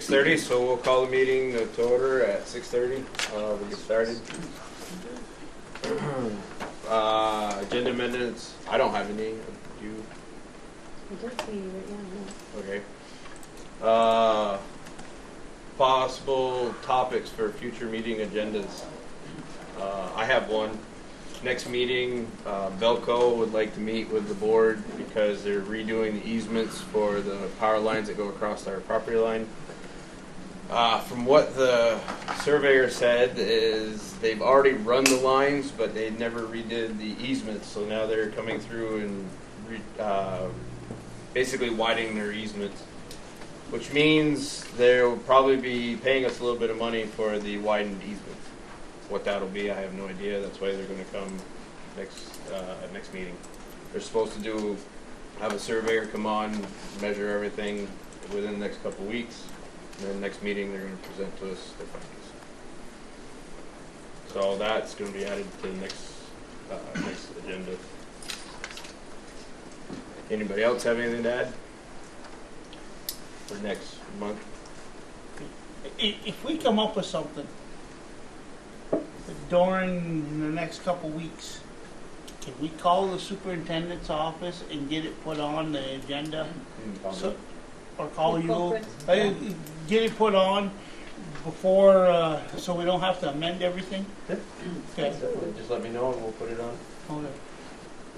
6:30, so we'll call the meeting to order at 6:30. We'll get started. Agenda amendments. I don't have any. You? I don't see any right now. Okay. Possible topics for future meeting agendas. I have one. Next meeting, Belco would like to meet with the board because they're redoing the easements for the power lines that go across our property line. From what the surveyor said is they've already run the lines, but they never redid the easements. So now they're coming through and basically widening their easements, which means they'll probably be paying us a little bit of money for the widened easements. What that'll be, I have no idea. That's why they're going to come next meeting. They're supposed to have a surveyor come on, measure everything within the next couple of weeks. And then next meeting, they're going to present to us their findings. So that's going to be added to the next agenda. Anybody else have anything to add for next month? If we come up with something during the next couple weeks, can we call the superintendent's office and get it put on the agenda? Or call you, get it put on before, so we don't have to amend everything? Yeah. Okay. Just let me know and we'll put it on. Okay.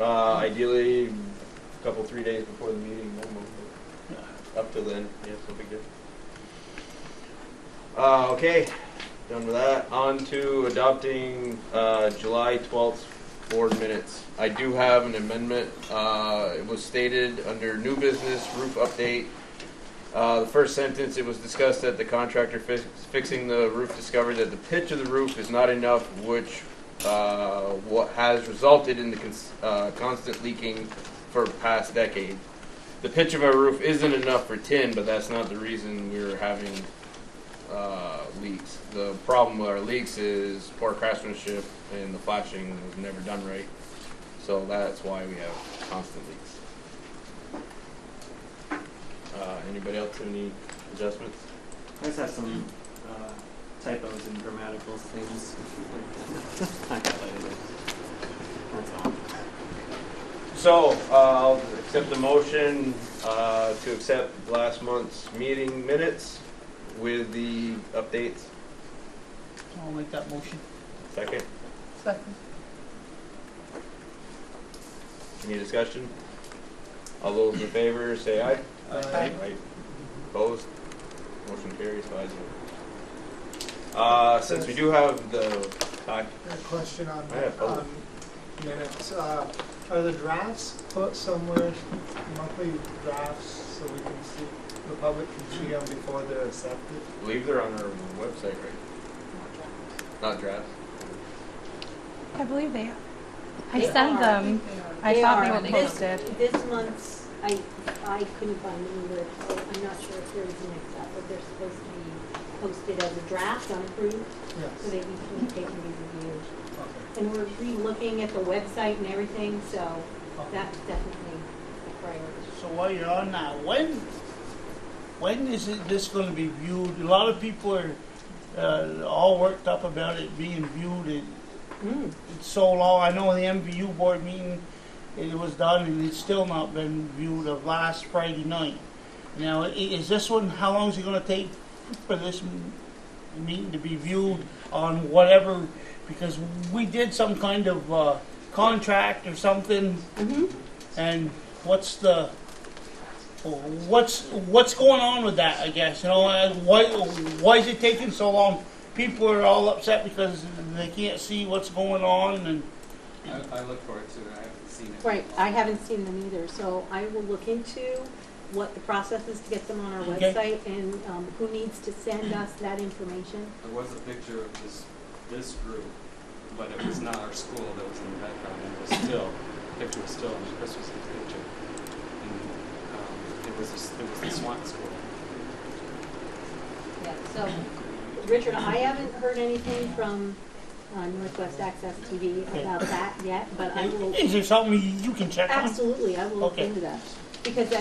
Ideally, a couple, 3 days before the meeting. Up till then, yeah, it's no big deal. Okay, done with that. On to adopting July 12th board minutes. I do have an amendment. It was stated under new business roof update. The first sentence, it was discussed that the contractor fixing the roof discovered that the pitch of the roof is not enough, which what has resulted in the constant leaking for past decade. The pitch of our roof isn't enough for tin, but that's not the reason we're having leaks. The problem with our leaks is poor craftsmanship and the flashing was never done right. So that's why we have constant leaks. Anybody else have any adjustments? I just have some typos and grammatical things. I highlighted it. That's all. So, I'll accept the motion to accept last month's meeting minutes with the updates. I'll make that motion. Second. Second. Any discussion? All those in favor say aye. Aye. Aye. Opposed? Motion carries 5-0. Since we do have the A question on on minutes. Are the drafts put somewhere, monthly drafts, so we can see, the public can see them before they're accepted? I believe they're on our website, right? Not drafts. I believe they are. They I sent are. them. I They thought are. they were posted. This month's, I couldn't find them either, so I'm not sure if there was a mix-up, but they're supposed to be posted as a draft, unapproved, so Yes. they can take and be reviewed. Okay. And we're re-looking at the website and everything, so that's definitely a priority. So while you're on that, when is this going to be viewed? A lot of people are all worked up about it being viewed. It's so long. I know the MVU board meeting, it was done and it's still not been viewed of last Friday night. Now, is this one, how long is it going to take for this meeting to be viewed on whatever, because we did some kind of contract or something, and what's going on with that, I guess, you know, why is it taking so long? People are all upset because they can't see what's going on, and I look forward to it. I haven't seen it. Right, I haven't seen them either, so I will look into what the process is to get them on our Okay. website and who needs to send us that information. There was a picture of this group, but it was not our school that was in the background. And it was still, the picture was still in the Christmas picture. And it was the Swan School. Yeah, so, Richard, I haven't heard anything from Northwest Access TV about that yet, but I will, is there something you can check on? absolutely, I will look Okay. into that. Because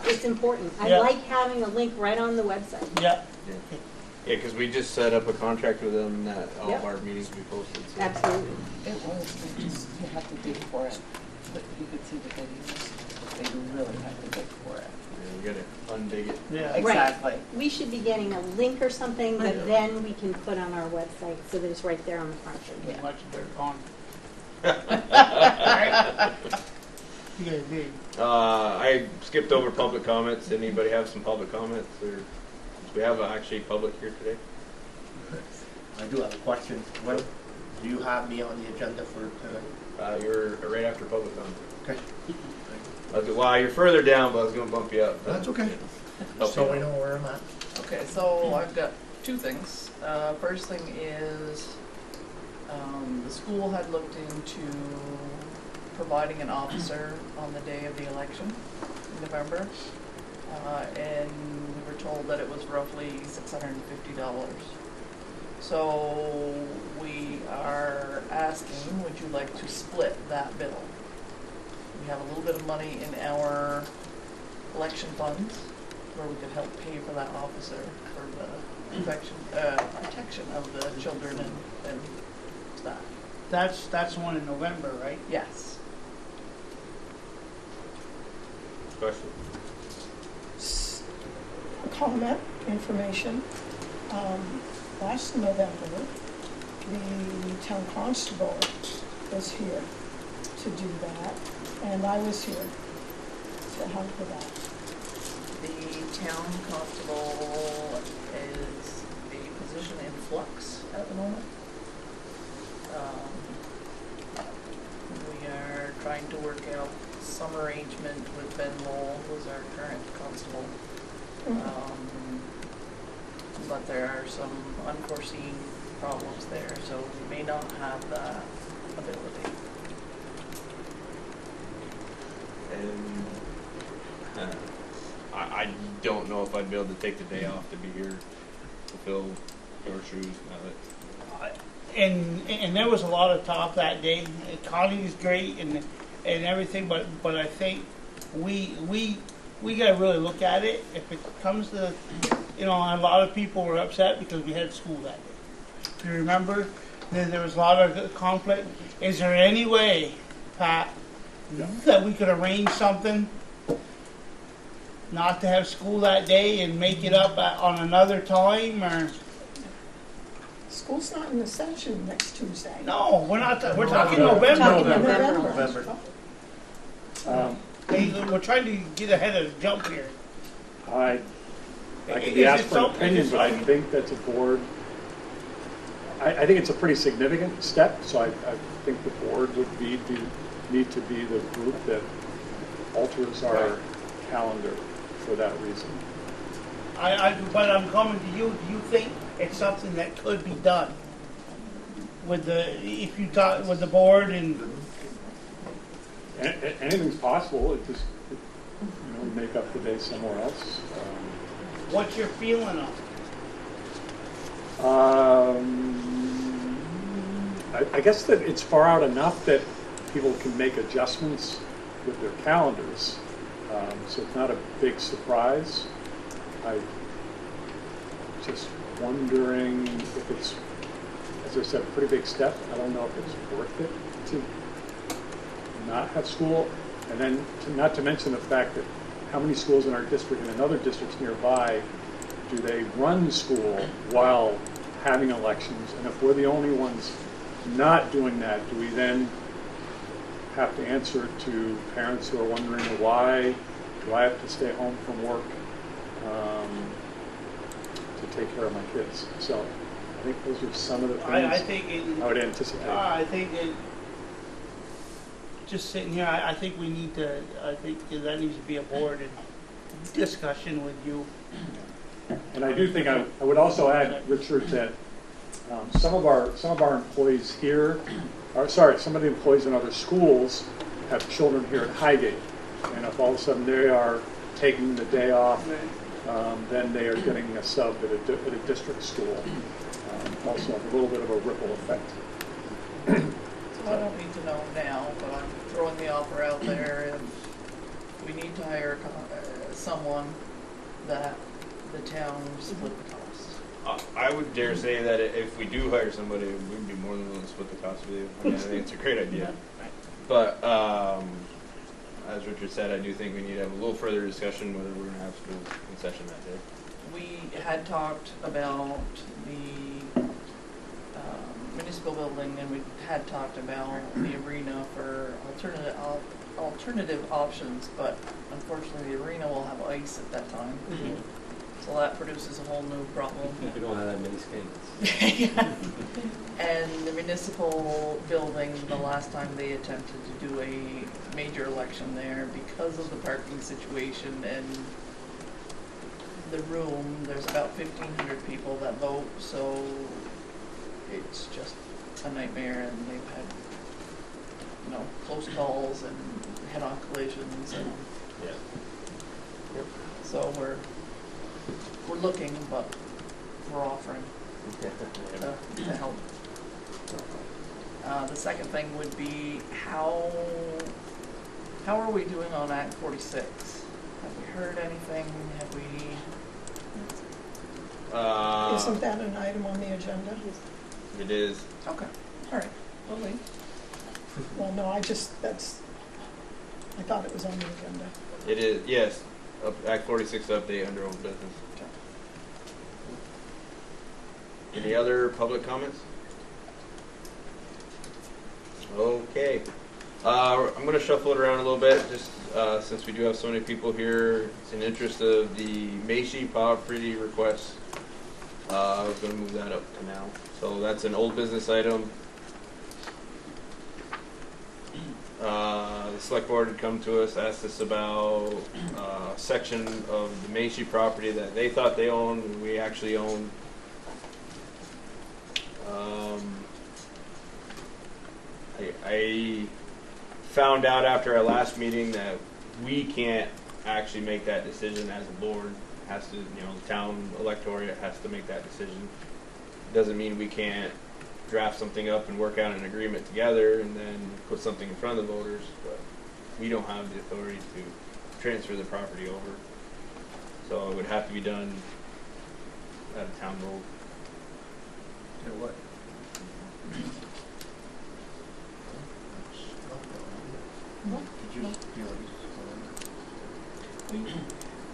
it's important. I Yeah. like having a link right on the website. Yeah. Yeah, because we just set up a contract with them that all Yep. of our meetings will be posted. So. Absolutely. It was, they just, you have to dig for it, but you could see the videos, they really have to dig for it. Yeah, we gotta undig it. Yeah. Exactly. We should be getting a link or something that then we can put on our website so that it's right there on the front page. Yeah. Much better gone. You guys did. I skipped over public comments. Anybody have some public comments? Or we have actually public here today. I do have a question. When do you have me on the agenda for tonight? You're right after public comment. Okay. Well, you're further down, but I was going to bump you up. That's okay. Help So you we out. know where I'm at. Okay, so I've got two things. First thing is, the school had looked into providing an officer on the day of the election in November, and we were told that it was roughly $650. So we are asking, would you like to split that bill? We have a little bit of money in our election funds where we could help pay for that officer for the protection of the children and staff. That's one in November, right? Yes. Question. Comment, information. Last November, the town constable was here to do that, and I was here to help with that. The town constable is a position in flux at the moment. We are trying to work out some arrangement with Ben Lowell, who's our current constable. But there are some unforeseen problems there, so we may not have that ability. And I don't know if I'd be able to take the day off to be here to fill your shoes now that. And there was a lot of talk that day. Connie is great and everything, but I think we got to really look at it. If it comes to, a lot of people were upset because we had school that day. If you remember, there was a lot of conflict. Is there any way, Pat, that we could arrange something not to have school that day and make it up on another time, or? School's not in the session next Tuesday. No, we're not. We're talking No, November. Talking November. Hey, we're trying to get ahead of the jump here. I Is could be it asked for an something- opinion, is it but I something- think that's a board. I think it's a pretty significant step, so I think the board would need to be the group that alters our calendar for that reason. But I'm coming to you. Do you think it's something that could be done if you talk with the board and? Anything's possible. It just make up the day somewhere else. What's your feeling of it? I guess that it's far out enough that people can make adjustments with their calendars, so it's not a big surprise. I'm just wondering if it's, as I said, a pretty big step. I don't know if it's worth it to not have school, and then not to mention the fact that how many schools in our district and in other districts nearby do they run school while having elections? And if we're the only ones not doing that, do we then have to answer to parents who are wondering why do I have to stay home from work to take care of my kids? So I think those are some of the things I think I would anticipate. I think just sitting here, I think we need to. I think that needs to be a board and discussion with you. And I do think I would also add, Richard, that some of our employees here, some of the employees in other schools have children here at Highgate, and if all of a sudden they are taking the day off, then they are getting a sub at a district school. Also, a little bit of a ripple effect. So I don't need to know now, but I'm throwing the offer out there. If we need to hire someone, that the town split the cost. I would dare say that if we do hire somebody, we'd be more than willing to split the cost with you. I mean, I think it's a great idea. But as Richard said, I do think we need to have a little further discussion whether we're going to have school concession that day. We had talked about the municipal building, and we had talked about the arena for alternative options, but unfortunately the arena will have ice at that time. So that produces a whole new problem. We don't have that many skates. And the municipal building, the last time they attempted to do a major election there, because of the parking situation and the room, there's about 1,500 people that vote, so it's just a nightmare, and they've had, you know, close calls and head-on collisions, and so we're looking, but we're offering to help. The second thing would be how are we doing on Act 46? Have we heard anything? Have we? Isn't that an item on the agenda? It is. Okay. All right. We'll wait. Well, no, I thought it was on the agenda. It is, yes. Act 46 update under old business. Any other public comments? Okay. I'm going to shuffle it around a little bit, just since we do have so many people here. It's in interest of the Macy property request. I was going to move that up to now. So that's an old business item. The select board had come to us, asked us about a section of the Macy property that they thought they owned and we actually own. I found out after our last meeting that we can't actually make that decision as a board. It has to, the town electorate has to make that decision. Doesn't mean we can't draft something up and work out an agreement together and then put something in front of the voters, but we don't have the authority to transfer the property over. So it would have to be done at a town vote. What?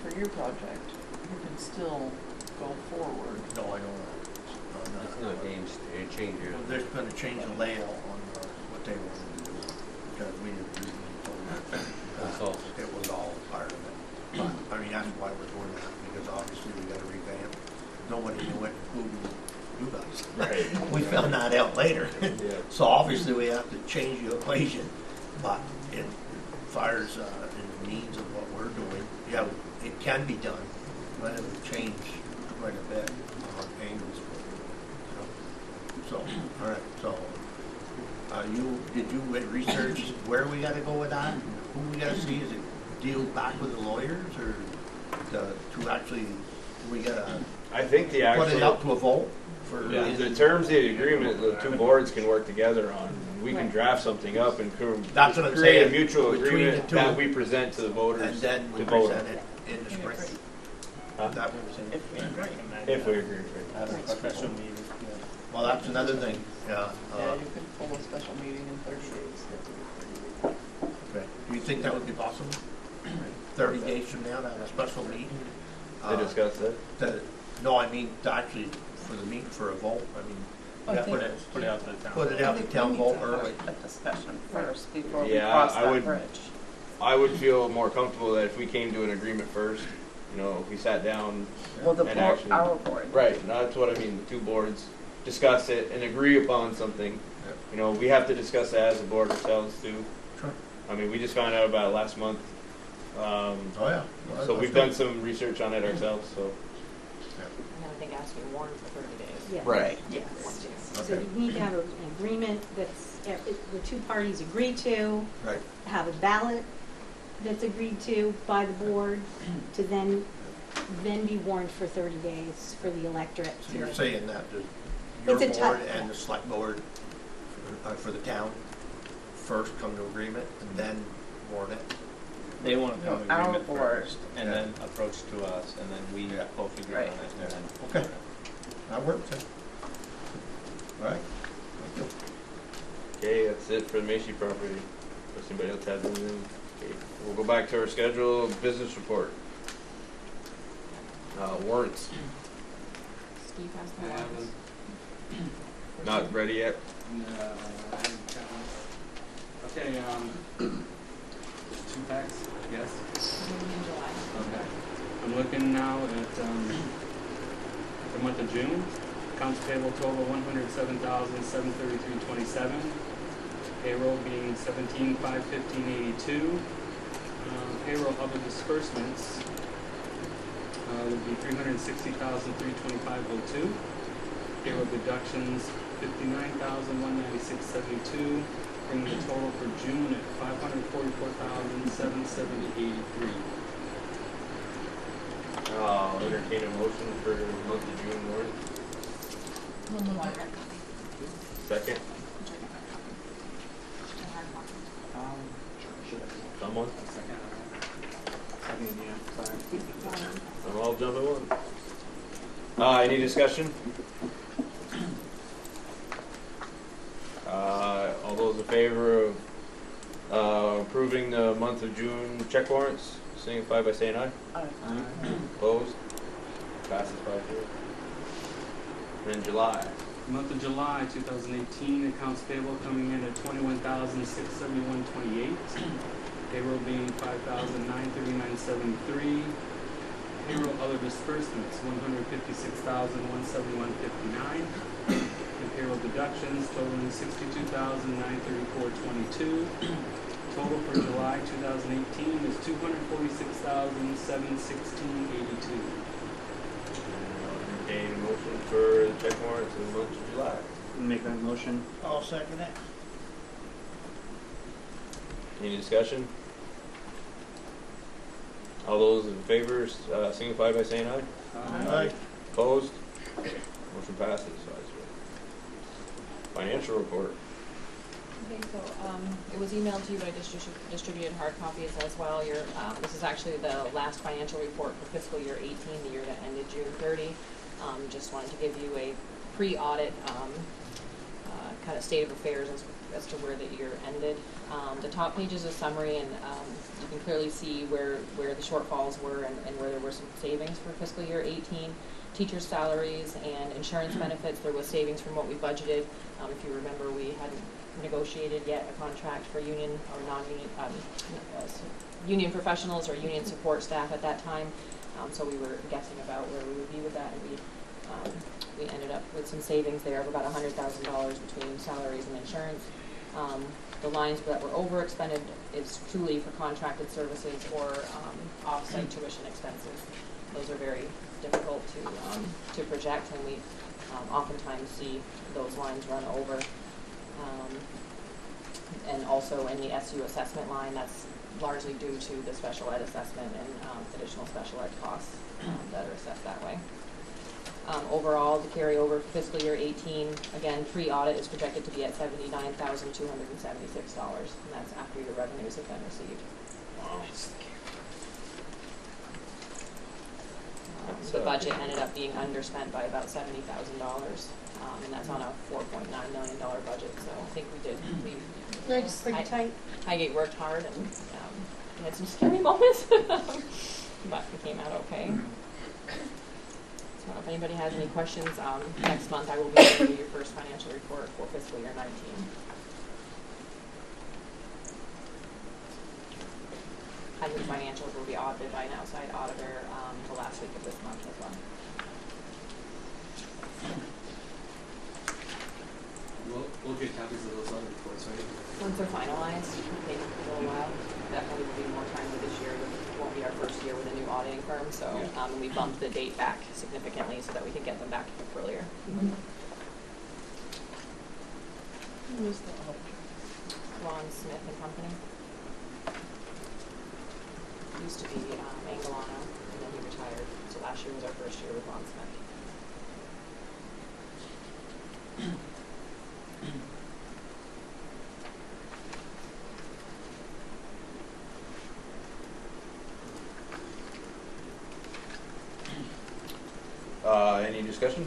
For your project, you can still go forward. No, I don't know. It's not a change here. Well, they're gonna change the layout on what they wanted to do, because we didn't do it. It was all part of it. But, I mean, that's why we're doing that, because obviously we gotta revamp. Nobody knew it, including you guys. Right. We found that out later. Yeah. So obviously we have to change the equation, but as far as in the means of what we're doing, yeah, it can be done, but it will change quite a bit on angles. So, all right, so, did you research where we gotta go with that? Who we gotta see? Is it deal back with the lawyers, or to actually, we gotta I think the put it out actual, to a vote? For the terms of the agreement, the two boards can work together on. We can draft something up and That's what I'm create a saying, mutual between agreement the two. that we present to the voters. And then we to vote present on. it in the spring. Huh? Is that what we're saying? If we agree. If we agree. Have a special meeting. Well, that's another thing, yeah. Yeah, you can pull a special meeting in 30 days. Okay. Do you think that would be possible? 30 days from now, to have a special meeting? They discussed it. No, I mean, to actually, for the meeting, for a vote, I mean, I yeah, think- Put it out to the town. put it out to town vote early. A discussion first before we Yeah, cross I that would- bridge. I would feel more comfortable that if we came to an agreement first, if we sat down. Well, the and board, actually- our board. Right, that's what I mean, the two boards discuss it and agree upon something. We have to discuss that as a board ourselves too. Sure. I mean, we just found out about it last month. Oh, yeah. Well, So that's we've good. done some research on it ourselves, so. And I think asking warn for 30 days. Yeah. Right. Yes. So Okay. you need to have an agreement that's, the two parties agree to, Right. have a ballot that's agreed to by the board, to then be warned for 30 days for the electorate. So to- you're saying that your It's a tough- board and the select board for the town first come to agreement and then warn it? They want to come to Our agreement board. first, and Yeah. then approach to us, and then we Yeah. both agree Right. on it, and then. Okay. That works, then. All right. Thank you. Okay, that's it for the Macy property. Does anybody else have anything? Okay, we'll go back to our schedule, business report. Warrants, Steve has I the haven't, ones. not ready yet. no, I haven't got one. Okay, two packs, yes? In July. Okay. I'm looking now at, the month of June. Accounts payable total $107,733.27. Payroll being $17,515.82. Payroll other disbursements would be $360,325.02. Payroll deductions $59,196.72. Bringing the total for June at $544,770.83. I'll entertain a motion for the month of June warrant. Second, someone? I'll jump at one. Any discussion? All those in favor of approving the month of June check warrants, signify by saying aye. Opposed? Passes 5-0. Then July. Month of July 2018, accounts payable coming in at $21,671.28. Payroll being $5,939.73. Payroll other disbursements $156,171.59. And payroll deductions totaling $62,934.22. Total for July 2018 is $246,716.82. Entertain a motion for the check warrants in the month of July. Make that motion. I'll second it. Any discussion? All those in favor signify by saying aye. Aye. Opposed? Motion passes 5-0. Financial report. Okay, so it was emailed to you, but I distributed hard copies as well. This is actually the last financial report for fiscal year 18, the year that ended June 30. Just wanted to give you a pre-audit kind of state of affairs as to where the year ended. The top page is a summary, and you can clearly see where the shortfalls were and where there were some savings for fiscal year 18. Teachers' salaries and insurance benefits, there was savings from what we budgeted. If you remember, we hadn't negotiated yet a contract for union or non-union union professionals or union support staff at that time. So we were guessing about where we would be with that, and we ended up with some savings there of about $100,000 between salaries and insurance. The lines that were overexpended is truly for contracted services or off-site tuition expenses. Those are very difficult to project, and we oftentimes see those lines run over. And also in the SU assessment line, that's largely due to the special ed assessment and additional special ed costs that are assessed that way. Overall, the carryover for fiscal year 18, again, pre-audit is projected to be at $79,276, and that's after your revenues have been received. Wow. The budget ended up being underspent by about $70,000, and that's on a $4.9 million budget. So I think we did. It's pretty tight. Highgate worked hard, and we had some scary moments, but we came out okay. So if anybody has any questions, next month I will be giving you your first financial report for fiscal year 19. Highgate financials will be audited by an outside auditor the last week of this month as well. We'll get copies of those other reports, right? Once they're finalized, it'll take a little while. Definitely will be more timely this year. It won't be our first year with a new auditing firm, so we bumped the date back significantly so that we could get them back earlier. Who's the Ron Smith and Company? Used to be Angelano, and then he retired. So last year was our first year with Ron Smith. Any discussion?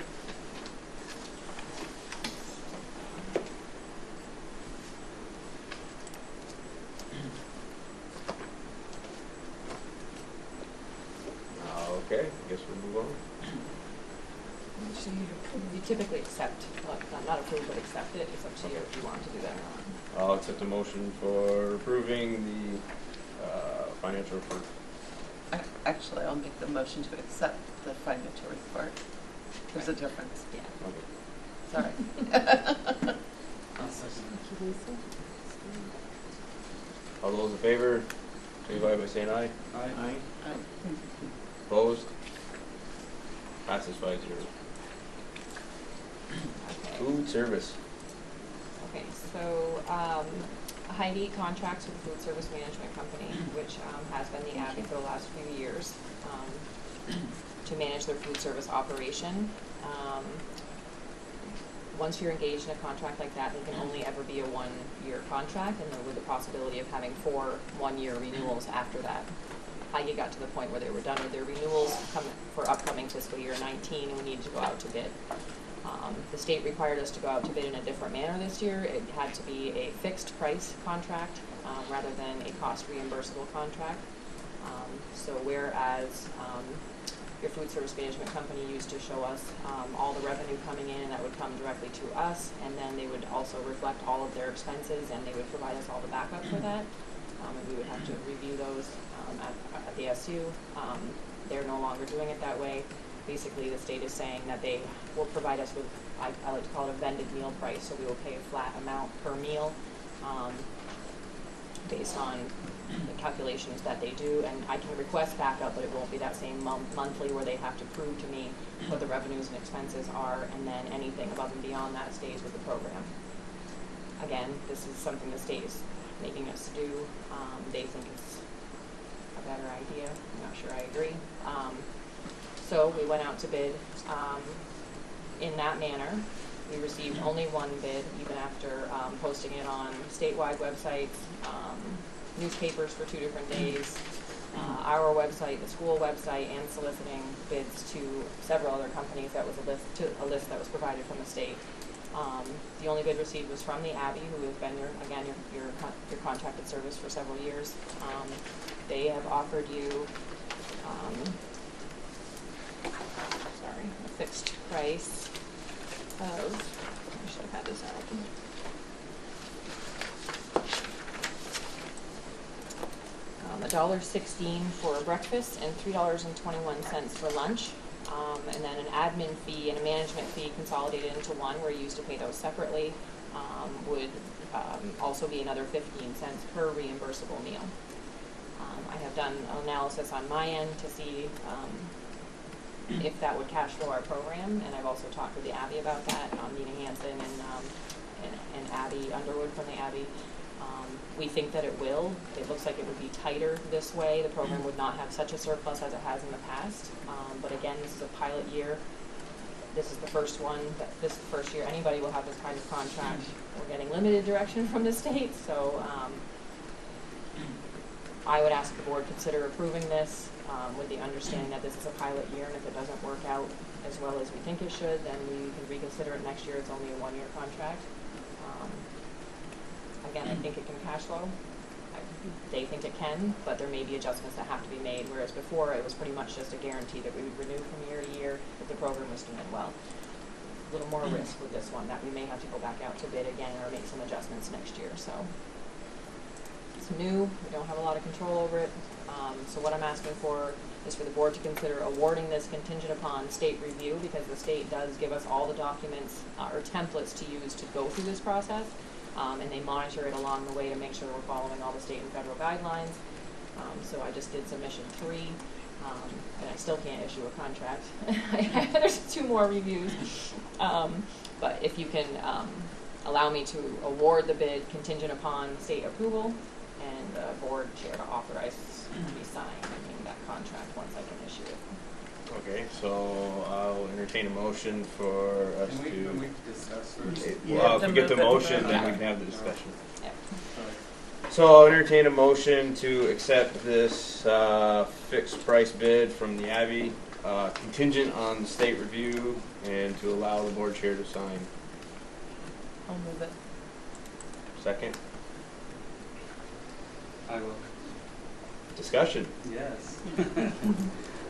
Okay, I guess we'll move on. You typically accept, not approve, but accept it. It's up to you if you want to do that or not. I'll accept a motion for approving the financial report. Actually, I'll make the motion to accept the financial report. There's a difference. Yeah. Okay. Sorry. All those in favor, signify by saying aye. Aye. Opposed? Passes 5-0. Okay. Food service. Okay, so Highgate contracts with the Food Service Management Company, which has been the Abbey for the last few years, to manage their food service operation. Once you're engaged in a contract like that, it can only ever be a one-year contract, and there with the possibility of having 4 one-year renewals after that. Highgate got to the point where they were done with their renewals for upcoming fiscal year 19, and we needed to go out to bid. The state required us to go out to bid in a different manner this year. It had to be a fixed price contract rather than a cost reimbursable contract. So whereas your food service management company used to show us all the revenue coming in, that would come directly to us, and then they would also reflect all of their expenses, and they would provide us all the backup for that. And we would have to review those at the SU. They're no longer doing it that way. Basically, the state is saying that they will provide us with, I like to call it a vended meal price, so we will pay a flat amount per meal based on the calculations that they do, and I can request backup, but it won't be that same monthly where they have to prove to me what the revenues and expenses are, and then anything above and beyond that stays with the program. Again, this is something the state is making us do. They think it's a better idea. I'm not sure I agree. So we went out to bid in that manner. We received only one bid, even after posting it on statewide websites, newspapers for 2 different days, our website, the school website, and soliciting bids to several other companies. That was a list that was provided from the state. The only bid received was from the Abbey, who has been your contracted service for several years. They have offered you a fixed price of, I should have had this out. $1.16 for breakfast and $3.21 for lunch. And then an admin fee and a management fee consolidated into one, where you used to pay those separately, would also be another 15 cents per reimbursable meal. I have done analysis on my end to see if that would cash flow our program, and I've also talked with the Abbey about that, Nina Hansen and Abby Underwood from the Abbey. We think that it will. It looks like it would be tighter this way. The program would not have such a surplus as it has in the past. But again, this is a pilot year. This is the first one. This is the first year anybody will have this kind of contract. We're getting limited direction from the state, so I would ask the board consider approving this with the understanding that this is a pilot year, and if it doesn't work out as well as we think it should, then we can reconsider it next year. It's only a 1-year contract. Again, I think it can cash flow. They think it can, but there may be adjustments that have to be made, whereas before it was pretty much just a guarantee that we would renew from year to year if the program was doing well. A little more risk with this one, that we may have to go back out to bid again or make some adjustments next year. So it's new. We don't have a lot of control over it. So what I'm asking for is for the board to consider awarding this contingent upon state review, because the state does give us all the documents or templates to use to go through this process. And they monitor it along the way to make sure we're following all the state and federal guidelines. So I just did submission 3, and I still can't issue a contract. There's 2 more reviews. But if you can allow me to award the bid contingent upon state approval, and the board chair to authorize me signing that contract once I can issue it. Okay, so I'll entertain a motion for us to. Can we discuss first? Well, if we get the motion, then we can have the discussion. Yep. So I'll entertain a motion to accept this fixed price bid from the Abbey, contingent on the state review, and to allow the board chair to sign. I'll move it. Second. I will. Discussion. Yes.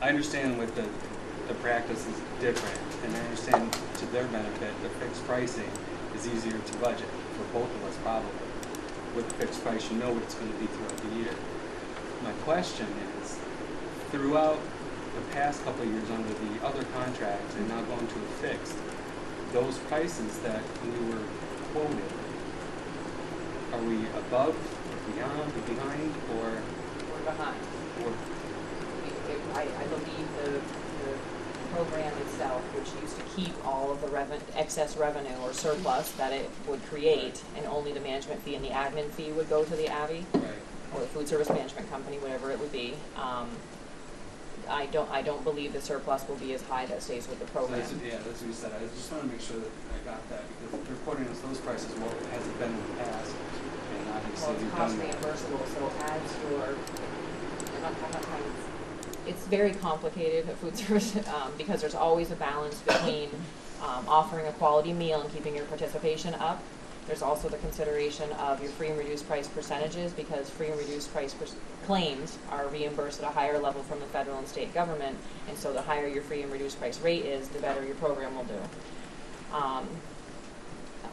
I understand with the practice is different, and I understand to their benefit, the fixed pricing is easier to budget for both of us probably. With the fixed price, you know what it's going to be throughout the year. My question is, throughout the past couple of years under the other contracts and now going to a fixed, those prices that we were quoted, are we above, beyond, behind, or? We're behind. Or I believe the program itself, which used to keep all of the excess revenue or surplus that it would create, and only the management fee and the admin fee would go to the Abbey, right. or the food service management company, whatever it would be. I don't believe the surplus will be as high that stays with the program. That's what you said. I just want to make sure that I got that, because if they're quoting us those prices, well, it hasn't been in the past, and obviously Well, it's we've cost done that. reimbursable, so as it's very complicated at food service because there's always a balance between offering a quality meal and keeping your participation up. There's also the consideration of your free and reduced price percentages, because free and reduced price claims are reimbursed at a higher level from the federal and state government, and so the higher your free and reduced price rate is, the better your program will do.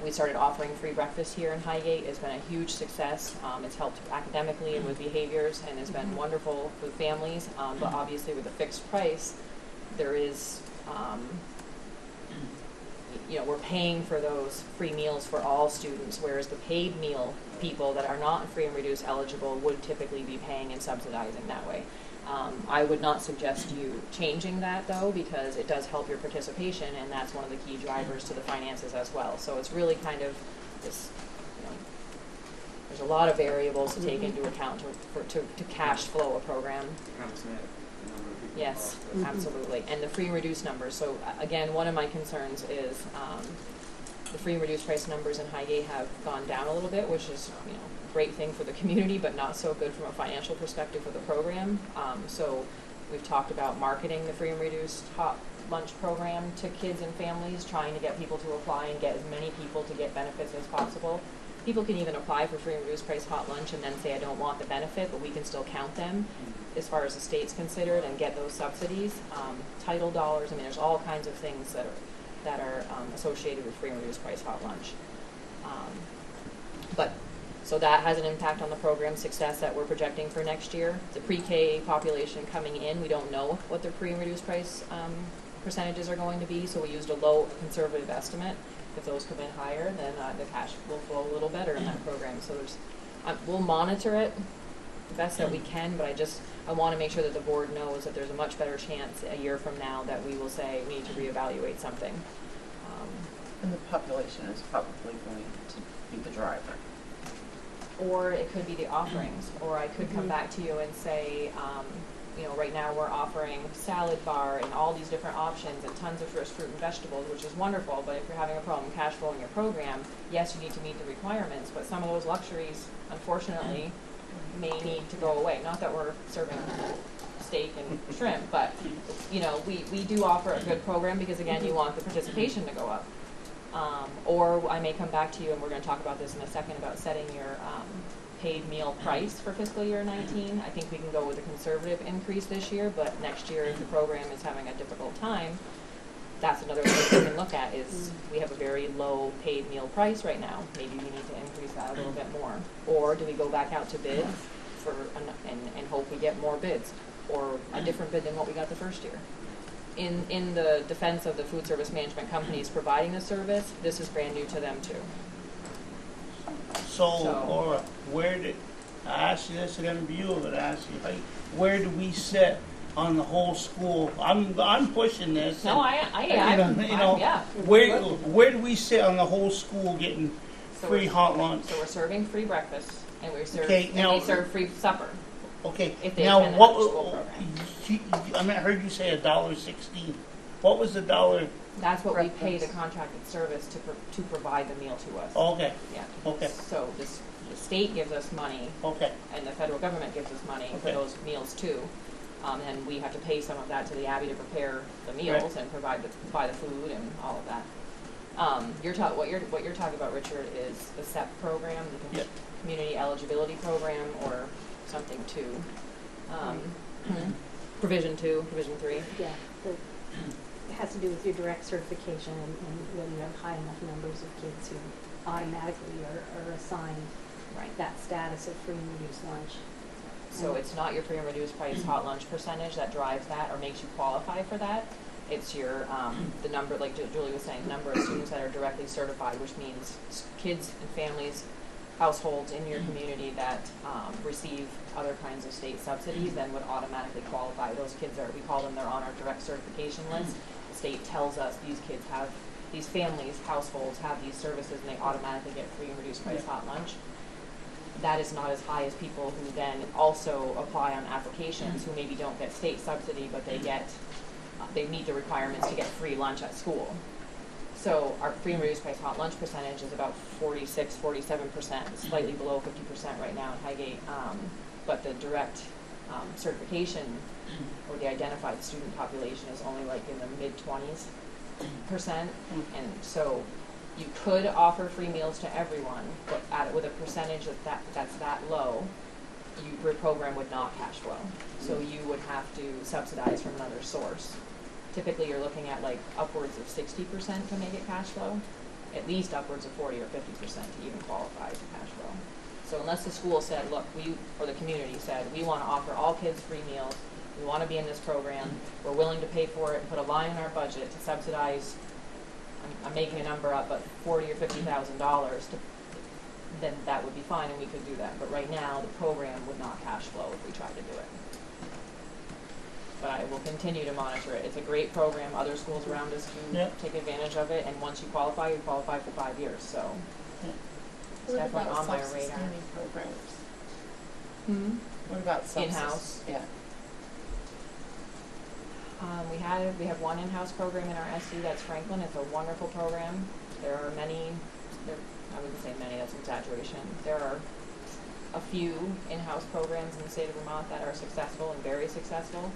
We started offering free breakfast here in Highgate. It's been a huge success. It's helped academically and with behaviors, and it's been wonderful for families. But obviously with a fixed price, there is, we're paying for those free meals for all students, whereas the paid meal people that are not free and reduced eligible would typically be paying and subsidizing that way. I would not suggest you changing that, though, because it does help your participation, and that's one of the key drivers to the finances as well. So it's really kind of this, there's a lot of variables to take into account to cash flow a program. The number of people Yes, involved. absolutely. And the free and reduced numbers. So again, one of my concerns is the free and reduced price numbers in Highgate have gone down a little bit, which is, great thing for the community, but not so good from a financial perspective for the program. So we've talked about marketing the free and reduced hot lunch program to kids and families, trying to get people to apply and get as many people to get benefits as possible. People can even apply for free and reduced price hot lunch and then say, I don't want the benefit, but we can still count them as far as the state's considered and get those subsidies. Title dollars, there's all kinds of things that are associated with free and reduced price hot lunch. So that has an impact on the program's success that we're projecting for next year. The pre-K population coming in, we don't know what the free and reduced price percentages are going to be, so we used a low conservative estimate. If those come in higher, then the cash will flow a little better in that program. So we'll monitor it the best that we can, but I want to make sure that the board knows that there's a much better chance a year from now that we will say we need to reevaluate something. And the population is probably going to be the driver. Or it could be the offerings, or I could come back to you and say, right now we're offering salad bar and all these different options and tons of fresh fruit and vegetables, which is wonderful, but if you're having a problem cash flowing your program, yes, you need to meet the requirements, but some of those luxuries, unfortunately, may need to go away. Not that we're serving steak and shrimp, but, we do offer a good program because, again, you want the participation to go up. Or I may come back to you, and we're going to talk about this in a second, about setting your paid meal price for fiscal year 19. I think we can go with a conservative increase this year, but next year, if the program is having a difficult time, that's another thing we can look at is we have a very low paid meal price right now. Maybe we need to increase that a little bit more. Or do we go back out to bid and hope we get more bids, or a different bid than what we got the first year? In the defense of the food service management companies providing the service, this is brand new to them too. So, Laura, I asked you this again, you, but I asked you, where do we sit on the whole school? I'm pushing this. No, yeah. Where do we sit on the whole school getting free hot lunch? So we're serving free breakfast, and we serve now, we serve free supper. Okay. If they now, attend the after-school program. I heard you say $1.16. What was the dollar? That's what we pay the contracted service to provide the meal to us. Okay. Yeah. Okay. So the state gives us money. Okay. And the federal government gives us money for those meals too. And we have to pay some of that to the Abbey to prepare the meals and buy the food and all of that. What you're talking about, Richard, is the SEP program, the Community Eligibility Program, or something too. Provision 2, Provision 3. Yeah, it has to do with your direct certification and whether you have high enough numbers of kids who automatically are assigned Right. that status of free and reduced lunch. So it's not your free and reduced price hot lunch percentage that drives that or makes you qualify for that. It's your, the number, like Julie was saying, the number of students that are directly certified, which means kids and families, households in your community that receive other kinds of state subsidies then would automatically qualify. Those kids are, we call them, they're on our direct certification list. The state tells us these kids have, these families, households have these services and they automatically get free and reduced price hot lunch. That is not as high as people who then also apply on applications who maybe don't get state subsidy, but they get, they meet the requirements to get free lunch at school. So our free and reduced price hot lunch percentage is about 46, 47%, slightly below 50% right now in Highgate. But the direct certification or the identified student population is only like in the mid-20s%. And so you could offer free meals to everyone, but with a percentage that's that low, your program would not cash flow. So you would have to subsidize from another source. Typically, you're looking at like upwards of 60% to make it cash flow, at least upwards of 40 or 50% to even qualify to cash flow. So unless the school said, look, or the community said, we want to offer all kids free meals, we want to be in this program, we're willing to pay for it and put a line in our budget to subsidize, I'm making a number up, but $40,000 or $50,000, then that would be fine and we could do that. But right now, the program would not cash flow if we tried to do it. But I will continue to monitor it. It's a great program. Other schools around us do take advantage of it, and once you qualify for 5 years. So it's What definitely about on my radar. self-sustaining programs? Hmm? What about In-house? Yeah. We have one in-house program in our SU, that's Franklin. It's a wonderful program. There are many, I wouldn't say many, that's an exaggeration. There are a few in-house programs in the state of Vermont that are successful and very successful.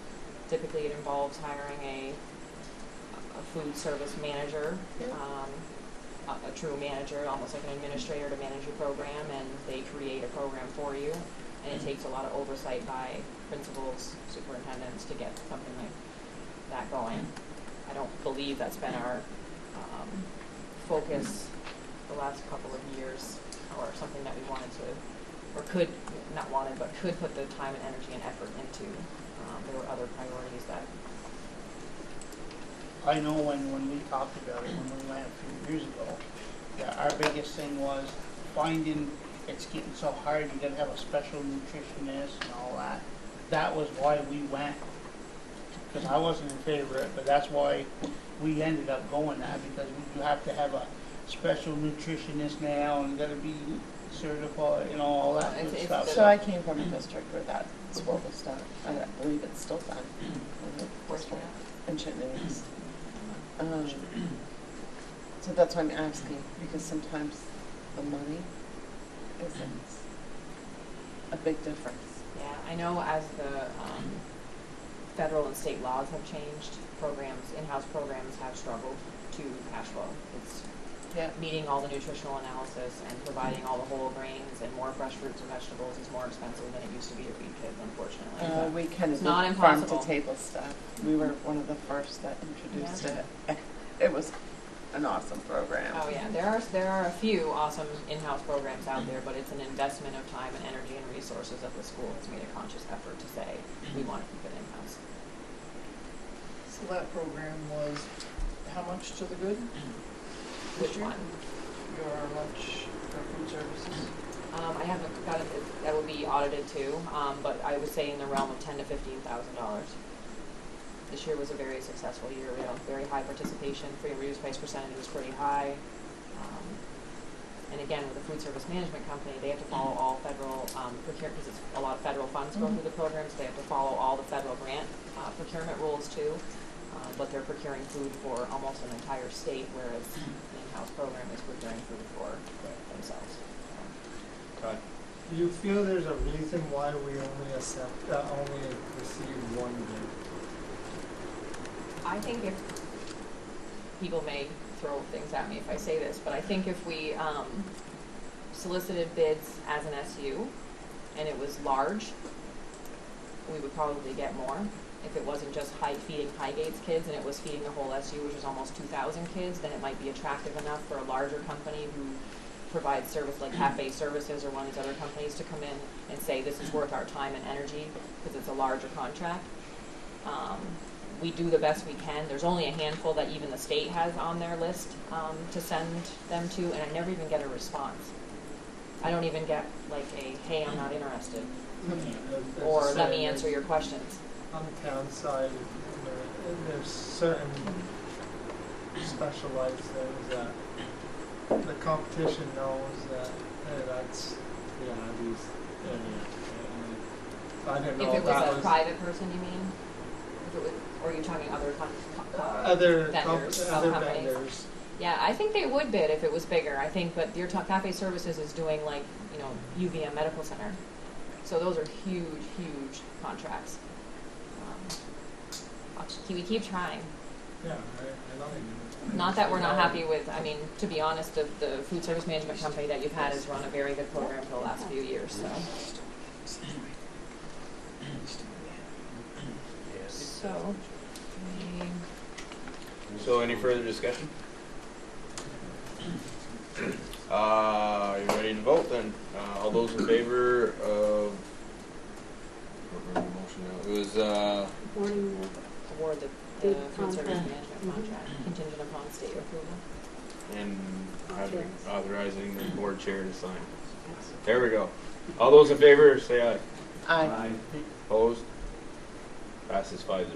Typically it involves hiring a food service manager, a true manager, almost like an administrator to manage your program, and they create a program for you. And it takes a lot of oversight by principals, superintendents to get something like that going. I don't believe that's been our focus the last couple of years, or something that we wanted to, or could, not wanted, but could put the time and energy and effort into. There were other priorities that. I know when we talked about it, when we went a few years ago, that our biggest thing was finding, it's getting so hard, you gotta have a special nutritionist and all that. That was why we went, because I wasn't in favor of it, but that's why we ended up going that, because you have to have a special nutritionist now and gotta be certified, you know, all that good stuff. So I came from a district where that school was done, and I believe it's still done. In Chittenden. So that's why I'm asking, because sometimes the money isn't a big difference. Yeah, I know as the federal and state laws have changed, in-house programs have struggled to cash flow. It's meeting all the nutritional analysis and providing all the whole grains and more fresh fruits and vegetables is more expensive than it used to be to feed kids, unfortunately. We kind of It's not did farm impossible. to table stuff. We were one of the first that introduced it. It was an awesome program. Oh yeah, there are a few awesome in-house programs out there, but it's an investment of time and energy and resources that the school has made a conscious effort to say we want to keep it in-house. So that program was how much to the good? Which one? Your lunch or food services? I haven't got it. That will be audited too, but I would say in the realm of $10,000 to $15,000. This year was a very successful year. We had a very high participation. Free and reduced price percentage was pretty high. And again, with the food service management company, they have to follow all federal procurement, because a lot of federal funds go through the programs. They have to follow all the federal grant procurement rules too. But they're procuring food for almost an entire state, whereas an in-house program is procuring food for themselves. Okay. Do you feel there's a reason why we only receive one bid? I think if people may throw things at me if I say this, but I think if we solicited bids as an SU and it was large, we would probably get more. If it wasn't just feeding Highgate's kids and it was feeding the whole SU, which is almost 2,000 kids, then it might be attractive enough for a larger company who provides service like Cafe Services or one of these other companies to come in and say this is worth our time and energy because it's a larger contract. We do the best we can. There's only a handful that even the state has on their list to send them to, and I never even get a response. I don't even get like a, hey, I'm not interested, or let me answer your questions. On the town side, there's certain specialized things that the competition knows that, hey, that's, these, I don't know If it if that was a was private person, you mean? If it was, or are you talking other other vendors, companies? vendors. Yeah, I think they would bid if it was bigger. I think, but your Cafe Services is doing like, UVM Medical Center. So those are huge, huge contracts. We keep trying. Yeah, I don't even. Not that we're not happy with, to be honest, the food service management company that you've had has run a very good program for the last few years, so. So any further discussion? You ready to vote then? All those in favor of, what was the motion now? It was, Award the Bid food service contract. management contract contingent upon state approval. and authorizing the board chair to sign. There we go. All those in favor, say aye. Aye. Opposed? Passes 5-0.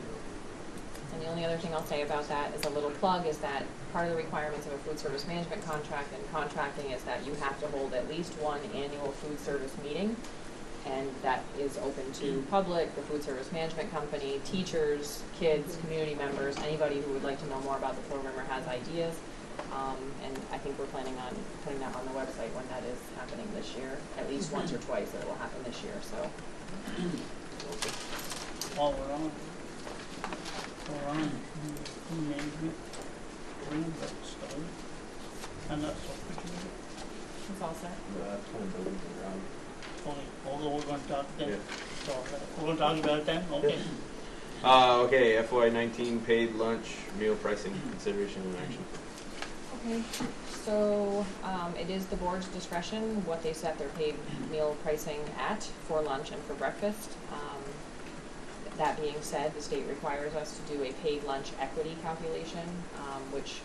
And the only other thing I'll say about that is a little plug is that part of the requirements of a food service management contract and contracting is that you have to hold at least one annual food service meeting. And that is open to public, the food service management company, teachers, kids, community members, anybody who would like to know more about the program or has ideas. And I think we're planning on putting that on the website when that is happening this year, at least once or twice that it will happen this year, so. While we're on food management, we're going to start. And that's what we do. It's all set. Although we're going to talk then. Yeah. So, we're going to talk about it then? Okay. Okay, FY19 paid lunch meal pricing consideration and action. Okay, so it is the board's discretion what they set their paid meal pricing at for lunch and for breakfast. That being said, the state requires us to do a paid lunch equity calculation, which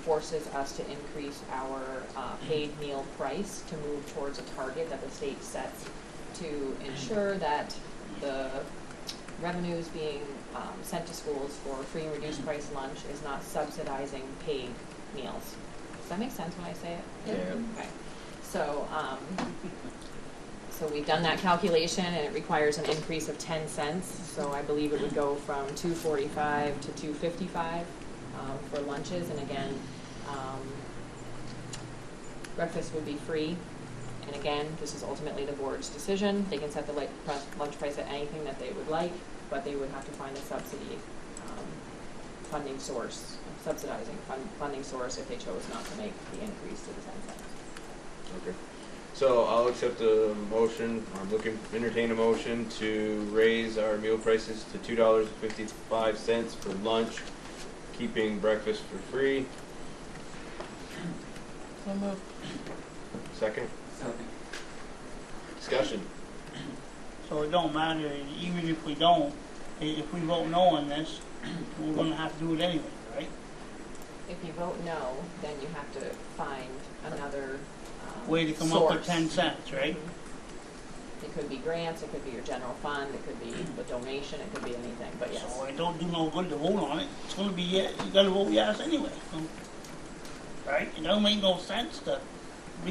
forces us to increase our paid meal price to move towards a target that the state sets to ensure that the revenues being sent to schools for free and reduced price lunch is not subsidizing paid meals. Does that make sense when I say it? Yeah. Okay. So, so we've done that calculation, and it requires an increase of 10 cents. So I believe it would go from $2.45 to $2.55 for lunches, and again, breakfast would be free. And again, this is ultimately the board's decision. They can set the lunch price at anything that they would like, but they would have to find a subsidy funding source, subsidizing funding source if they chose not to make the increase to the 10 cents. Okay. So I'll accept a motion, or entertain a motion to raise our meal prices to $2.55 for lunch, keeping breakfast for free. So moved. Second? Discussion. So it don't matter, even if we don't, if we vote no on this, we're going to have to do it anyway, right? If you vote no, then you have to find another Way to come source. up with 10 cents, right? It could be grants, it could be your general fund, it could be the donation, it could be anything, but yes. So it don't do no good to vote on it. It's going to be, you got to vote yes anyway. Right? It don't make no sense to.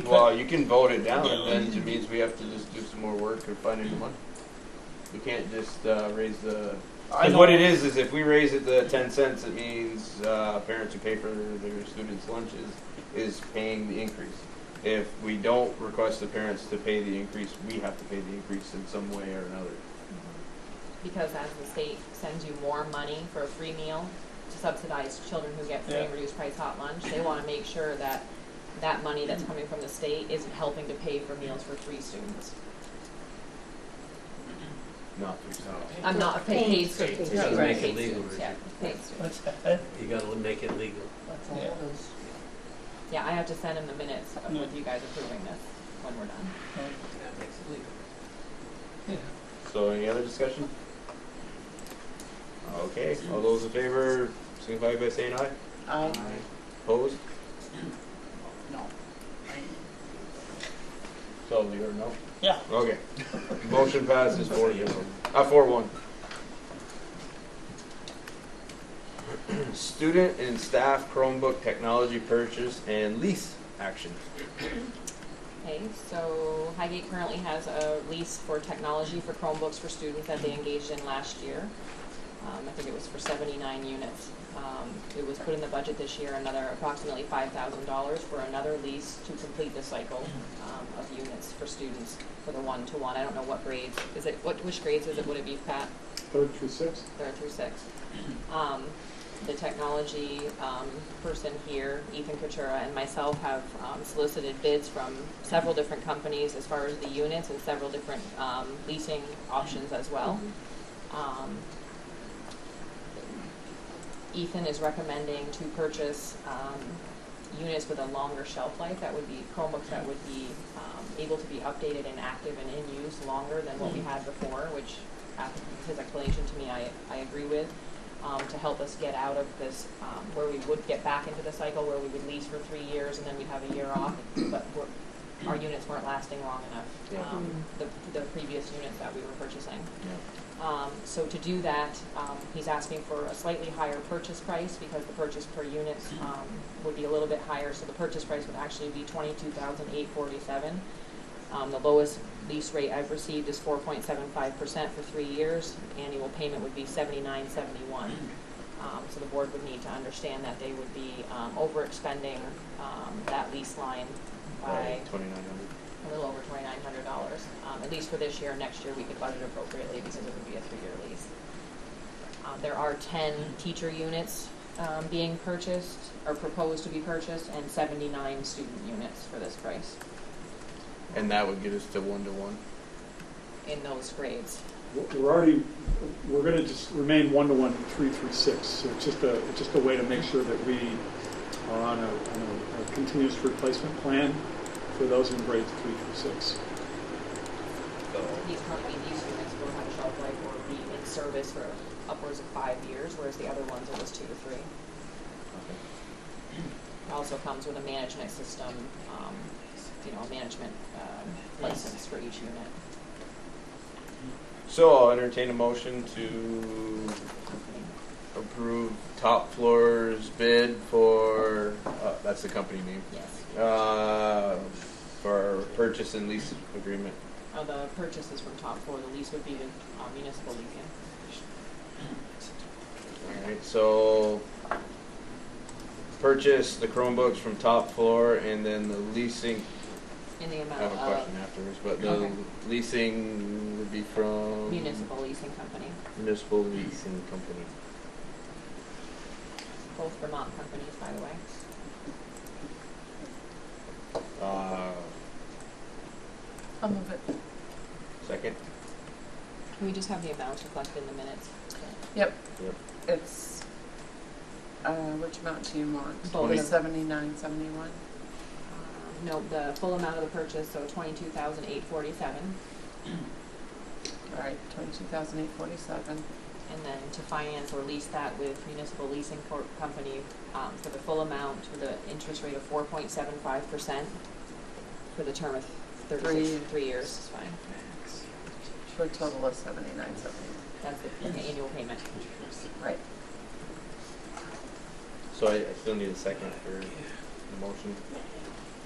Well, you can vote it down, Yeah. and then it means we have to just do some more work or find any money. We can't just raise the. Because what it is if we raise it to 10 cents, it means parents who pay for their students' lunches is paying the increase. If we don't request the parents to pay the increase, we have to pay the increase in some way or another. Because as the state sends you more money for a free meal to subsidize children who get free and reduced price hot lunch, they want to make sure that that money that's coming from the state isn't helping to pay for meals for free students. Not through students. I'm not paid students. Paid Right, students. right, Make it paid legal, students, yeah, paid students. What's that? You gotta make it legal. That's all Yeah. it is. Yeah, I have to send him the minutes with you guys approving this when we're done. That makes it legal. So any other discussion? Okay, all those in favor, signify by saying aye. I, Opposed? No. So you heard no? Yeah. Okay. Motion passes 4-0. 4-1. Student and staff Chromebook technology purchase and lease action. Okay, so Highgate currently has a lease for technology for Chromebooks for students that they engaged in last year. I think it was for 79 units. It was put in the budget this year, another approximately $5,000 for another lease to complete the cycle of units for students for the 1-to-1. I don't know what grades. Is it which grades is it? Would it be Pat? 3rd through 6th. 3rd through 6th. The technology person here, Ethan Coutura, and myself have solicited bids from several different companies as far as the units and several different leasing options as well. Ethan is recommending to purchase units with a longer shelf life. That would be Chromebooks that would be able to be updated and active and in use longer than what we had before, which his explanation to me I agree with. To help us get out of this, where we would get back into the cycle where we would lease for 3 years and then we'd have a year off, but our units weren't lasting long enough, the previous units that we were purchasing. So to do that, he's asking for a slightly higher purchase price because the purchase per unit would be a little bit higher, so the purchase price would actually be $22,847. The lowest lease rate I've received is 4.75% for 3 years. Annual payment would be $79.71. So the board would need to understand that they would be overexpending that lease line by $2,900. a little over $2,900. At least for this year. Next year we could budget appropriately because it would be a 3-year lease. There are 10 teacher units being purchased or proposed to be purchased and 79 student units for this price. And that would get us to 1-to-1. In those grades. We're going to just remain 1-to-1 from 3 through 6. So it's just a way to make sure that we are on a continuous replacement plan for those in grades 3 through 6. These units will have a shelf life or be in service for upwards of 5 years, whereas the other ones it was 2 to 3. It also comes with a management system, a management license for each unit. So I'll entertain a motion to approve Top Floor's bid for, that's the company name, Yes. for purchase and lease agreement. The purchase is from Top Floor. The lease would be with municipal leasing. All right, so purchase the Chromebooks from Top Floor and then the leasing. In the I amount have a of question afterwards, but the Okay. leasing would be from municipal leasing company. Municipal leasing company. Both Vermont companies, by the way. I'll move it. Second. Can we just have the amounts reflected in the minutes? Yep. Yep. It's, which amount do you want? Both. The 79.71? No, the full amount of the purchase, so $22,847, All right, 22,847. and then to finance or lease that with municipal leasing company for the full amount with an interest rate of 4.75% for the term of 3 years is fine. For a total of 79.71. That's the annual payment. Right. So I still need a second for the motion.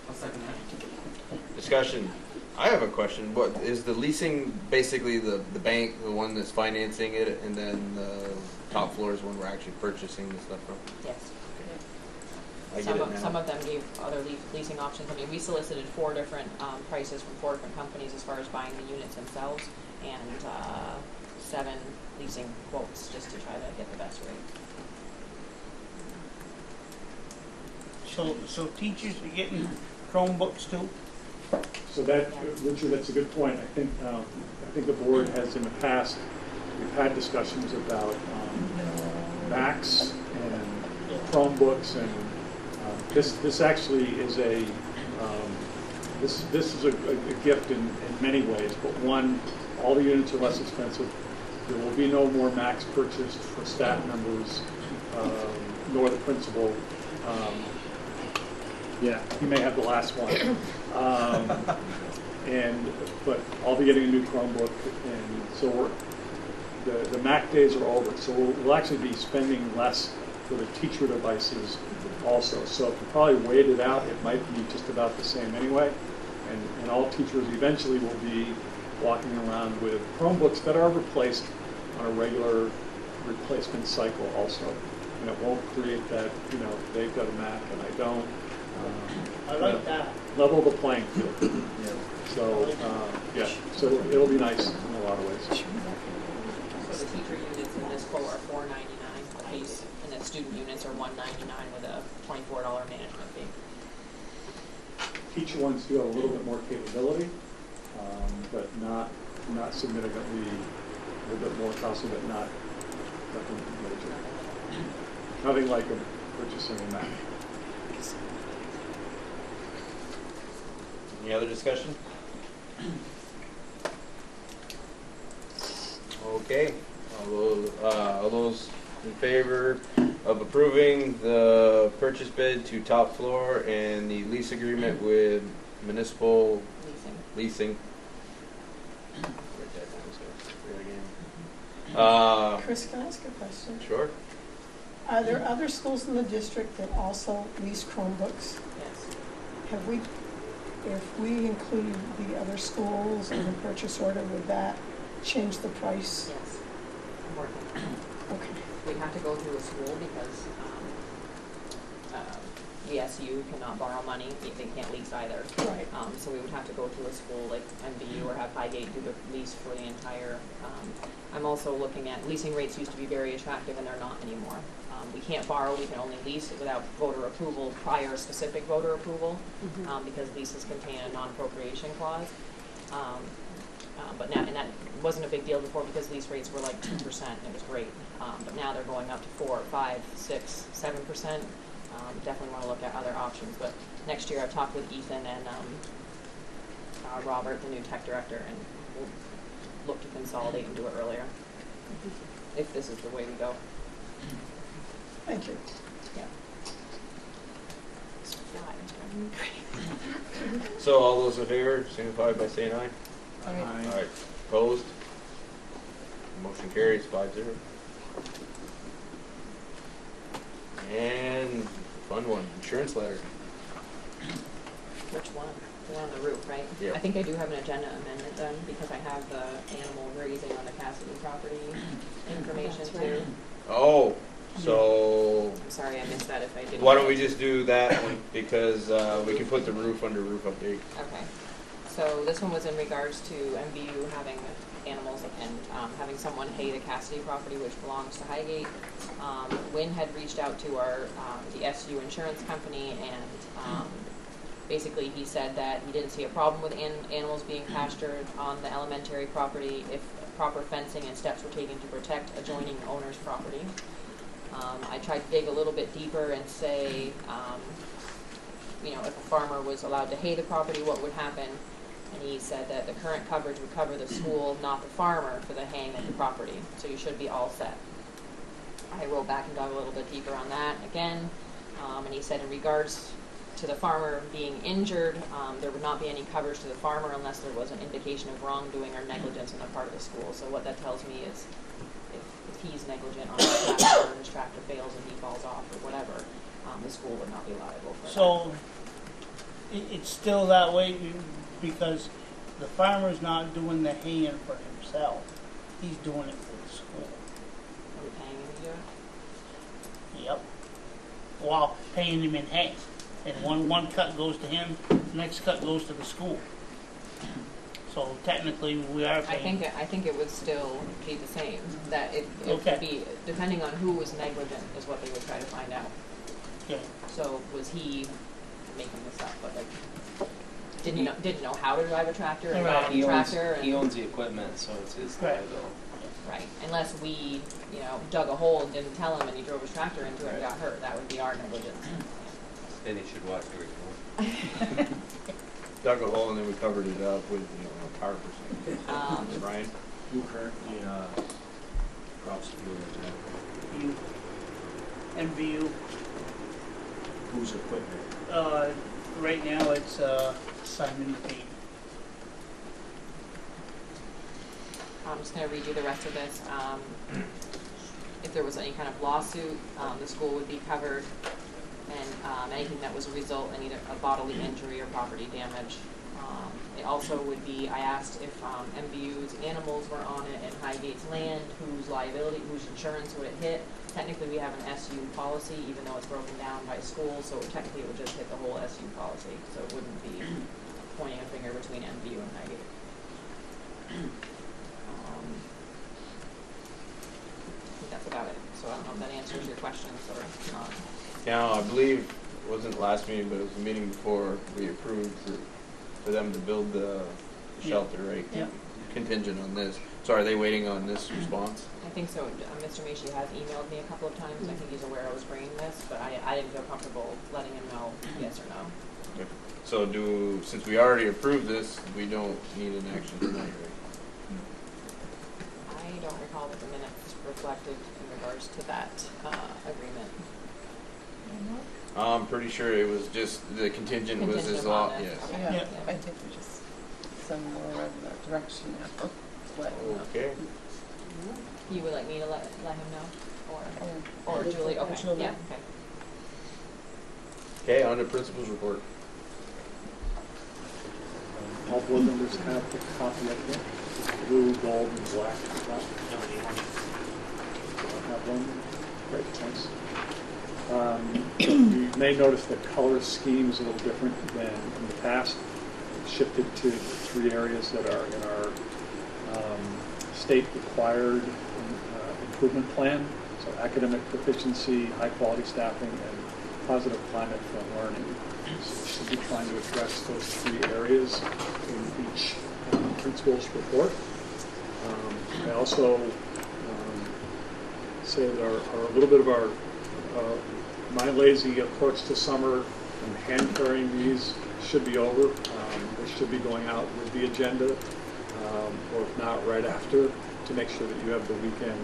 I'll second that. Discussion. I have a question. What is the leasing basically the bank, the one that's financing it, and then the Top Floor is when we're actually purchasing the stuff from? Yes. I get it now. Some of them gave other leasing options. I mean, we solicited 4 different prices from 4 different companies as far as buying the units themselves, and 7 leasing quotes just to try to get the best rate. So teachers are getting Chromebooks too? So that, Richard, that's a good point. I think the board has in the past, we've had discussions about Macs and Chromebooks, and this actually is this is a gift in many ways. But one, all the units are less expensive. There will be no more Macs purchased for staff members, nor the principal. Yeah, he may have the last one. But I'll be getting a new Chromebook, and so the Mac days are over. So we'll actually be spending less for the teacher devices also. So if you probably weighed it out, it might be just about the same anyway. And all teachers eventually will be walking around with Chromebooks that are replaced on a regular replacement cycle also. And it won't create that, they've got a Mac and I don't. I like that. Level the playing field. So, so it'll be nice in a lot of ways. So the teacher units in this quote are $4.99 a piece, and the student units are $1.99 with a $24 management fee. Teacher ones do have a little bit more capability, but not significantly, a little bit more costly, but nothing major. Nothing like purchasing a Mac. Any other discussion? Okay, all those in favor of approving the purchase bid to Top Floor and the lease agreement with Municipal Leasing. Chris, can I ask a question? Sure. Are there other schools in the district that also lease Chromebooks? Yes. Have we, if we include the other schools in the purchase order, would that change the price? Yes. I'm working. Okay. We'd have to go through a school because the SU cannot borrow money. They can't lease either. Right. So we would have to go through a school like MVU or have Highgate do the lease for the entire. I'm also looking at leasing rates used to be very attractive and they're not anymore. We can't borrow, we can only lease without voter approval, prior specific voter approval, because leases contain a non-appropriation clause. But now, and that wasn't a big deal before because lease rates were like 2%, and it was great. But now they're going up to 4, 5, 6, 7%. Definitely want to look at other options. But next year I've talked with Ethan and Robert, the new tech director, and we'll look to consolidate and do it earlier, if this is the way we go. Thank you. Yeah. So all those in favor signify by saying aye. All right. All right. Opposed? Motion carries 5-0. And fun one, insurance letter. Which one? The one on the roof, right? Yeah. I think I do have an agenda amendment done because I have the animal grazing on the Cassidy property information That's too. right. Oh, so I'm sorry I missed that if I didn't. why don't we just do that one because we can put the roof under roof update. Okay. So this one was in regards to MVU having animals and having someone hay the Cassidy property, which belongs to Highgate. Wynn had reached out to our the SU insurance company, and basically he said that he didn't see a problem with animals being pastured on the elementary property if proper fencing and steps were taken to protect adjoining owner's property. I tried to dig a little bit deeper and say, if a farmer was allowed to hay the property, what would happen? And he said that the current coverage would cover the school, not the farmer, for the haying of the property. So you should be all set. I wrote back and dug a little bit deeper on that again. And he said in regards to the farmer being injured, there would not be any coverage to the farmer unless there was an indication of wrongdoing or negligence on the part of the school. So what that tells me is if he's negligent on his tractor or his tractor fails and he falls off or whatever, the school would not be liable for that. So it's still that way because the farmer's not doing the haying for himself. He's doing it for the school. Are we paying him to do it? Yep. While paying him in hay. And one cut goes to him, the next cut goes to the school. So technically we are paying. I think it would still be the same. That it Okay. would be depending on who was negligent is what they would try to find out. Okay. So was he making this up? But like didn't know how to drive a tractor and Right. got on the tractor. He And, owns the equipment, so it's his Right. liability. right. Unless we, dug a hole and didn't tell him and he drove his tractor into it and Right. got hurt, that would be our negligence. Then he should watch the report. Dug a hole and then we covered it up with, a tarp or something. Brian? Who currently prosecuting that? You, MVU, Whose equipment? right now it's Simon Payne. I'm just going to read you the rest of this. If there was any kind of lawsuit, the school would be covered, and anything that was a result in either a bodily injury or property damage. It also would be, I asked if MVU's animals were on it and Highgate's land, whose liability, whose insurance would it hit. Technically, we have an SU policy, even though it's broken down by school, so technically it would just hit the whole SU policy, so it wouldn't be pointing a finger between MVU and Highgate. I think that's about it. So I don't know if that answers your questions or not. Yeah, I believe, it wasn't last meeting, but it was the meeting before we approved for them to build the shelter, right? Yeah. Contingent on this. So are they waiting on this response? I think so. Mr. Macy has emailed me a couple of times. I think he's aware I was bringing this, but I didn't feel comfortable letting him know yes or no. Okay. So since we already approved this, we don't need an action tonight, right? I don't recall that the minutes reflected in regards to that agreement. I'm pretty sure it was just the contingent was Contingent as upon law. this. Yes. Okay. Yeah, Yeah. I think we just send more in that direction now. Let him know. Okay. You would like me to let him know? Or Or Julie? Okay. Julie. Yeah, okay. Okay, on to principal's report. All board members have the copy up there, blue, gold, and black. I have one. Great, thanks. You may notice the color scheme is a little different than in the past. It's shifted to the three areas that are in our state-required improvement plan. So academic proficiency, high-quality staffing, and positive climate for learning. So we should be trying to address those three areas in each principal's report. I also say that a little bit of our my lazy approach to summer and hand carrying these should be over. They should be going out with the agenda, or if not, right after, to make sure that you have the weekend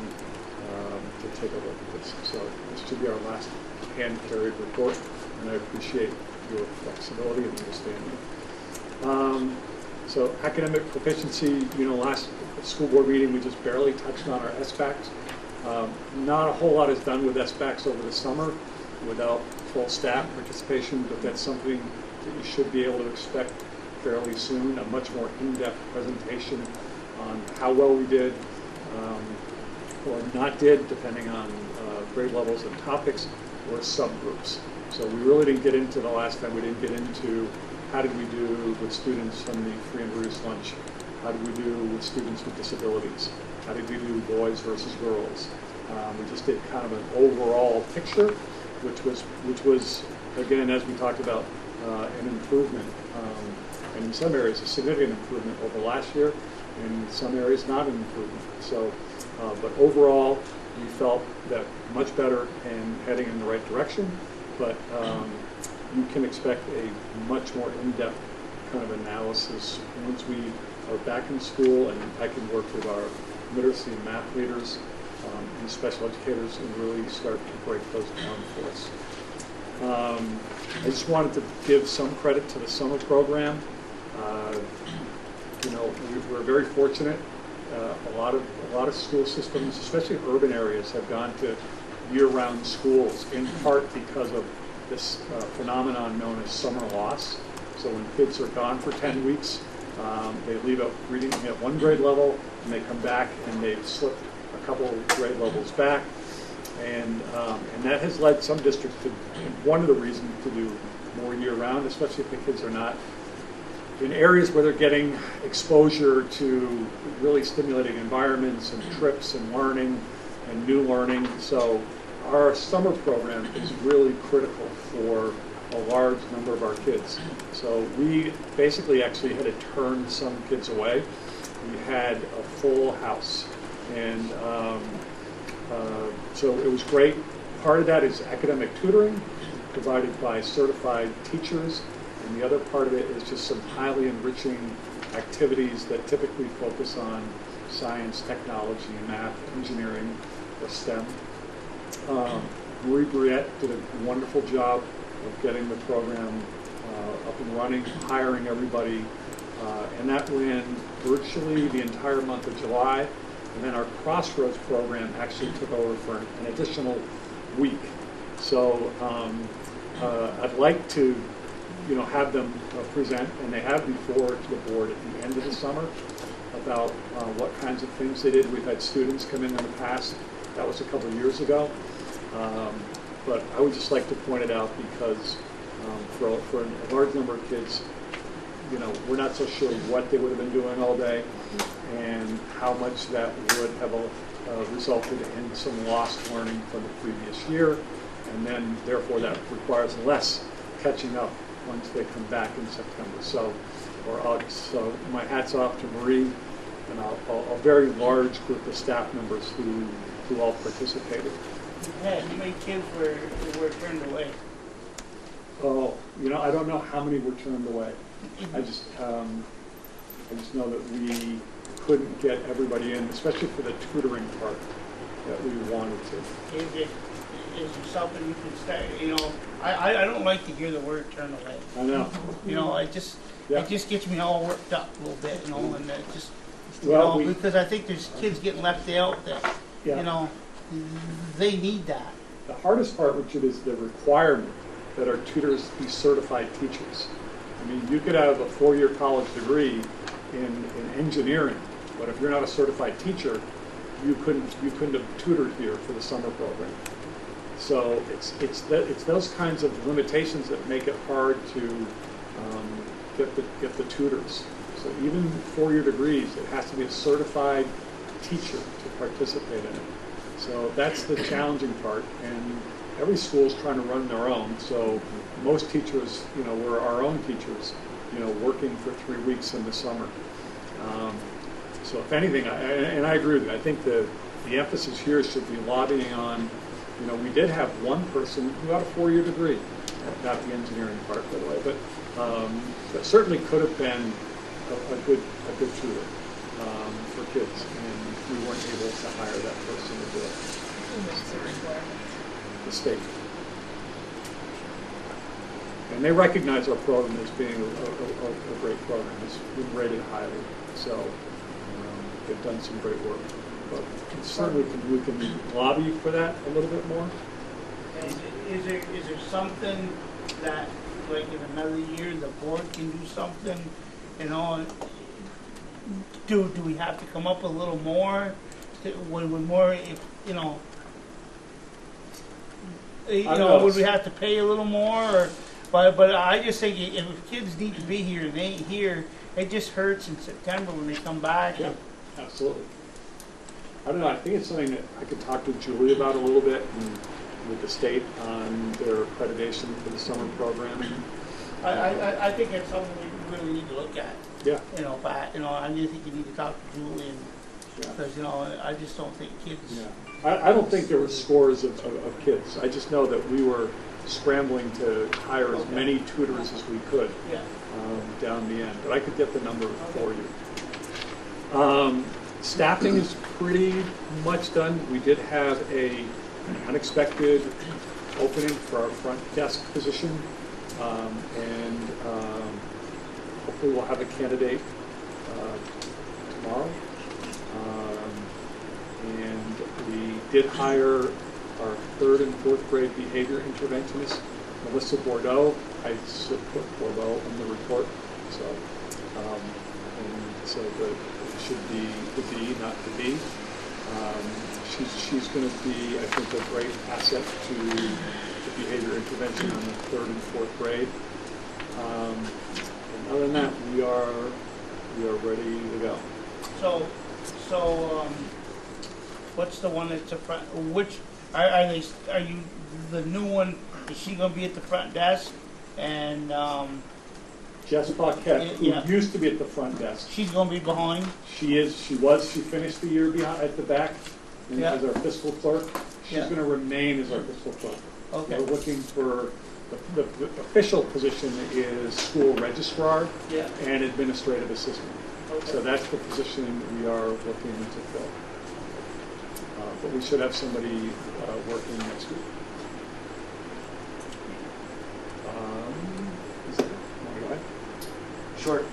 to take a look at this. So this should be our last hand carried report, and I appreciate your flexibility and understanding. So academic proficiency, last school board meeting we just barely touched on our SBACs. Not a whole lot is done with SBACs over the summer without full staff participation, but that's something that you should be able to expect fairly soon, a much more in-depth presentation on how well we did or not did, depending on grade levels and topics, or subgroups. So we really didn't get into the last time, we didn't get into how did we do with students from the free and reduced lunch, how did we do with students with disabilities, how did we do boys versus girls. We just did kind of an overall picture, which was again, as we talked about, an improvement, and in some areas a significant improvement over last year, in some areas not an improvement. So, but overall, we felt that much better and heading in the right direction. But you can expect a much more in-depth kind of analysis once we are back in school, and I can work with our literacy and math leaders and special educators and really start to break those down for us. I just wanted to give some credit to the summer program. We're very fortunate. A lot of school systems, especially urban areas, have gone to year-round schools, in part because of this phenomenon known as summer loss. So when kids are gone for 10 weeks, they leave out reading at one grade level, and they come back and they've slipped a couple of grade levels back. And that has led some districts to, one of the reasons to do more year-round, especially if the kids are not in areas where they're getting exposure to really stimulating environments and trips and learning and new learning. So our summer program is really critical for a large number of our kids. So we basically actually had to turn some kids away. We had a full house, and so it was great. Part of that is academic tutoring provided by certified teachers, and the other part of it is just some highly enriching activities that typically focus on science, technology, math, engineering, or STEM. Marie Briette did a wonderful job of getting the program up and running, hiring everybody, and that ran virtually the entire month of July. And then our Crossroads program actually took over for an additional week. So I'd like to, have them present, and they have before to the board at the end of the summer about what kinds of things they did. We've had students come in the past. That was a couple of years ago. But I would just like to point it out because for a large number of kids, we're not so sure what they would have been doing all day and how much that would have resulted in some lost learning from the previous year. And then, therefore, that requires less catching up once they come back in September or August. So my hat's off to Marie and a very large group of staff members who all participated. Yeah, how many kids were turned away? Oh, I don't know how many were turned away. I just know that we couldn't get everybody in, especially for the tutoring part that we wanted to. Is there something you can say? I don't like to hear the word turn away. I know. It just gets me all worked up a little bit, and it just, because I think there's kids getting left out that, they need that. The hardest part, Richard, is the requirement that our tutors be certified teachers. I mean, you could have a 4-year college degree in engineering, but if you're not a certified teacher, you couldn't have tutored here for the summer program. So it's those kinds of limitations that make it hard to get the tutors. So even 4-year degrees, it has to be a certified teacher to participate in it. So that's the challenging part, and every school is trying to run their own. So most teachers, we're our own teachers, working for 3 weeks in the summer. So if anything, and I agree with you, I think the emphasis here should be lobbying on, we did have one person who got a 4-year degree, not the engineering part, by the way, but certainly could have been a good tutor for kids, and we weren't able to hire that person to do it. The state. And they recognize our program as being a great program. It's been rated highly, so they've done some great work. But certainly we can lobby for that a little bit more. Is there something that, like in another year, the board can do something? Do we have to come up a little more? Would more, would we have to pay a little more? But I just think if kids need to be here and they ain't here, it just hurts in September when they come back. Yeah, absolutely. I don't know. I think it's something that I could talk to Julie about a little bit and with the state on their accreditation for the summer programming. I think it's something we really need to look at. Yeah. I just think you need to talk to Julie because I just don't think kids. Yeah. I don't think there were scores of kids. I just know that we were scrambling to hire as many tutors as we could down the end. But I could get the number for you. Staffing is pretty much done. We did have an unexpected opening for our front desk position, and hopefully we'll have a candidate tomorrow. And we did hire our 3rd and 4th grade behavior interventionist, Melissa Bordeaux. I put Bordeaux in the report, so it should be the B, not the B. She's going to be, I think, a great asset to the behavior intervention on the 3rd and 4th grade. And other than that, we are ready to go. So, what's the one that's the front? Which are you the new one? Is she going to be at the front desk? and Jess Paquette, who Yeah. used to be at the front desk. she's gonna be behind. She finished the year behind, at the back and Yeah. as our fiscal clerk. She's Yeah. gonna remain as our fiscal clerk. Okay. We're looking for, the official position is school registrar Yeah. and administrative assistant. Okay. So that's the position we are looking to fill. But we should have somebody working next week. Is that it? Want to go ahead? Short.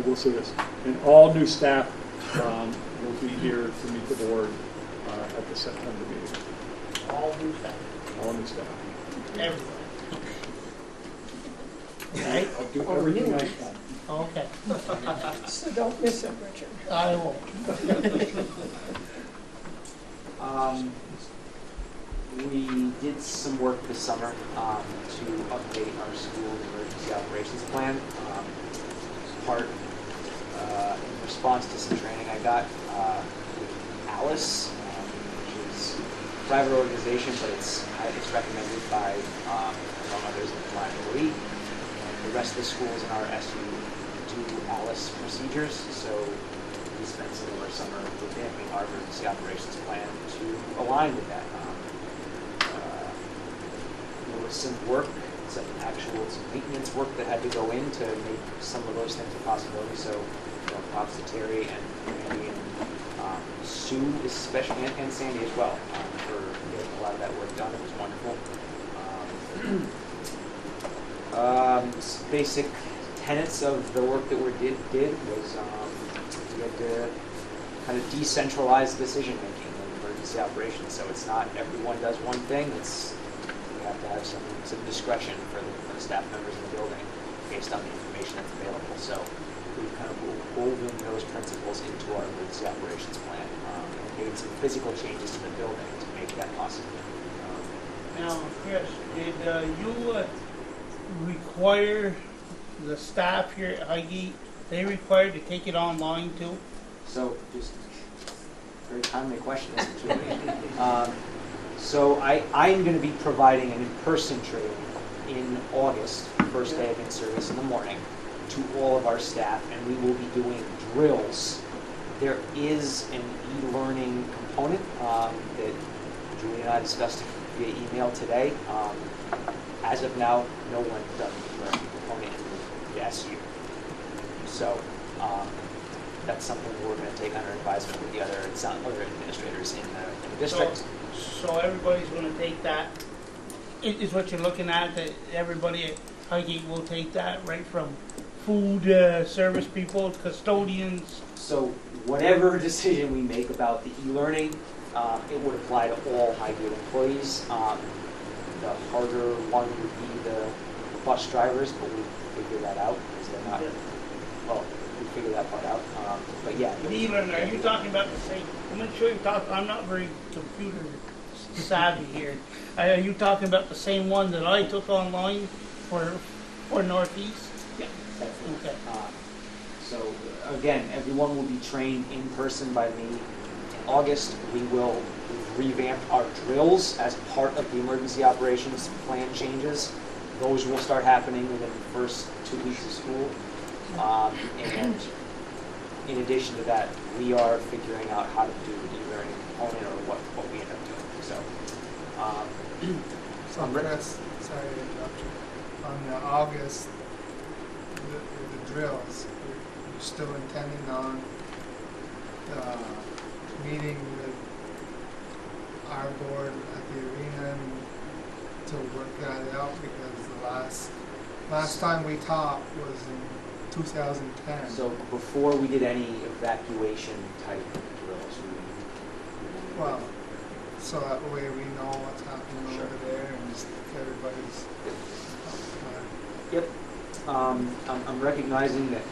We'll see this. And all new staff will be here to meet the board at the September meeting. All new staff. All new staff. Everybody. Right? I'll do everything I can. Okay. So don't miss it, Richard. I won't. We did some work this summer to update our school emergency operations plan. In response to some training I got with Alice, which is a private organization, but it's recommended by, among others, the Vermont Elite. And the rest of the schools in our SU do Alice procedures, so we spent some of our summer revamping our emergency operations plan to align with that. There was some work, some maintenance work that had to go in to make some of those things a possibility. So, props to Terry and Randy and Sue, especially, and Sandy as well, for getting a lot of that work done. It was wonderful. Basic tenets of the work that we did was we had to kind of decentralize decision making in emergency operations. So it's not everyone does one thing. We have to have some discretion for the staff members in the building based on the information that's available. So we've kind of woven those principles into our emergency operations plan and made some physical changes to the building to make that possible. Now, Chris, did you require the staff here at Highgate, they required to take it online too? So just very timely question, isn't it? So I'm going to be providing an in-person training in August, first day of in-service in the morning, to all of our staff, and we will be doing drills. There is an e-learning component that Julie and I discussed via email today. As of now, no one does an e-learning component in the SU. So that's something we're going to take under advisement with the other administrators in the district. So everybody's going to take that, is what you're looking at, that everybody at Highgate will take that, right from food service people, custodians? So whatever decision we make about the e-learning, it would apply to all Highgate employees. The harder one would be the bus drivers, but we figure that out because they're not, well, we figure that part out. But yeah. The e-learning, are you talking about the same, I'm not sure I'm not very computer savvy here. Are you talking about the same one that I took online for Northeast? Yeah, that's it. Okay. So again, everyone will be trained in person by me. In August, we will revamp our drills as part of the emergency operations plan changes. Those will start happening within the first 2 weeks of school. And in addition to that, we are figuring out how to do the e-learning component or what we end up doing. So Chris, sorry to interrupt you. On the August, the drills, you're still intending on meeting with our board at the arena to work that out, because the last time we talked was in 2010. So before we did any evacuation type drills, Well, so that way we know what's happening Sure. over there and just everybody's. Yep. I'm recognizing that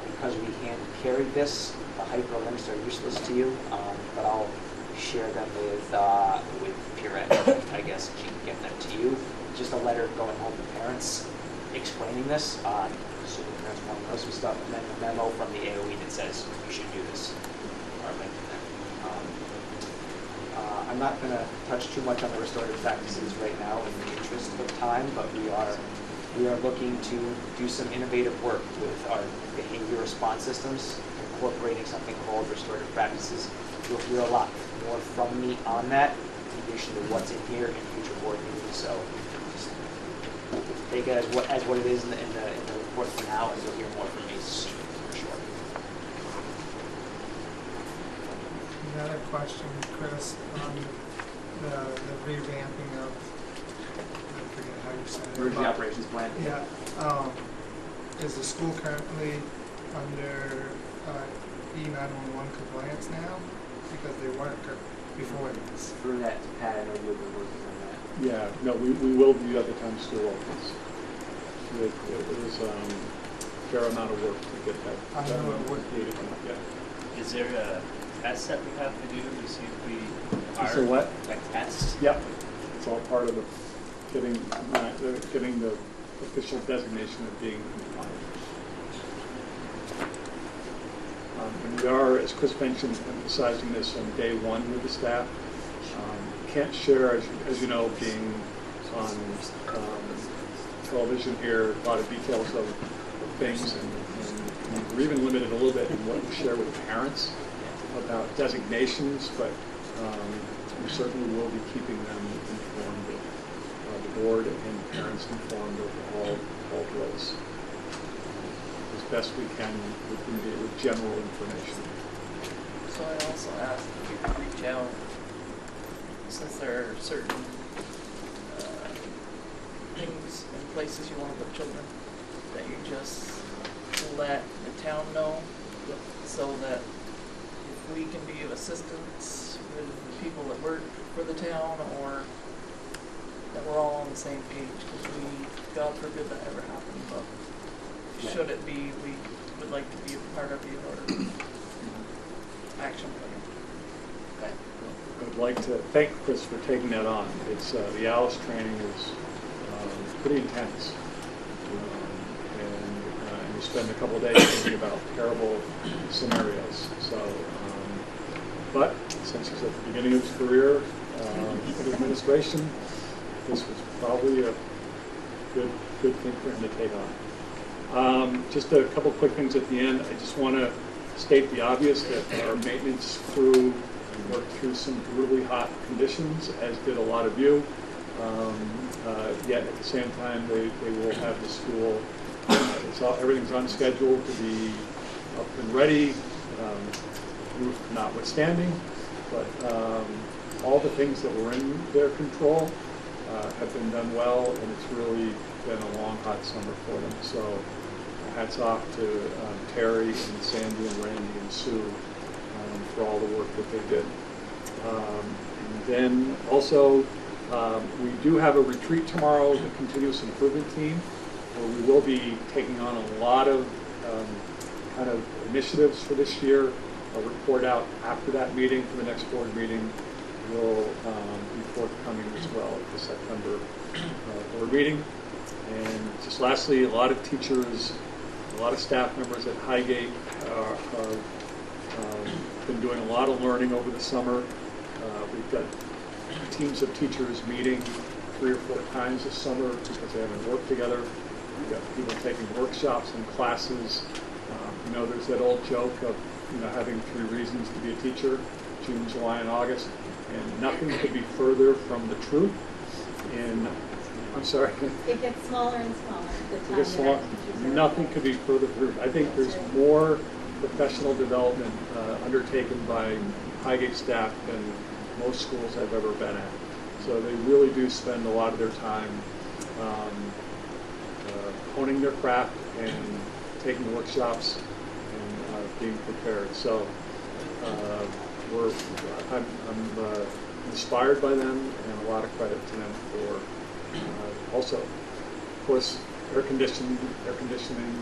because we hand carried this, the hyperlinks are useless to you, but I'll share them with Pierrette, I guess, if she can get them to you. Just a letter going home to parents explaining this, so the parents want to know some stuff, and then a memo from the AOE that says you should do this. I'm not going to touch too much on the restorative practices right now in the interest of time, but we are We are looking to do some innovative work with our behavior response systems, incorporating something called restorative practices. You'll hear a lot more from me on that, in addition to what's in here in future board meetings. So just take it as what it is in the report for now, and you'll hear more from me soon, for sure. Another question, Chris, on the revamping of, I forget how you said it. Emergency operations plan. Yeah, is the school currently under E911 compliance now? Because they weren't before this. Through that, Pat, I know you've been working on that. Yeah, no, we will do that the time school opens. It was a fair amount of work to get that I know it would. completed. Yeah. Is there a test that we have to do to see if we are? So what? A test? Yep, it's all part of getting the official designation of being compliant. And we are, as Chris mentioned, emphasizing this on day one with the staff. Can't share, as you know, being on television here, a lot of details of things, and we're even limited a little bit in what we share with parents about designations, but we certainly will be keeping them informed, the board and parents informed of all drills as best we can with general information. So I also asked if you could reach out, since there are certain things and places you want to put children, that you just let the town know, so that if we can be of assistance with the people that work for the town, or that we're all on the same page, because God forbid that ever happen, but should it be, we would like to be a part of your action plan. Okay. I'd like to thank Chris for taking that on. It's the ALICE training is pretty intense, and you spend a couple of days thinking about terrible scenarios. So, but since he's at the beginning of his career in administration, this was probably a good thing for him to take on. Just a couple quick things at the end. I just want to state the obvious that our maintenance crew worked through some brutally hot conditions, as did a lot of you. Yet at the same time, they will have the school. Everything's on schedule to be up and ready, roof notwithstanding. But all the things that were in their control have been done well, and it's really been a long, hot summer for them. So hats off to Terry and Sandy and Randy and Sue for all the work that they did. And then also, we do have a retreat tomorrow, the Continuous Improvement Team, where we will be taking on a lot of kind of initiatives for this year. I'll report out after that meeting, for the next board meeting. Will be forthcoming as well at the September board meeting. And just lastly, a lot of teachers, a lot of staff members at Highgate have been doing a lot of learning over the summer. We've got teams of teachers meeting 3 or 4 times this summer because they haven't worked together. We've got people taking workshops and classes. There's that old joke of having 3 reasons to be a teacher: June, July, and August. And nothing could be further from the truth. I'm sorry. It gets smaller and smaller the time It gets that our smaller. teachers are Nothing could be further from the truth. I think there's more professional development undertaken by Highgate staff than most schools I've ever been at. So they really do spend a lot of their time honing their craft and taking workshops and being prepared. So I'm inspired by them, and a lot of credit to them for also, of course, air conditioning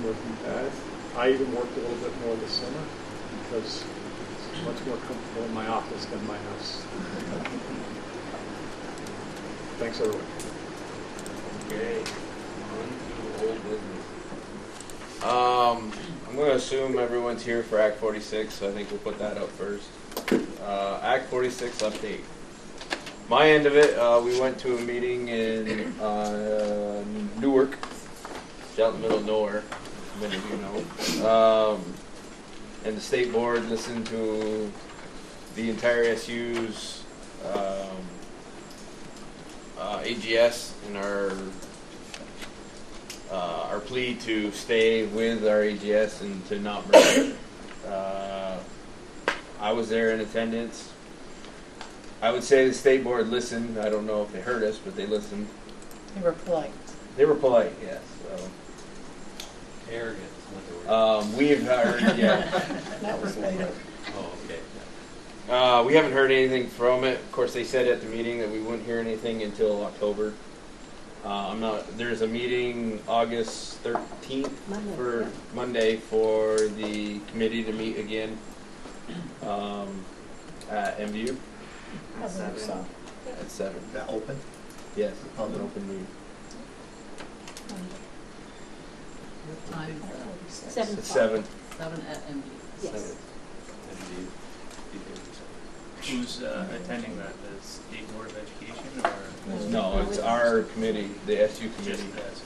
wasn't bad. I even worked a little bit more this summer because it's much more comfortable in my office than my house. Thanks, everyone. Okay. On to old business. I'm going to assume everyone's here for Act 46, so I think we'll put that up first. Act 46 update. My end of it, we went to a meeting in Newark It's out in the middle of nowhere, many of you know. And the state board listened to the entire SU's AGS and our plea to stay with our AGS and to not merge. I was there in attendance. I would say the state board listened. I don't know if they heard us, but they listened. They were polite. They were polite, yes. So. Arrogant is what they were. We've heard, yeah. That was later. Oh, okay. We haven't heard anything from it. Of course, they said at the meeting that we wouldn't hear anything until October. There's a meeting August 13th Monday for the committee to meet again at MVU. I believe so. At 7. Is that open? Yes, an open meeting. Time. At 7 7. 7 at MD. Yes. Who's attending that? The State Board of Education or? No, it's our committee, the SU Just committee, the SU?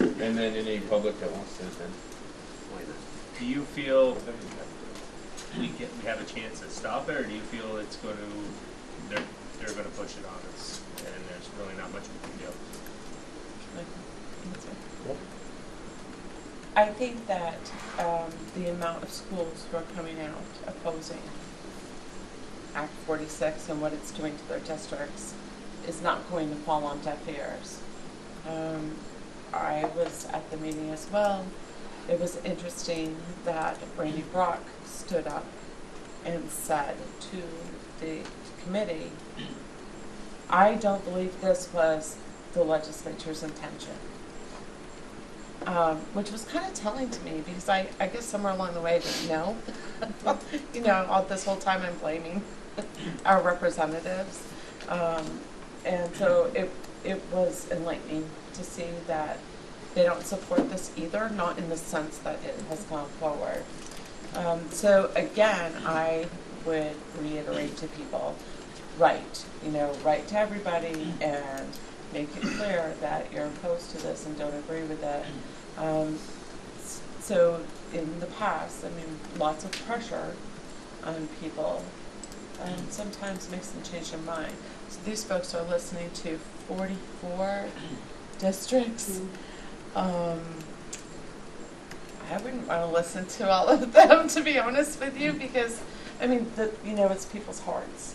and then any public that wants to attend. Do you feel we have a chance to stop it, or do you feel it's going to they're going to push it on us, and there's really not much we can do? I think that the amount of schools who are coming out opposing Act 46 and what it's doing to their districts is not going to fall on deaf ears. I was at the meeting as well. It was interesting that Randy Brock stood up and said to the committee, I don't believe this was the legislature's intention. Which was kind of telling to me, because I guess somewhere along the way I didn't know. You know, all this whole time I'm blaming our representatives. And so it was enlightening to see that they don't support this either, not in the sense that it has gone forward. So again, I would reiterate to people, write to everybody and make it clear that you're opposed to this and don't agree with it. So in the past, I mean, lots of pressure on people sometimes makes them change their mind. So these folks are listening to 44 districts. I wouldn't want to listen to all of them, to be honest with you, because, I mean, it's people's hearts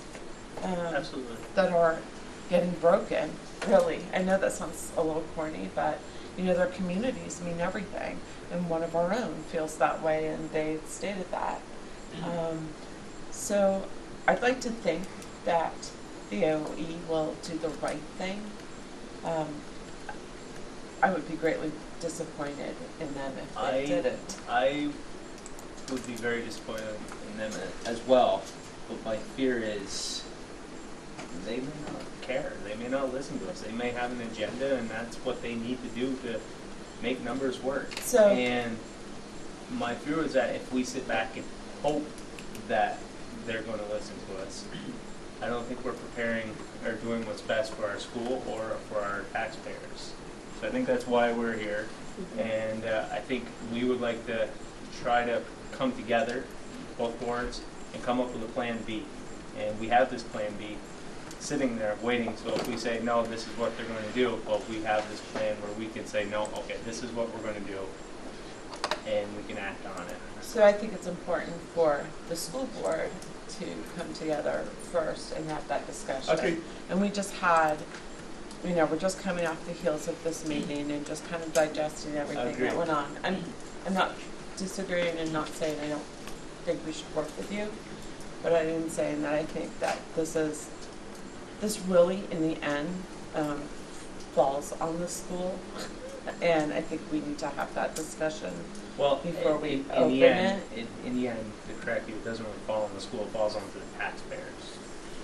Absolutely. that are getting broken, really. I know that sounds a little corny, but, their communities mean everything. And one of our own feels that way, and they stated that. So I'd like to think that the OE will do the right thing. I would be greatly disappointed in them if they didn't. I would be very disappointed in them as well, but my fear is they may not care. They may not listen to us. They may have an agenda, and that's what they need to do to make numbers work. And my fear is that if we sit back and hope that they're going to listen to us, I don't think we're preparing or doing what's best for our school or for our taxpayers. So I think that's why we're here, and I think we would like to try to come together, both boards, and come up with a plan B. And we have this plan B sitting there waiting, so if we say, no, this is what they're going to do, well, we have this plan where we can say, no, okay, this is what we're going to do, and we can act on it. So I think it's important for the school board to come together first and have that discussion. Okay. And we just had, we're just coming off the heels of this meeting and just kind of digesting everything that went on. I'm not disagreeing and not saying I don't think we should work with you, but I am saying that I think that this really, in the end, falls on the school, and I think we need to have that discussion before we open it. In the end, to correct you, it doesn't really fall on the school, it falls onto the taxpayers.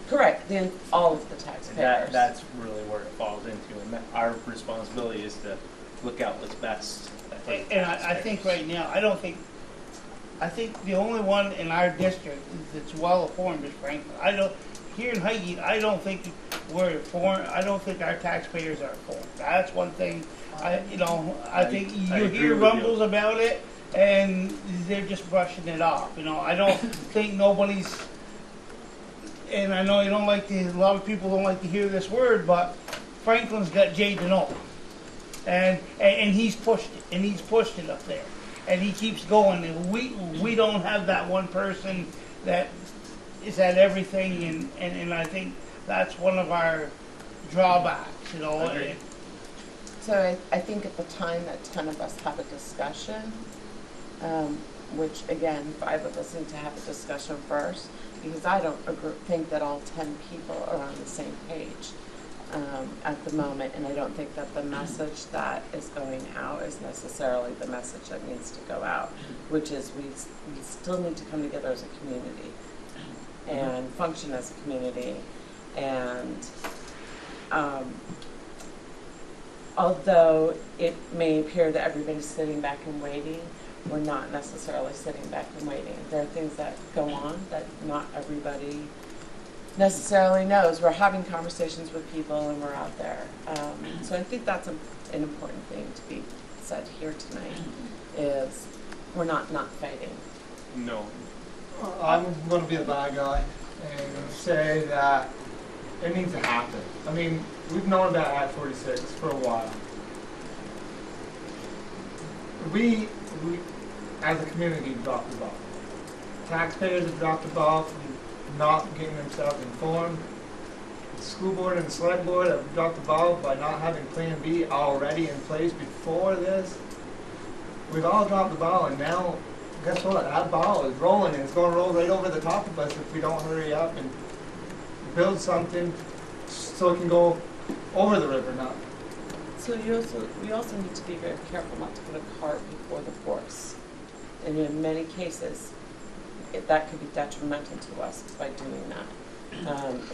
Correct, then all of the taxpayers. And that's really where it falls into, and our responsibility is to look out what's best for the And I think right now, I think the only one in our district that's well informed is Franklin. Here in Highgate, I don't think we're informed. I don't think our taxpayers are informed. That's one thing. I think you I agree hear with rumbles you. about it, and they're just brushing it off. I don't think nobody's. And I know you don't like to. A lot of people don't like to hear this word, but Franklin's got Jaden over, and he's pushed it, and he's pushed it up there, and he keeps going. And we don't have that one person that is at everything, and I think that's one of our drawbacks. Agreed. So I think at the time that 10 of us have a discussion, which again, 5 of us need to have a discussion first, because I don't think that all 10 people are on the same page at the moment, and I don't think that the message that is going out is necessarily the message that needs to go out, which is we still need to come together as a community and function as a community. And although it may appear that everybody's sitting back and waiting, we're not necessarily sitting back and waiting. There are things that go on that not everybody necessarily knows. We're having conversations with people and we're out there. So I think that's an important thing to be said here tonight, is we're not fighting. No. I'm going to be the bad guy and say that it needs to happen. I mean, we've known about Act 46 for a while. We as a community, dropped the ball. Taxpayers have dropped the ball from not getting themselves informed. The school board and the select board have dropped the ball by not having Plan B already in place before this. We've all dropped the ball, and now, guess what? That ball is rolling, and it's going to roll right over the top of us if we don't hurry up and build something so it can go over the river now. So we also need to be very careful not to put a cart before the horse. And in many cases, that could be detrimental to us by doing that.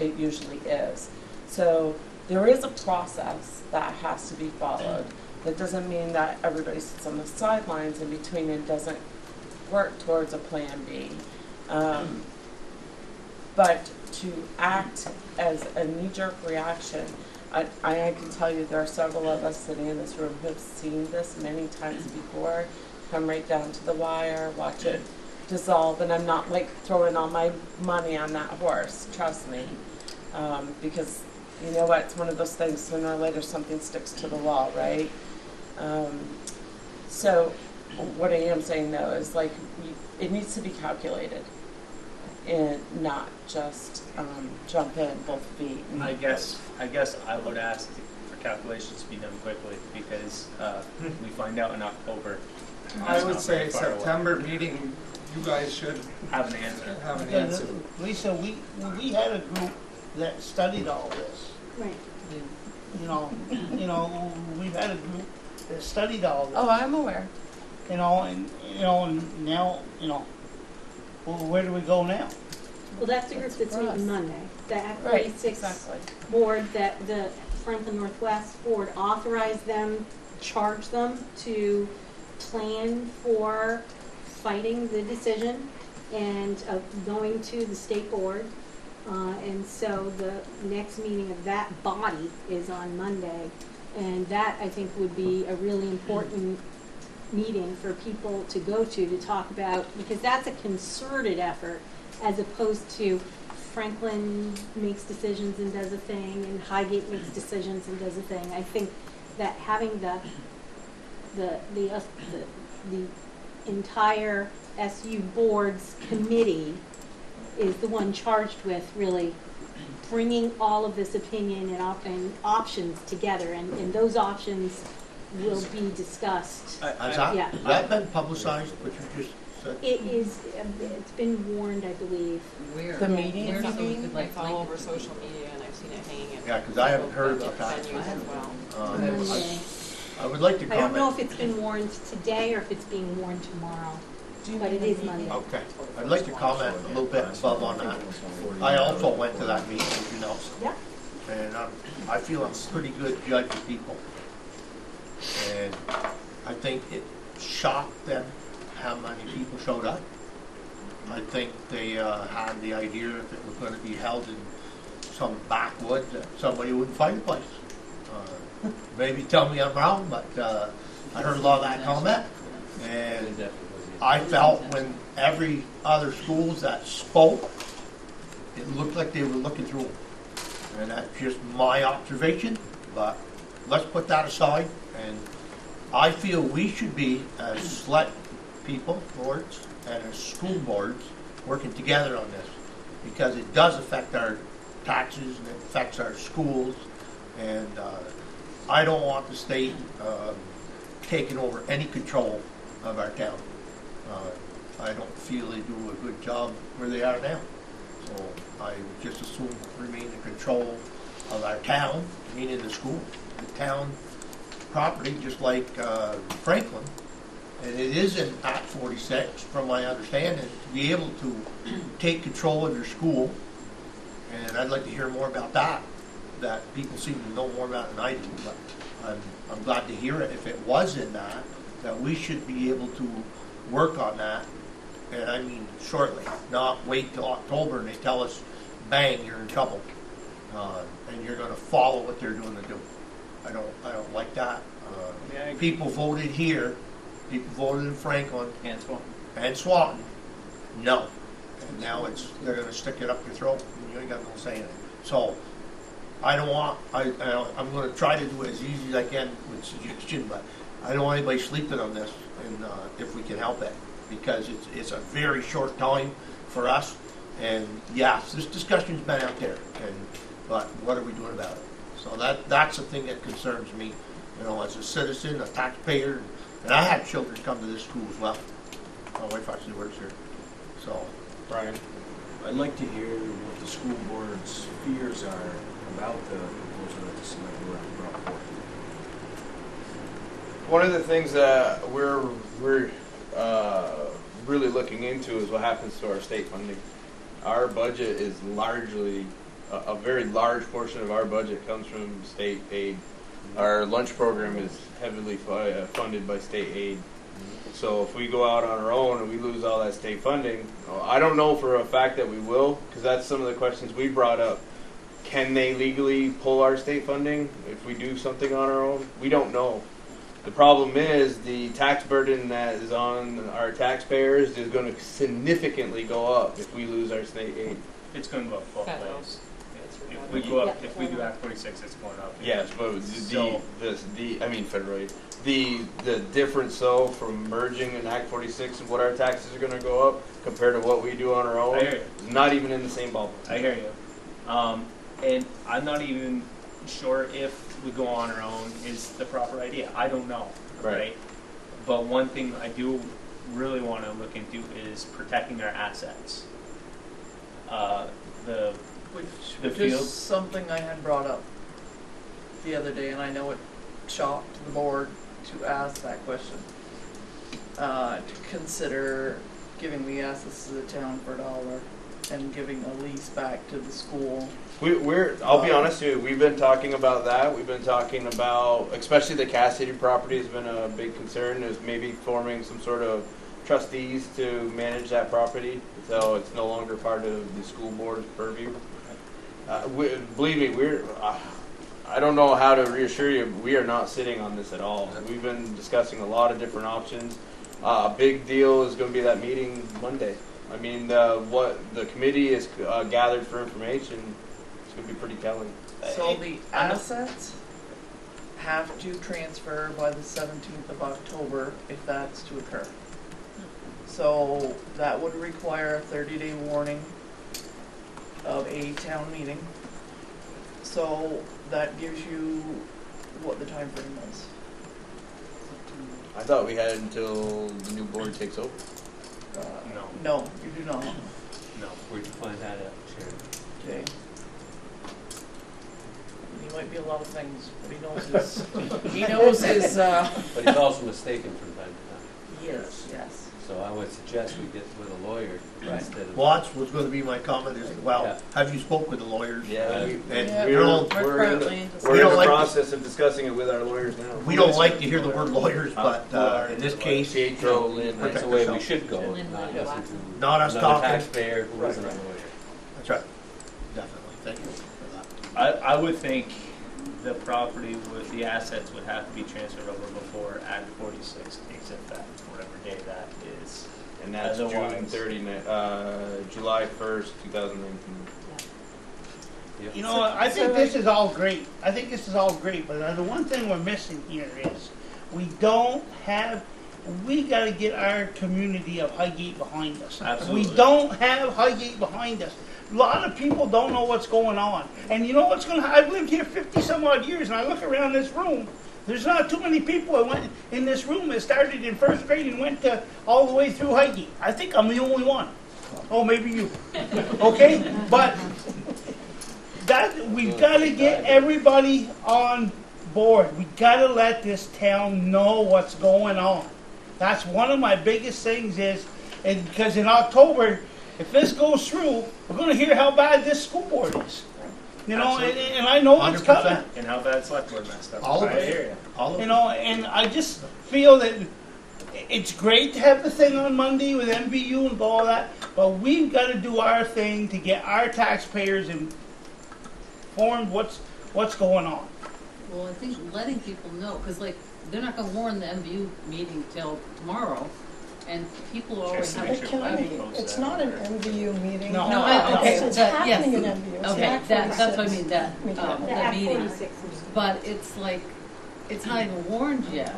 It usually is. So there is a process that has to be followed. That doesn't mean that everybody sits on the sidelines in between and doesn't work towards a plan B. But to act as a knee-jerk reaction, I can tell you there are several of us sitting in this room who have seen this many times before, come right down to the wire, watch it dissolve, and I'm not like throwing all my money on that horse, trust me, because you know what, it's one of those things, sooner or later something sticks to the wall, right? So what I am saying though is like, it needs to be calculated and not just jump in both feet. I guess I would ask for calculations to be done quickly, because we find out in October. I would say September meeting, you guys should have an answer. Lisa, we had a group that studied all this. Right. You know, we've had a group that studied all this. Oh, I'm aware. And now, well, where do we go now? Well, that's the group that's meeting Monday. The Act Right, 46 exactly. board, that the Franklin Northwest board authorized them, charged them to plan for fighting the decision and going to the state board. And so the next meeting of that body is on Monday. And that, I think, would be a really important meeting for people to go to talk about, because that's a concerted effort as opposed to Franklin makes decisions and does a thing and Highgate makes decisions and does a thing. I think that having the entire SU board's committee is the one charged with really bringing all of this opinion and options together, and those options will be discussed. Has that been publicized, what you just said? It is, it's been warned, I believe. Where? The meeting? Where so we could I follow over social media, and I've seen it hanging in. Yeah, because I haven't heard about that. Venues as well. Monday. I would like to I don't know comment. if it's been warned today or if it's being warned tomorrow, but it is Monday. Okay, I'd like to comment a little bit above on that. I also went to that meeting, as you know. Yeah. And I feel I'm a pretty good judge of people. And I think it shocked them how many people showed up. I think they had the idea if it was going to be held in some backwoods that somebody wouldn't find a place. Maybe tell me I'm wrong, but I heard a lot of that comment, and I felt when every other schools that spoke, it looked like they were looking through them. And that's just my observation, but let's put that aside. And I feel we should be, as select people, boards, and as school boards, working together on this, because it does affect our taxes and it affects our schools, and I don't want the state taking over any control of our town. I don't feel they do a good job where they are now. So I would just assume remain in control of our town, meaning the school, the town property, just like Franklin. And it is in Act 46, from my understanding, to be able to take control of your school. And I'd like to hear more about that people seem to know more about than I do. But I'm glad to hear it. If it was in that we should be able to work on that. And I mean shortly, not wait till October and they tell us, bang, you're in trouble. And you're going to follow what they're doing to do. I don't like that. People voted here. People voted in Franklin and Swanton. No. And now they're going to stick it up your throat and you ain't got no say in it. So I don't want, I'm going to try to do it as easy as I can with suggestion, but I don't want anybody sleeping on this, and if we can help it, because it's a very short time for us. And yes, this discussion's been out there, but what are we doing about it? So that's the thing that concerns me, as a citizen, a taxpayer, and I have children come to this school as well. My wife actually works here. So, Brian, I'd like to hear what the school board's fears are about the proposal that the select board brought forward. one of the things that we're really looking into is what happens to our state funding. Our budget is largely, a very large portion of our budget comes from state aid. Our lunch program is heavily funded by state aid. So if we go out on our own and we lose all that state funding, I don't know for a fact that we will, because that's some of the questions we brought up. Can they legally pull our state funding if we do something on our own? We don't know. The problem is the tax burden that is on our taxpayers is going to significantly go up if we lose our state aid. It's going to go up both Federal. ways. If we go up, if we do Act 46, it's going up. Yes, but federal aid. The difference though from merging in Act 46 and what our taxes are going to go up compared to what we do on our own is not even in the same ballpark. I hear you. And I'm not even sure if we go on our own is the proper idea. I don't know. Right? But one thing I do really want to look into is protecting our assets. Which is something I had brought up the other day, and I know it shocked the board to ask that question. To consider giving the assets to the town for $1 and giving a lease back to the school. I'll be honest with you, we've been talking about that. We've been talking about, especially the Cassidy property has been a big concern, is maybe forming some sort of trustees to manage that property, so it's no longer part of the school board's purview. Believe me, I don't know how to reassure you, we are not sitting on this at all. We've been discussing a lot of different options. A big deal is going to be that meeting Monday. I mean, what the committee has gathered for information is going to be pretty telling. So the assets have to transfer by the 17th of October if that's to occur. So that would require a 30-day warning of a town meeting. So that gives you what the time frame is. I thought we had until the new board takes over. No, you do not. No, where'd you find that out, Sharon? Okay. He might be a lot of things, but he knows his, But he's also mistaken from time to time. yes. So I would suggest we get with a lawyer instead of. Well, that's what's going to be my comment as well. Yeah. Have you spoke with the lawyers? Yeah, We're currently in the process of discussing it with our lawyers now. We don't like to hear the word lawyers, but in this case, Pietro, Lynn, That's the way we should go, not listen to not us another talking. taxpayer who isn't a lawyer. That's right. Definitely. Thank you. I would think the property with the assets would have to be transferred over before Act 46 takes effect, whatever day that is. And that's Otherwise- June 30, July 1st, 2019. You know, I think this is all great. I think this is all great, but the one thing we're missing here is we got to get our community of Highgate behind us. Absolutely. We don't have Highgate behind us. A lot of people don't know what's going on. And you know what's going to I've lived here 50 some odd years, and I look around this room. There's not too many people that went in this room that started in first grade and went all the way through Highgate. I think I'm the only one. Oh, maybe you. Okay? But we've got to get everybody on board. We've got to let this town know what's going on. That's one of my biggest things because in October, if this goes through, we're going to hear how bad this school board is. You know, and I know it's coming. And how bad select board messed up. All of I it. hear you. All of You know, and I just feel that it's great to have the thing on Monday with MVU and all that, but we've got to do our thing to get our taxpayers informed what's going on. Well, I think letting people know, because like, they're not gonna warn the MVU meeting till tomorrow, and people already Just have. make But sure can I, we post it's that. not an MVU meeting. No. No, okay, It's that- yes. happening in MVU. It's Okay, Act that's what I 46. mean, that, Meeting. The the Act meeting. 46 meeting. But it's like, it's not even warned yet,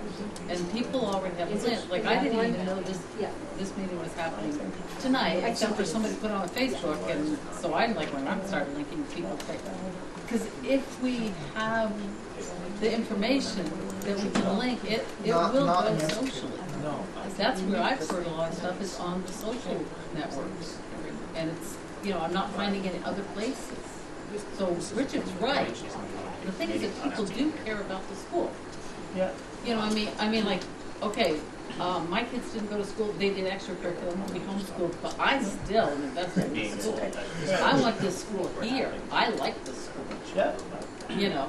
and people already have Is it- plans. Like, I didn't even know this meeting was happening tonight, except for somebody put it on Facebook, and so I'm like, when I'm starting linking people. Because if we have the information that we can link, it Not- will not go in- socially. No. That's where I've heard a lot of stuff is on the social networks. And it's, you know, I'm not finding any other places. So Richard's right. The thing is that people do care about the school. Yeah. You know, I mean, like, okay, my kids didn't go to school, they did extracurricular, we homeschooled, but I still am invested in the school. I want this school here. I like this school. Yeah. You know,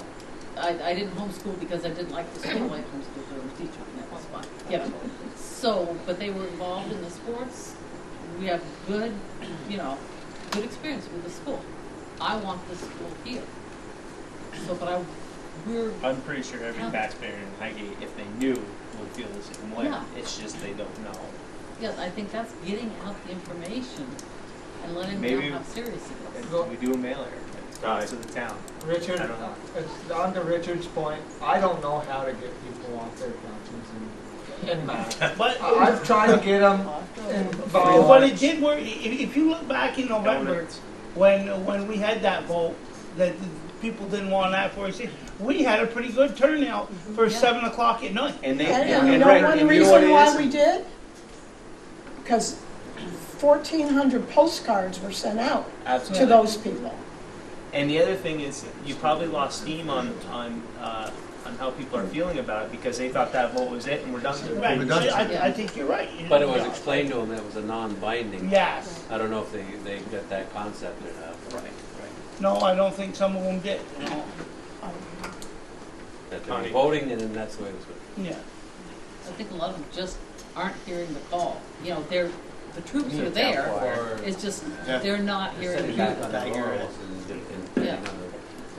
I didn't homeschool because I didn't like the school. I homeschooled because I was a teacher, and that was fun. You know, so, but they were involved in the sports. We have good, you know, good experience with the school. I want this school here. So, but I'm pretty sure every taxpayer in Highgate, if they knew, would feel the same way. Yeah. It's just they don't know. yeah, I think that's getting out the information and letting them Maybe know how serious it is. we do a mailer to the town. Richard, I don't know. on to Richard's point, I don't know how to get people off their couches and mad. But I've tried to get them involved. But it did work. If you look back in November, when we had that vote, that the people didn't want that for us, we had a pretty good turnout for 7 o'clock at night. And And you know one reason why we did? Because 1,400 postcards were sent out Absolutely. to those people. And the other thing is, you probably lost steam on how people are feeling about it because they thought that vote was it and we're done with it. Right. I think you're right. But it was explained to them that it was a non-binding. Yes. I don't know if they got that concept or not. Right. No, I don't think some of them did. No. That they were voting and then that's the way it was going. Yeah. I think a lot of them just aren't hearing the call. You know, the troops are there. It's just they're not hearing the Back on troops. the laurels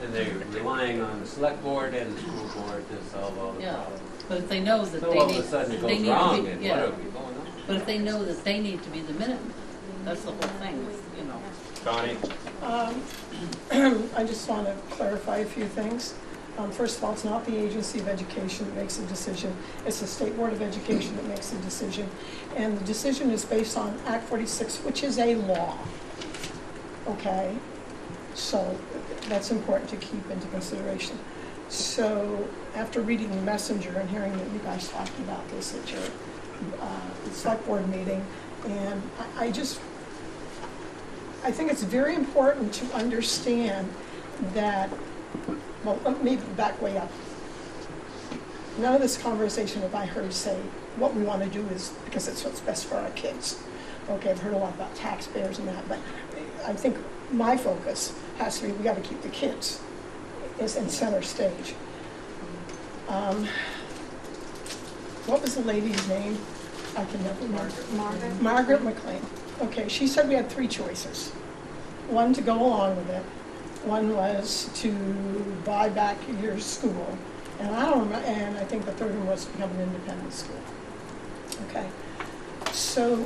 and they're relying on the select board and the school board to solve all the Yeah. problems. But if they know that So they all need, of a sudden it they goes need wrong to be, and yeah. what are we going on? But if they know that they need to be the Minutemen, that's the whole thing. You know. Connie? I just want to clarify a few things. First of all, it's not the Agency of Education that makes the decision. It's the State Board of Education that makes the decision. And the decision is based on Act 46, which is a law. Okay? So that's important to keep into consideration. So after reading the Messenger and hearing that you guys talked about this at your select board meeting, and I think it's very important to understand that, well, let me back way up. None of this conversation have I heard say what we want to do is because it's what's best for our kids. Okay, I've heard a lot about taxpayers and that, but I think my focus has to be we got to keep the kids is in center stage. What was the lady's name? I can never remember. Margaret McLean. Okay, she said we had three choices. One, to go along with it. one was to buy back your school, and I don't remember, and I think the third one was to become an independent school. Okay, so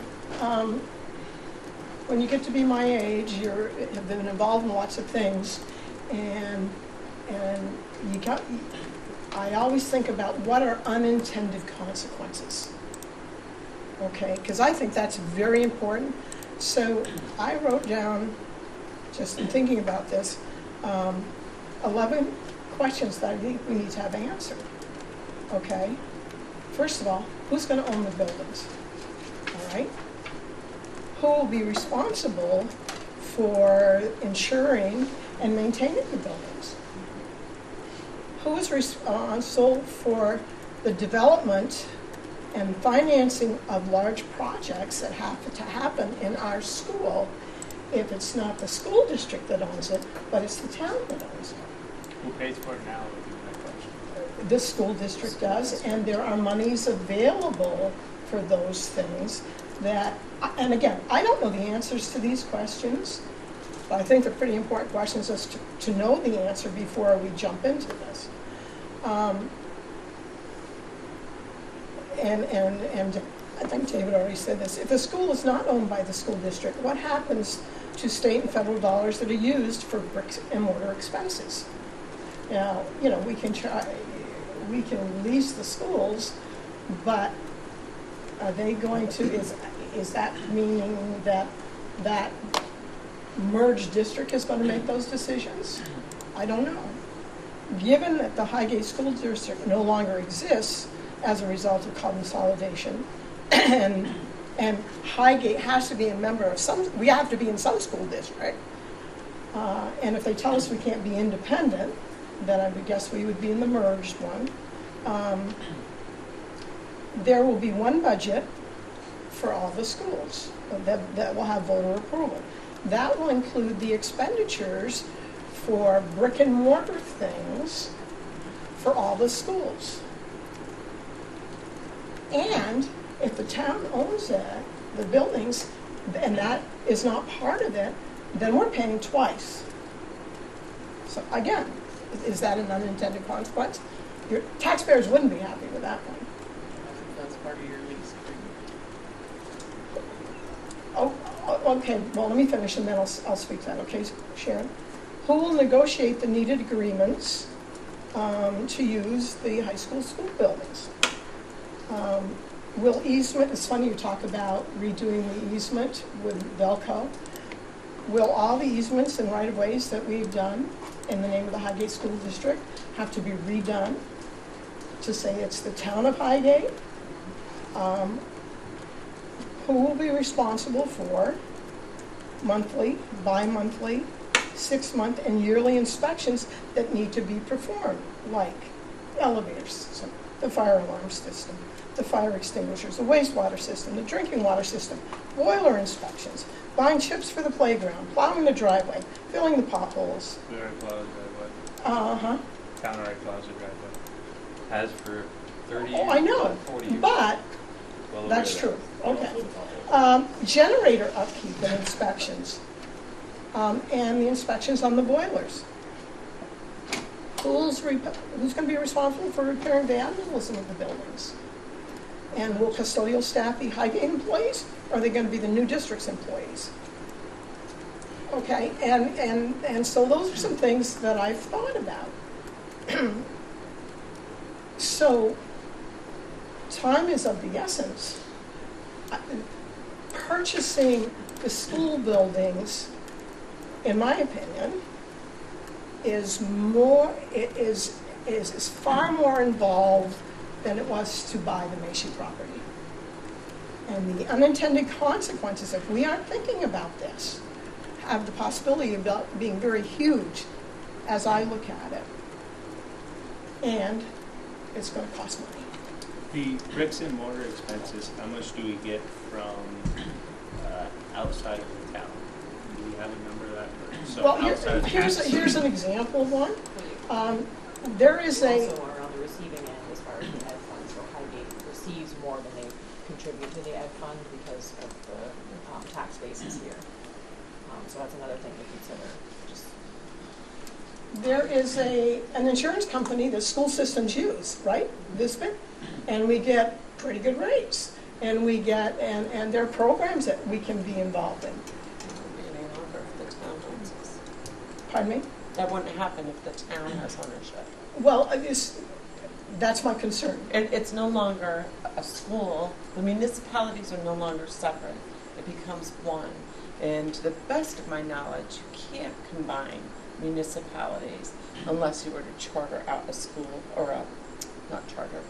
when you get to be my age, you have been involved in lots of things, and you got. I always think about what are unintended consequences. Okay, because I think that's very important. So I wrote down, just in thinking about this, 11 questions that I think we need to have answered. Okay, first of all, who's going to own the buildings? All right, who will be responsible for ensuring and maintaining the buildings? Who is responsible for the development and financing of large projects that have to happen in our school if it's not the school district that owns it, but it's the town that owns it? Who pays for it now would be my question. The school district does, and there are monies available for those things that, and again, I don't know the answers to these questions, but I think they're pretty important questions as to know the answer before we jump into this. And I think David already said this. If a school is not owned by the school district, what happens to state and federal dollars that are used for bricks and mortar expenses? Now, you know, we can lease the schools, but are they going to, is that meaning that that merged district is going to make those decisions? I don't know. Given that the Highgate School District no longer exists as a result of consolidation, and Highgate has to be a member of some, we have to be in some school district, and if they tell us we can't be independent, then I would guess we would be in the merged one. There will be one budget for all the schools that will have voter approval. That will include the expenditures for brick and mortar things for all the schools. And if the town owns it, the buildings, and that is not part of it, then we're paying twice. So again, is that an unintended consequence? Your taxpayers wouldn't be happy with that one. That's part of your lease agreement. Oh, okay, well, let me finish and then I'll speak to that. Okay, Sharon? Who will negotiate the needed agreements to use the high school buildings? Will easement, it's funny you talk about redoing the easement with Velco. Will all the easements and right-of-ways that we've done in the name of the Highgate School District have to be redone to say it's the town of Highgate? Who will be responsible for monthly, bi-monthly, 6-month, and yearly inspections that need to be performed, like elevator system, the fire alarm system, the fire extinguishers, the wastewater system, the drinking water system, boiler inspections, buying chips for the playground, plowing the driveway, filling the potholes. The Wright Plaza driveway. Uh-huh. Town Wright Plaza driveway. Has for 30 years. Oh, I know, 40 years. but Well that's aware true. of that. Okay. Generator upkeep and inspections, and the inspections on the boilers. Who's going to be responsible for repairing vandalism of the buildings? And will custodial staff be Highgate employees, or are they going to be the new district's employees? Okay, and so those are some things that I've thought about. So, time is of the essence. Purchasing the school buildings, in my opinion, is far more involved than it was to buy the Macy property. And the unintended consequences, if we aren't thinking about this, have the possibility of being very huge as I look at it. And it's going to cost money. The bricks and mortar expenses, how much do we get from outside of the town? Do we have a number of that? So Well, outside of here's an example of one. There is a... Also are on the receiving end as far as the ed fund, so Highgate receives more than they contribute to the ed fund because of the tax basis here. So that's another thing to consider. Just there is an insurance company that school systems use, right? Visbit, and we get pretty good rates, and we get and there are programs that we can be involved in. Any longer if the town owns us. Pardon me? That wouldn't happen if the town has ownership. Well, that's my concern. It's no longer a school. The municipalities are no longer separate. It becomes one. And to the best of my knowledge, you can't combine municipalities unless you were to charter out a school or not charter,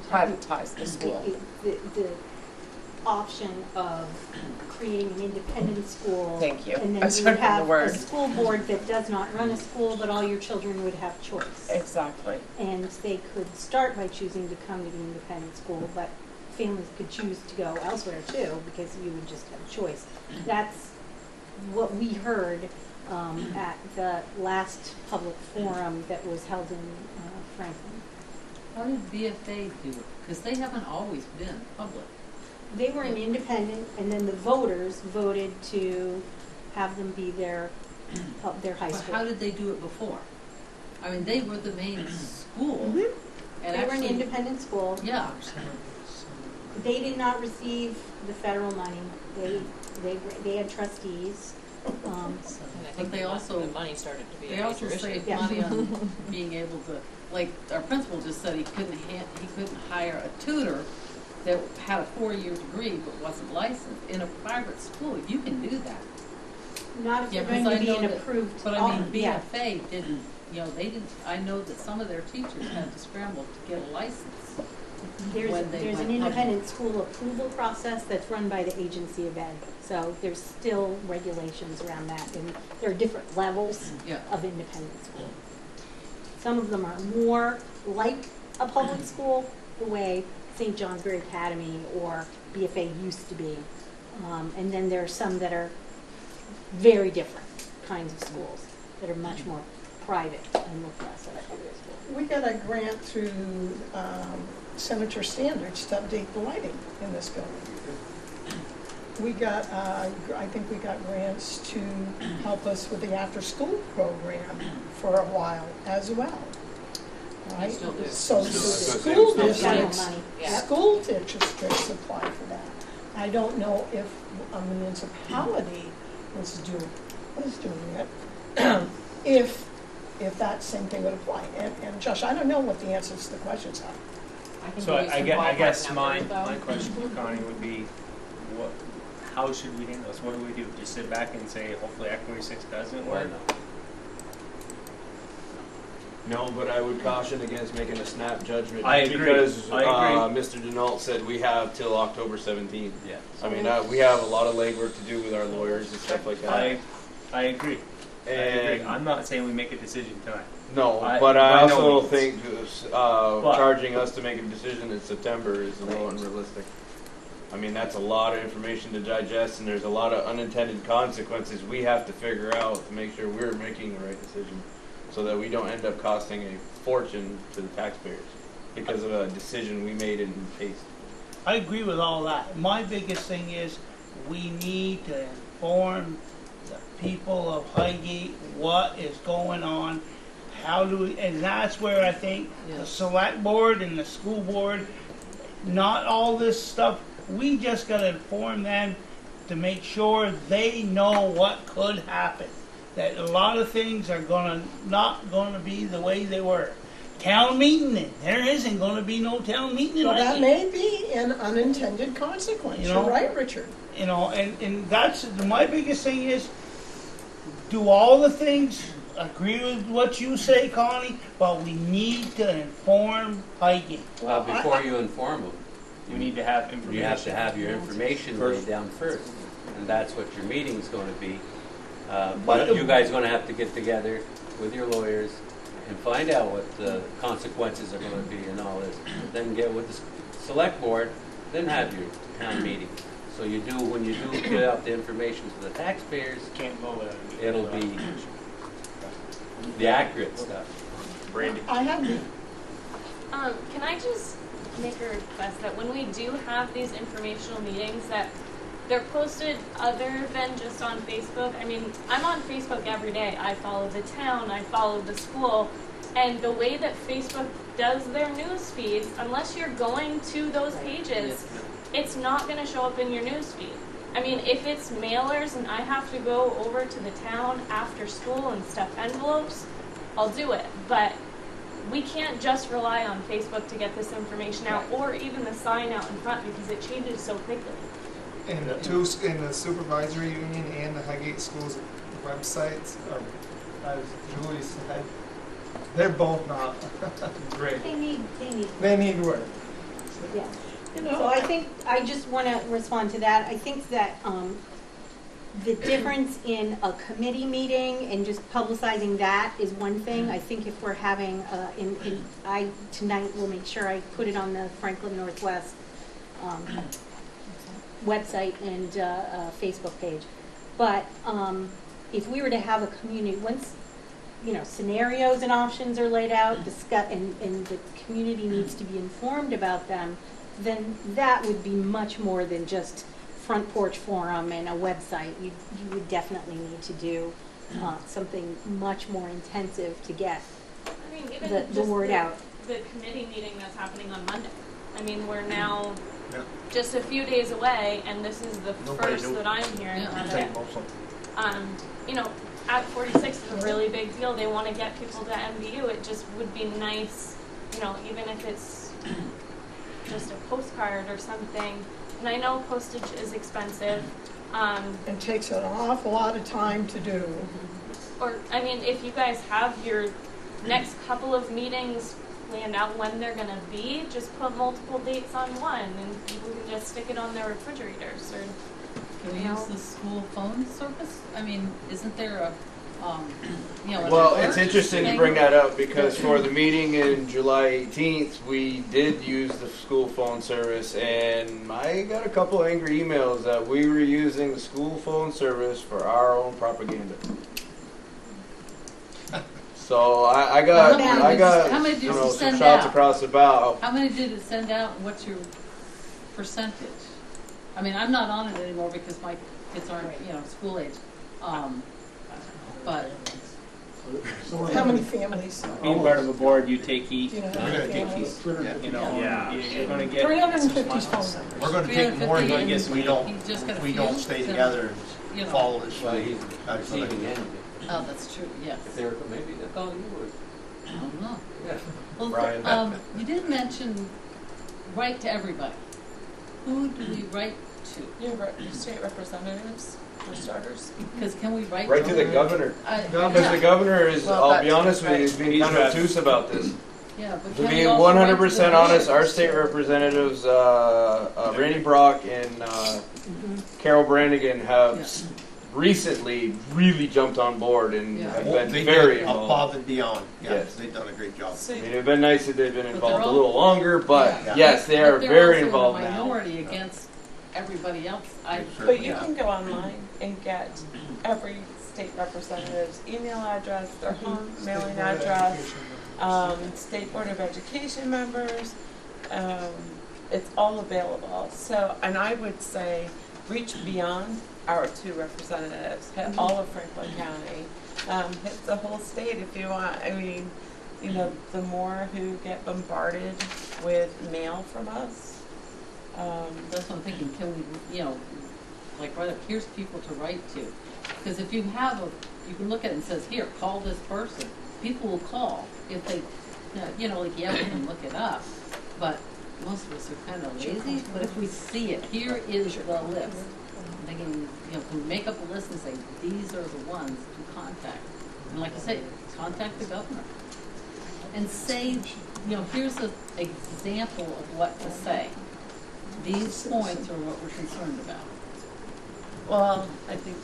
privatize the school. The option of creating an independent school. Thank you. And I then was you trying to would find the have a word. school board that does not run a school, but all your children would have choice. Exactly. And they could start by choosing to come to the independent school, but families could choose to go elsewhere too, because you would just have a choice. That's what we heard at the last public forum that was held in Franklin. How did VFA do it? Because they haven't always been public. They were an independent, and then the voters voted to have them be their high But school. how did they do it before? I mean, they were the main school. Mhm. And They were an actually, independent school. yeah, They did not receive the federal money. They had trustees. And I but think they also, the money started to be they a also major issue. saved Yeah. money on being able to, like, our principal just said he couldn't hire a tutor that had a 4-year degree but wasn't licensed. In a private school, you can do that. Not if Yeah, you're going because to be I an know that- approved. But I mean, yeah. BFA didn't, they didn't, I know that some of their teachers had to scramble to get a license. There's when they an went independent school approval process that's run by the Agency of Ed. So there's still regulations around that, and there are different levels Yeah. of independent school. Some of them are more like a public school, the way St. Johnsbury Academy or BFA used to be. And then there are some that are very different kinds of schools that are much more private and look less like a public school. We got a grant through Senator Standards to update the lighting in this building. We got, I think we got grants to help us with the after-school program for a while as well. Right? still do. So Still- school still- districts, money. Yeah. school districts apply for that. I don't know if a municipality was doing it, if that same thing would apply. And Josh, I don't know what the answers to the questions are. I can So give you some I ballpark guess my numbers, though. question to Connie would be, how should we handle this? What do we do? Just sit back and say, hopefully Act 46 doesn't Why work? not? No, but I would caution against making a snap judgment. I agree. Because I agree. Mr. Denault said we have till October 17th. Yeah. I mean, we have a lot of legwork to do with our lawyers and stuff like that. I agree. I agree. And I'm not saying we make a decision tonight. no, I- but I by no also means. think But- charging us to make a decision in September is a little unrealistic. I mean, that's a lot of information to digest, and there's a lot of unintended consequences we have to figure out to make sure we're making the right decision, so that we don't end up costing a fortune to the taxpayers because of a decision we made in haste. I agree with all that. My biggest thing is we need to inform the people of Highgate what is going on. How do we, and that's where I think the select board and the school board, not all this stuff, we just gotta inform them to make sure they know what could happen. That a lot of things are not gonna be the way they were. Town meeting, there isn't gonna be no town meeting in Well, that Highgate. may be an unintended consequence. You know? You're right, Richard. And that's, my biggest thing is, do all the things, agree with what you say, Connie, but we need to inform Highgate. Well, before you inform them, We need to have information. you have to have your information laid down first, and that's what your meeting's going to be. But you guys are going to have to get together with your lawyers and find out what the consequences are going to be and all this. Then get with the select board, then have your town meeting. So when you do get out the information to the taxpayers, Can't go without it. it'll be the accurate stuff. Brandy? I have the Can I just make a request that when we do have these informational meetings, that they're posted other than just on Facebook. I mean, I'm on Facebook every day. I follow the town, I follow the school, and the way that Facebook does their news feeds, unless you're going to those pages, it's not going to show up in your news feed. I mean, if it's mailers and I have to go over to the town after school and stuff envelopes, I'll do it. But we can't just rely on Facebook to get this information out, or even the sign out in front, because it changes so quickly. And the supervisory union and the Highgate schools websites are, as Julie said, they're both not great. They need work. Yeah. So I think, I just want to respond to that. I think that the difference in a committee meeting and just publicizing that is one thing. I think if we're having, tonight will make sure I put it on the Franklin Northwest website and Facebook page. But if we were to have a community, once scenarios and options are laid out, and the community needs to be informed about them, then that would be much more than just front porch forum and a website. You would definitely need to do something much more intensive to get the word out. The committee meeting that's happening on Monday. I mean, we're now just a few days away, and this is the first that I'm hearing about it. At 46 is a really big deal. They want to get people to MVU. It just would be nice, even if it's just a postcard or something. And I know postage is expensive. It takes an awful lot of time to do. Or, I mean, if you guys have your next couple of meetings planned out when they're going to be, just put multiple dates on one, and people can just stick it on their refrigerators. Or can we use the school phone service? I mean, isn't there a well, it's interesting to bring that up, because for the meeting in July 18th, we did use the school phone service, and I got a couple angry emails that we were using the school phone service for our own propaganda. So I got how many did you some send shots out? across the bow. How many did it send out, and what's your percentage? I mean, I'm not on it anymore because my kids aren't, school age. But how many families? Being part of a board, you take heat. We're gonna take heat. You're gonna get 350 phone numbers. We're going to take more You're gonna than get we don't stay together and follow this. Oh, that's true. Yes. If they were, maybe they'll call you. I don't know. Yeah. Well, Brian. You did mention write to everybody. Who do we write to? Your state representatives, for starters. Because can we write to the governor? Because the governor is, I'll be honest with you, he's been kind of obtuse about this. Yeah, but to be 100% honest, our state representatives, Randy Brock and Carol Brannigan, have recently really jumped on board and have been very involved. Above and beyond. Yes. They've done a great job. I mean, it'd been nice if they'd been involved a little longer, but yes, they are very involved now. Minority against everybody else. But you can go online and get every state representative's email address, their home mailing address, State Board of Education members. It's all available. So, and I would say reach beyond our two representatives, hit all of Franklin County, hit the whole state if you want. I mean, the more who get bombarded with mail from us. That's what I'm thinking. Can we, right up, here's people to write to. Because if you have you can look at it and says, here, call this person. People will call if they, we can look it up. But most of us are kind of lazy. But if we see it, here is the list. I'm thinking, can we make up a list and say, these are the ones to contact. And like I say, contact the governor. And say, here's an example of what to say. These points are what we're concerned about. Well, I think,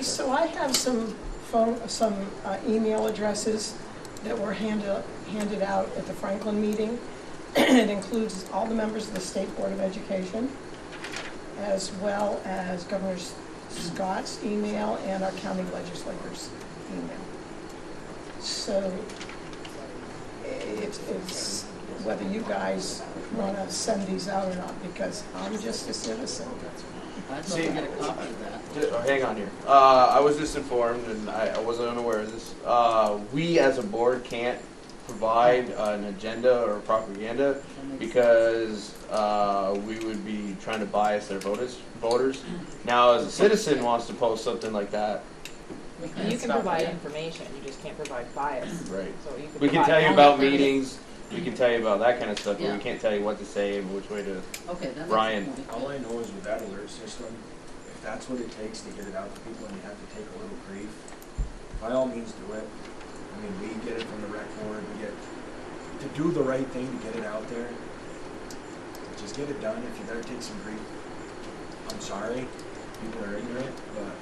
So I have some email addresses that were handed out at the Franklin meeting. It includes all the members of the State Board of Education, as well as Governor Scott's email and our county legislators' email. So it's whether you guys want to send these out or not, because I'm just a citizen. I'd love to get a copy of that. Hang on here. I was just informed, and I wasn't unaware of this. We as a board can't provide an agenda or propaganda because we would be trying to bias their voters. Now, as a citizen wants to post something like that, You can provide information, you just can't provide bias. right? So you We can provide tell you all about the- meetings. We can tell you about that kind of stuff, but Yeah. we can't tell you what to say and which way to. Okay, that makes Brian. a point. All I know is with that alert system, if that's what it takes to get it out to people and you have to take a little grief, by all means do it. I mean, we get it from the rec board, we get, to do the right thing, to get it out there, just get it done. If you gotta take some grief, I'm sorry, people are ignorant, but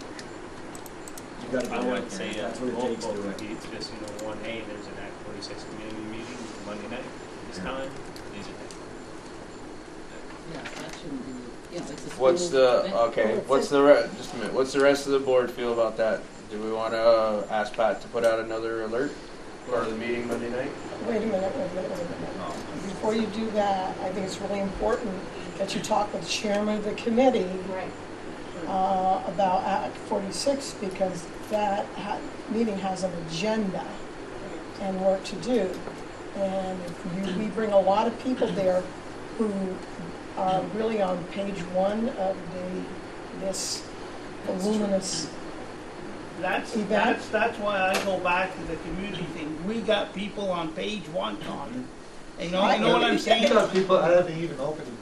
you gotta get I it out would there. say If that's what it takes to do it. it's just, one, hey, there's an Act 46 community meeting Monday night, this Yeah. time, these are things. Yeah, that shouldn't be, you know, it's a What's school the thing. okay? What's the just a minute? What's the rest of the board feel about that? Do we want to ask Pat to put out another alert for the meeting Monday night? Wait a minute. Before you do that, I think it's really important that you talk with the chairman of the committee about Act 46, because that meeting has an agenda and work to do. And if we bring a lot of people there who are really on page one of this voluminous That's why I go back to the community thing. We got people on page one, Con. You know what I'm saying? Because people haven't even opened the door.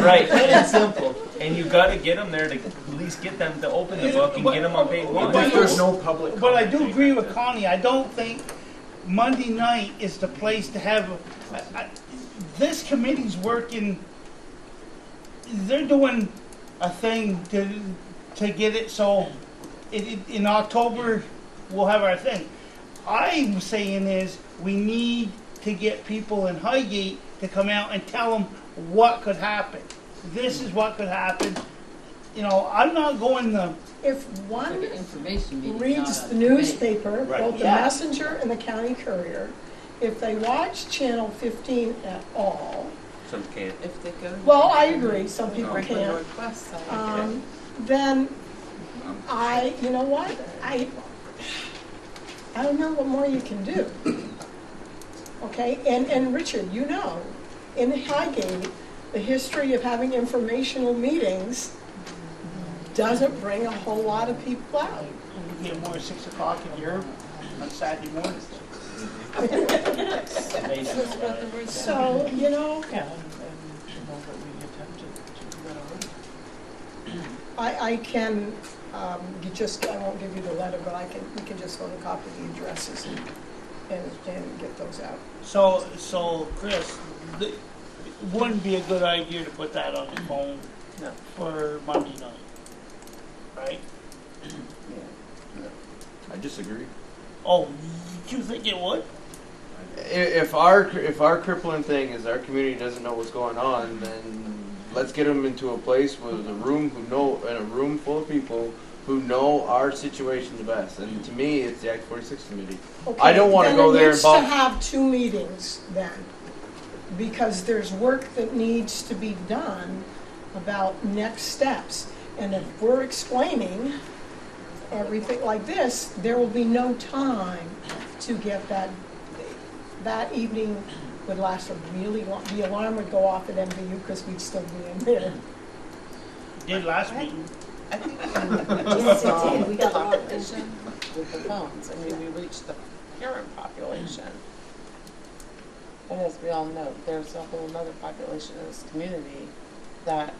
Right. Plain and simple. And you gotta get them there to at least get them to open the book and get them on page one. But There's no public But I comment. do agree with Connie. I don't think Monday night is the place to have. This committee's working. They're doing a thing to get it so in October we'll have our thing. I'm saying is we need to get people in Highgate to come out and tell them what could happen. This is what could happen. You know, I'm not going the. If one Like an information meeting, reads not a the debate. newspaper, Right. both the Yeah. Messenger and the County Courier, if they watch Channel 15 at all, Some can't. If they go. well, I agree, some people Franklin can't, Northwest side. then you know what? I don't know what more you can do. Okay, and Richard, you know, in Highgate, the history of having informational meetings doesn't bring a whole lot of people out. You get more at 6 o'clock in Europe on Saturday mornings. So, you know, I can, I won't give you the letter, but we can just photocopy the addresses and get those out. So Chris, it wouldn't be a good idea to put that on the phone for Monday night, right? I disagree. Oh, you think it would? If our crippling thing is our community doesn't know what's going on, then let's get them into a place with a room full of people who know our situation the best. And to me, it's the Act 46 committee. I don't want to go there and Then it needs to have 2 meetings then, because there's work that needs to be done about next steps. And if we're explaining everything like this, there will be no time to get that. That evening would last a really long, the alarm would go off at MVU because we'd still be in there. Did last meeting. I think we can solve the population with the phones. I mean, we reached the parent population. And as we all know, there's a whole other population in this community that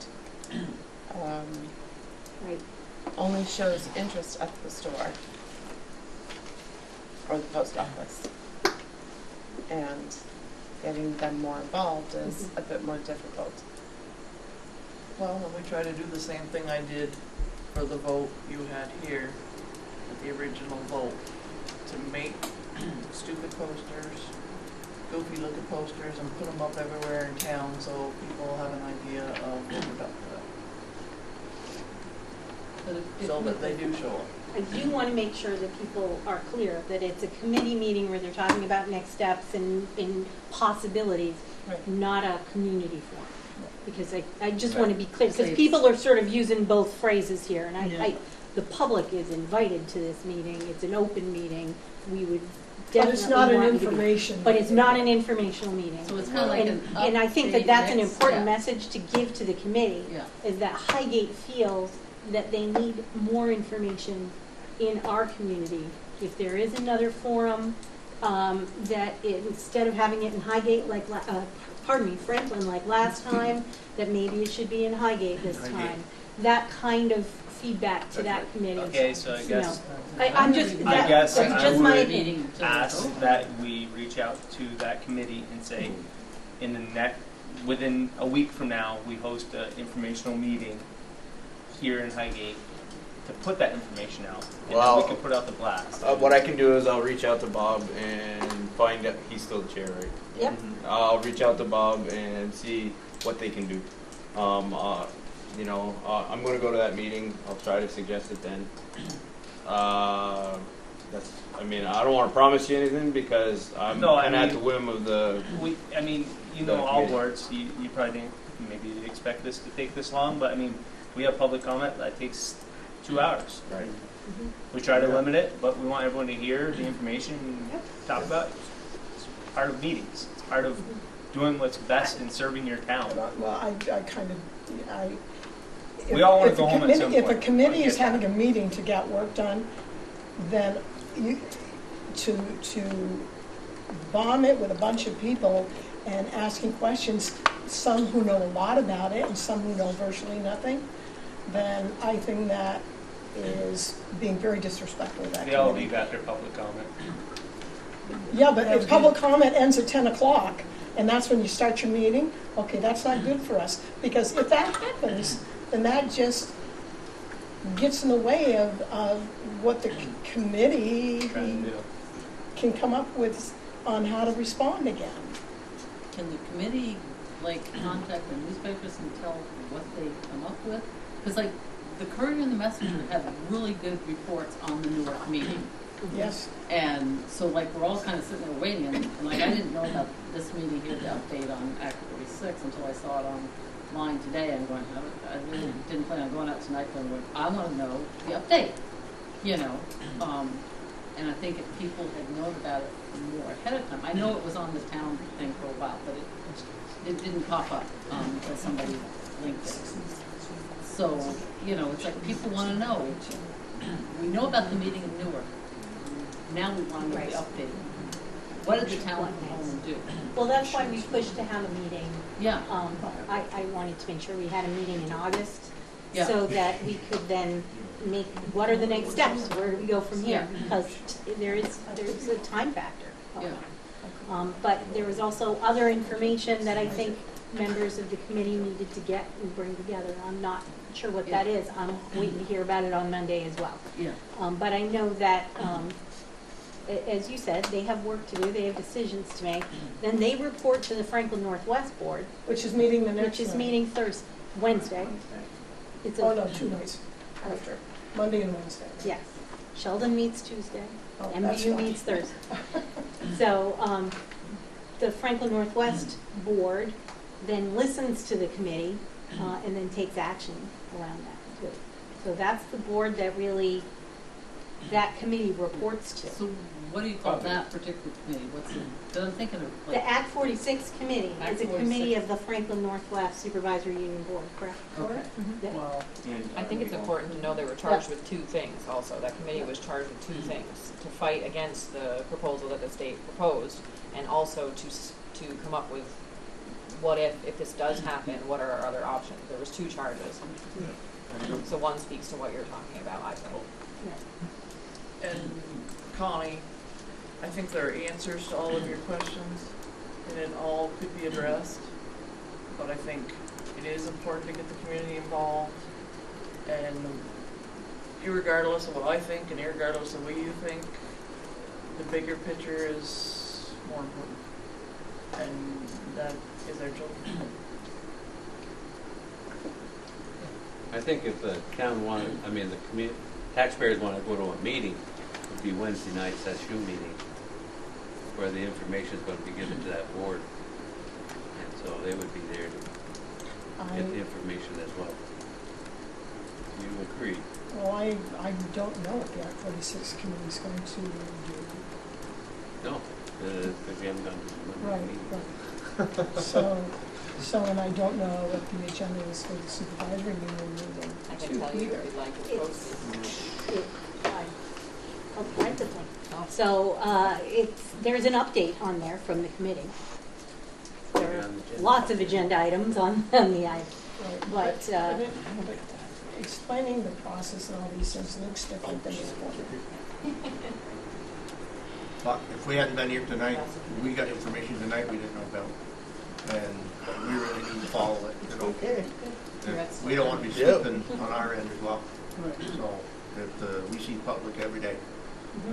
only shows interest at the store or the post office. And getting them more involved is a bit more difficult. Well, let me try to do the same thing I did for the vote you had here, at the original vote, to make stupid posters, goofy looking posters, and put them up everywhere in town so people have an idea of what we're talking about. So that they do show up. I do want to make sure that people are clear that it's a committee meeting where they're talking about next steps and possibilities, Right. not a community forum. Because I just Right. want to be clear, because Say people are sort of using both phrases here, and Yeah. the public is invited to this meeting, it's an open meeting, we would But definitely it's not an want you to be- information. But it's not an informational meeting. So it's kind of like an And I think that that's an next important step. message to give to the committee, Yeah. is that Highgate feels that they need more information in our community. If there is another forum, instead of having it in Highgate Franklin like last time, that maybe it should be in Highgate this Highgate. time. That kind of feedback to that committee. Okay, so I you guess, know. I'm just, I guess that's I just my would opinion. ask that we reach out to that committee and say, in the within a week from now, we host an informational meeting here in Highgate to put that information out. And Well, then we can put out the blast. What I can do is I'll reach out to Bob and find out, he's still the chair, right? Yep. I'll reach out to Bob and see what they can do. I'm going to go to that meeting. I'll try to suggest it then. I don't want to promise you anything because I'm No, I kind of at mean- the whim of the. You know, all committee. boards, you probably didn't maybe expect this to take this long, but I mean, we have public comment that takes 2 hours. Right. We try to limit it, but we want everyone to hear the information and talk about it. It's part of meetings. It's part of doing what's best in serving your town. Well, I kind of, We all wanna if go a home at committee- some If a point. committee I is get having that. a meeting to get work done, then to bomb it with a bunch of people and asking questions, some who know a lot about it and some who know virtually nothing, then I think that is being very disrespectful of that They all committee. leave after public comment. Yeah, but if public comment ends at 10 o'clock, and that's when you start your meeting, okay, that's not good for us. Because if that happens, then that just gets in the way of what the committee Trying to do. can come up with on how to respond again. Can the committee, contact the newspapers and tell what they come up with? Because, the Courier and the Messenger have really good reports on the Newark meeting. Yes. And so, we're all kind of sitting there waiting, and I didn't know about this meeting here, the update on Act 46, until I saw it online today. I'm going, I really didn't plan on going out tonight, but I'm going, I want to know the update, and I think if people had known about it more ahead of time, I know it was on the town thing for a while, but it didn't pop up until somebody linked it. So, it's like people want to know. We know about the meeting in Newark. Now we want to know the update. What did the town come home and do? Well, that's why we pushed to have a meeting. Yeah. I wanted to make sure we had a meeting in August, Yeah. so that we could then make, what are the next steps? Where do we go from here? Yeah. Because there's a time factor. Yeah. But there was also other information that I think members of the committee needed to get and bring together. I'm not sure what that is. I'm waiting to hear about it on Monday as well. Yeah. But I know that, as you said, they have work to do, they have decisions to make. Then they report to the Franklin Northwest Board. Which is meeting the next Which is night. meeting Wednesday. It's Oh, no, 2 nights after, Monday and Wednesday. Yes. Sheldon meets Tuesday. Oh, that's MBU fine. meets Thursday. So, the Franklin Northwest Board then listens to the committee, and then takes action around that too. So that's the board that really, that committee reports to. So what do you call that particular committee? What's it? Because I'm thinking of The Act 46 committee Act is a 46. committee of the Franklin Northwest Supervisory Union Board, correct? Okay. Yeah. Well, I think it's important to know they were charged with two things also. That committee was charged with two things: to fight against the proposal that the state proposed, and also to come up with what if this does happen, what are our other options? There was two charges. So one speaks to what you're talking about, I think. And Connie, I think there are answers to all of your questions, and it all could be addressed. But I think it is important to get the community involved, and irregardless of what I think and irregardless of what you think, the bigger picture is more important, and that is our children. I think if the town wanted, the taxpayers want to go to a meeting, it would be Wednesday nights, that SHU meeting, where the information is going to be given to that board. And so they would be there to get the information as well. You agree? Well, I don't know what the Act 46 committee is going to do. No, because we haven't done the Right, meeting. right. So, and I don't know what the agenda is for the supervisory union meeting I can tell you either. if you'd like it posted. Privately. So, there's an update on there from the committee. There are lots of agenda items on the item, Right. but, Explaining the process and all these things looks different than before. But if we hadn't been here tonight, we got information tonight we didn't know about. And we really need to follow it, you know. Okay. And we don't want to be sleeping on our end as well. So, if we see public every day.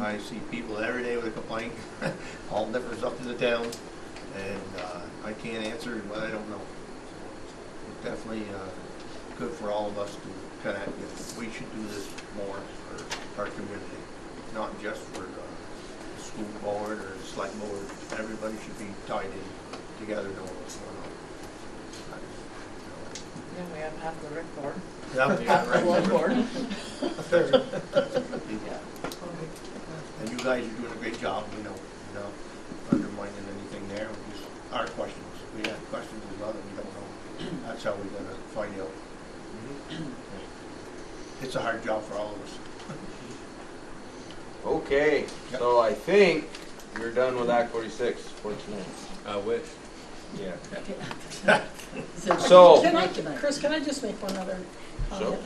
I see people every day with a complaint, all different stuff to the town, and I can't answer what I don't know. It's definitely good for all of us to kind of, we should do this more for our community, not just for the school board or the select board. Everybody should be tied in together knowing what's going on. Yeah, we have half the rec board. Yeah, Half the blood board. Yeah. And you guys are doing a great job, you know, not undermining anything there. Just our questions. We have questions as well that we don't know. That's how we're gonna find out. It's a hard job for all of us. Okay, so I think we're done with Act 46 for tonight. I wish. Yeah. So, Chris, can I just make one other comment?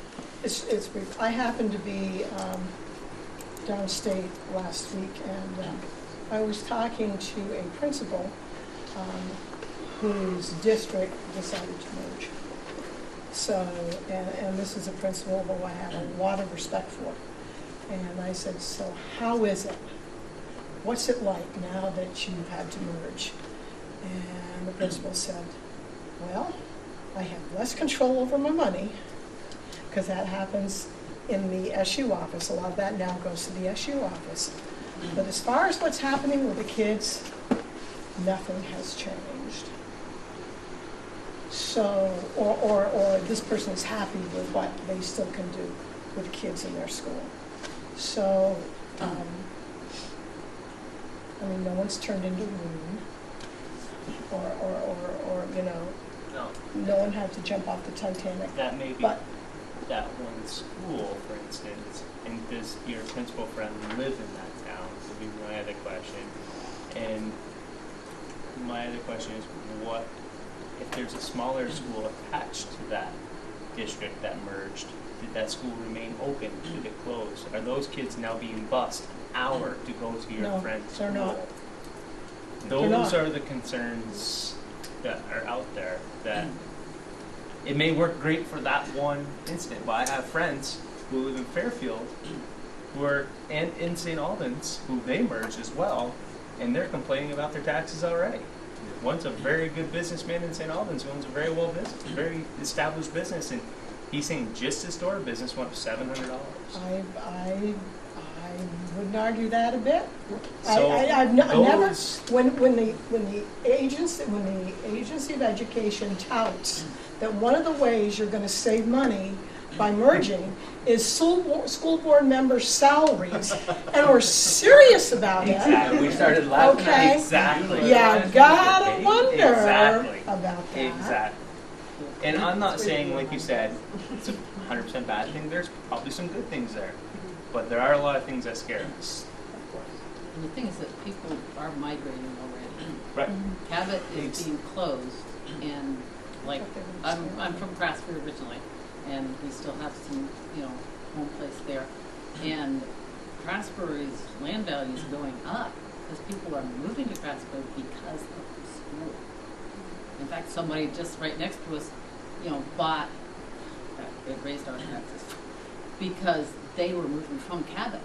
So? It's brief. I happened to be downstate last week, and I was talking to a principal whose district decided to merge. So, and this is a principal who I have a lot of respect for. And I said, so how is it? What's it like now that you've had to merge? And the principal said, well, I have less control over my money, because that happens in the SU office. A lot of that now goes to the SU office. But as far as what's happening with the kids, nothing has changed. So, or this person is happy with what they still can do with kids in their school. So, I mean, no one's turned into Loon, or you know, no one had to jump off the Titanic. That may be but that one school, for instance, and does your principal friend live in that town? Would be my other question. And my other question is, what if there's a smaller school attached to that district that merged? Did that school remain open? Did it close? Are those kids now being bused an hour to go to your friend's school? They're not. Those are the concerns that are out there. That it may work great for that one instant, but I have friends who live in Fairfield who are and in St. Albans who they merged as well, and they're complaining about their taxes already. One's a very good businessman in St. Albans, one's a very established business, and he's saying just his store business went up $700. I wouldn't argue that a bit. So I've never when the agency of education touts that one of the ways you're going to save money by merging is school board members' salaries, and we're serious about it. Exactly. We started laughing at Okay. Exactly. Yeah, gotta wonder Exactly. about that. Exactly. And I'm not saying, like you said, it's a 100% bad thing. There's probably some good things there. But there are a lot of things that scare us. And the thing is that people are migrating already. Right. Cabot is being closed, and like I'm from Craftsburg originally, and we still have some home place there, and Craftsburg's land value is going up because people are moving to Craftsburg because of the school. In fact, somebody just right next to us, bought. It raised our taxes because they were moving from Cabot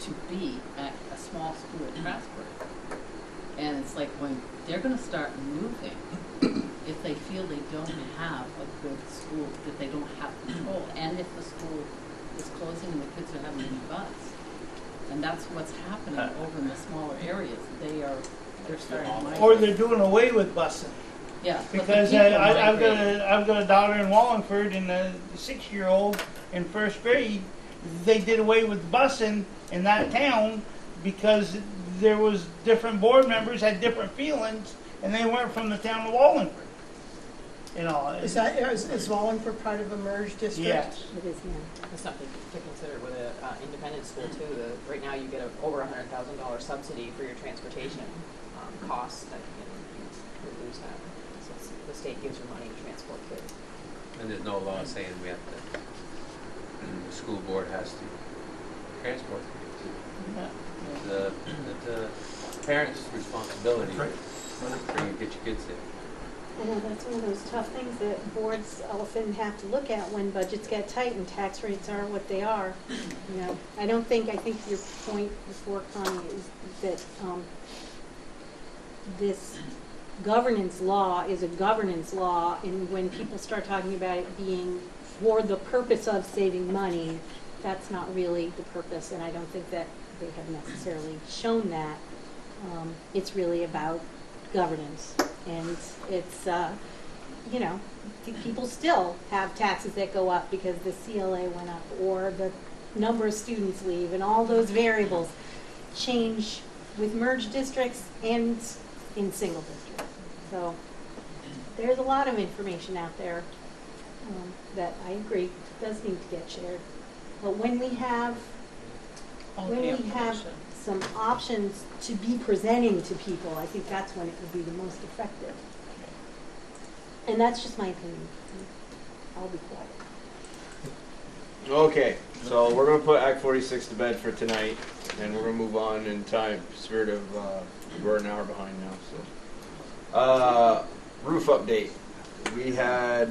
to be at a small school at Craftsburg. And it's like when they're going to start moving, if they feel they don't have a good school, that they don't have control, and if the school is closing and the kids are having any bus. And that's what's happening over in the smaller areas. They're starting to migrate. Or they're doing away with busing. Yeah. but the Because people I've migrate. got a daughter in Wallingford, and a 6-year-old in first grade. They did away with busing in that town because there was different board members had different feelings, and they weren't from the town of Wallingford. You know, Is Wallingford part of a merged district? yes. It is, yeah. It's something to consider with an independent school too. Right now you get over $100,000 subsidy for your transportation costs that you can lose that. So the state gives you money to transport kids. And there's no law saying we have to, the school board has to transport the kids. It's the parents' responsibility to bring and get your kids there. I know that's one of those tough things that boards often have to look at when budgets get tight and tax rates are what they are. You know, I think your point before, Connie, is that this governance law is a governance law, and when people start talking about it being for the purpose of saving money, that's not really the purpose, and I don't think that they have necessarily shown that. It's really about governance. And it's, you know, people still have taxes that go up because the CLA went up or the number of students leave, and all those variables change with merged districts and in single districts. So there's a lot of information out there that I agree does need to get shared. But when we have some options to be presenting to people, I think that's when it will be the most effective. And that's just my opinion. I'll be quiet. Okay, so we're going to put Act 46 to bed for tonight, and we're going to move on in time, spirit of, we're an hour behind now, so. Roof update. We had,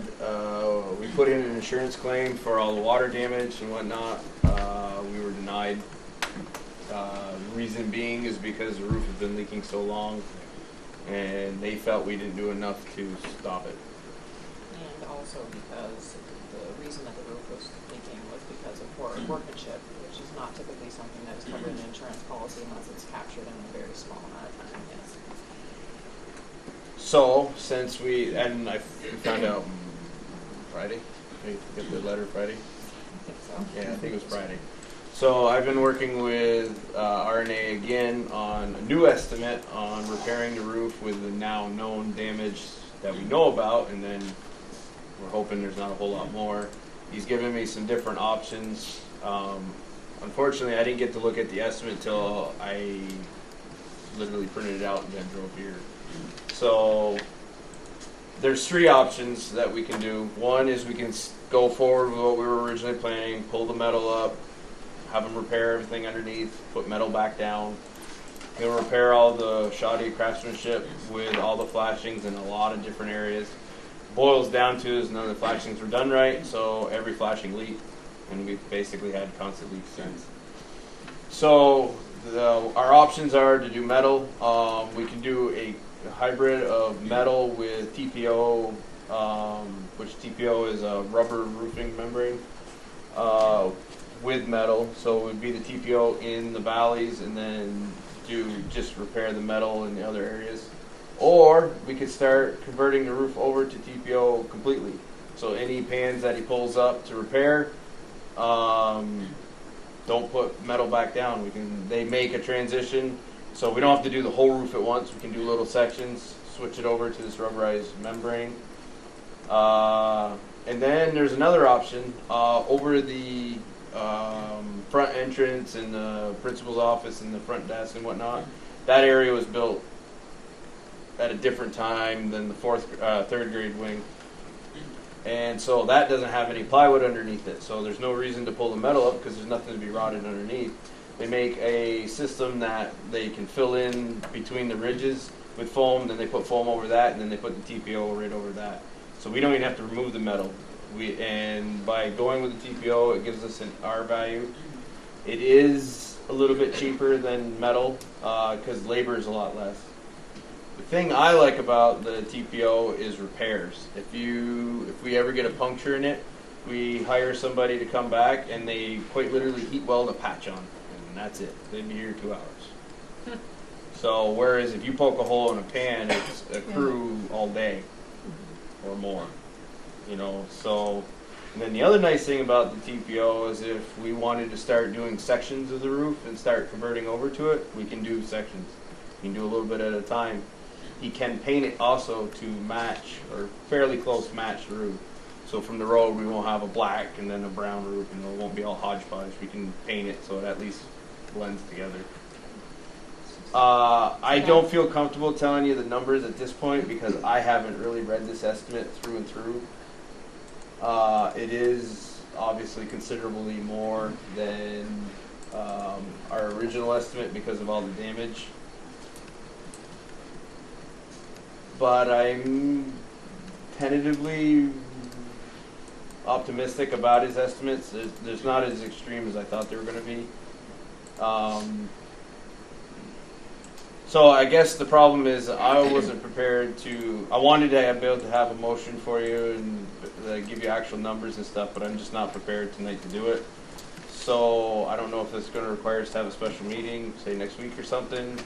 we put in an insurance claim for all the water damage and whatnot. We were denied. Reason being is because the roof has been leaking so long, and they felt we didn't do enough to stop it. And also because the reason that the roof was leaking was because of poor workmanship, which is not typically something that is covered in an insurance policy unless it's captured in a very small amount of time, yes. So, since we found out Friday? Did you get the letter Friday? I think so. Yeah, I think it was Friday. So I've been working with RNA again on a new estimate on repairing the roof with the now known damage that we know about, and then we're hoping there's not a whole lot more. He's given me some different options. Unfortunately, I didn't get to look at the estimate until I literally printed it out and then drove here. So there's 3 options that we can do. One is we can go forward with what we were originally planning, pull the metal up, have them repair everything underneath, put metal back down. We'll repair all the shoddy craftsmanship with all the flashings in a lot of different areas. Boils down to is none of the flashings were done right, so every flashing leaked, and we've basically had constant leaks since. So our options are to do metal. We can do a hybrid of metal with TPO, which TPO is a rubber roofing membrane. With metal, so it would be the TPO in the valleys and then just repair the metal in the other areas. Or we could start converting the roof over to TPO completely. So any pans that he pulls up to repair, don't put metal back down. They make a transition, so we don't have to do the whole roof at once. We can do little sections, switch it over to this rubberized membrane. And then there's another option over the front entrance and the principal's office and the front desk and whatnot. That area was built at a different time than the third grade wing, and so that doesn't have any plywood underneath it. So there's no reason to pull the metal up because there's nothing to be rotted underneath. They make a system that they can fill in between the ridges with foam. Then they put foam over that, and then they put the TPO right over that. So we don't even have to remove the metal. And by going with the TPO, it gives us an R value. It is a little bit cheaper than metal because labor is a lot less. The thing I like about the TPO is repairs. If we ever get a puncture in it, we hire somebody to come back and they quite literally heat weld a patch on, and that's it. They'd be here 2 hours. So whereas if you poke a hole in a pan, it's a crew all day or more, you know. So and then the other nice thing about the TPO is if we wanted to start doing sections of the roof and start converting over to it, we can do sections. We can do a little bit at a time. He can paint it also to match or fairly close match the roof. So from the road we won't have a black and then a brown roof, and it won't be all hodgepodge. We can paint it so it at least blends together. I don't feel comfortable telling you the numbers at this point because I haven't really read this estimate through and through. It is obviously considerably more than our original estimate because of all the damage. But I'm tentatively optimistic about his estimates. There's not as extreme as I thought they were going to be. So I guess the problem is I wasn't prepared to. I wanted to be able to have a motion for you and give you actual numbers and stuff, but I'm just not prepared tonight to do it. So I don't know if it's going to require us to have a special meeting, say next week or something,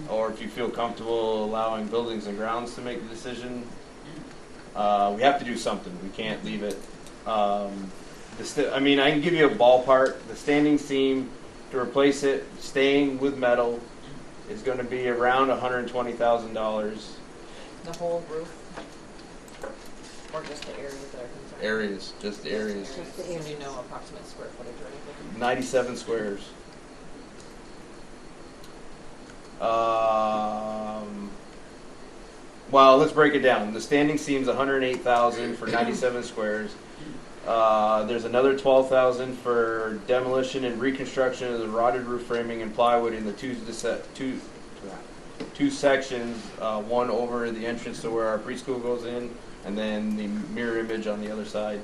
or if you feel comfortable allowing buildings and grounds to make the decision. We have to do something. We can't leave it. I can give you a ballpark. The standing seam to replace it, staying with metal, is going to be around $120,000. The whole roof? Or just the areas that are concerned? Areas, just the areas. Just the areas. Do you know approximate square footage or anything? 97 squares. Well, let's break it down. The standing seam's $108,000 for 97 squares. There's another $12,000 for demolition and reconstruction of the rotted roof framing and plywood in the two sections, one over the entrance to where our preschool goes in, and then the mirror image on the other side.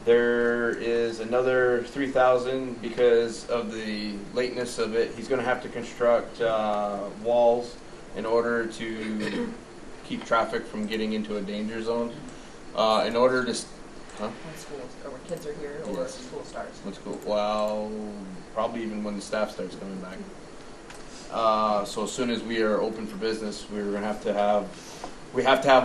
There is another $3,000 because of the lateness of it. He's going to have to construct walls in order to keep traffic from getting into a danger zone. In order to When schools, or when kids are here, or when school starts. When school, well, probably even when the staff starts coming back. So as soon as we are open for business, we're going to have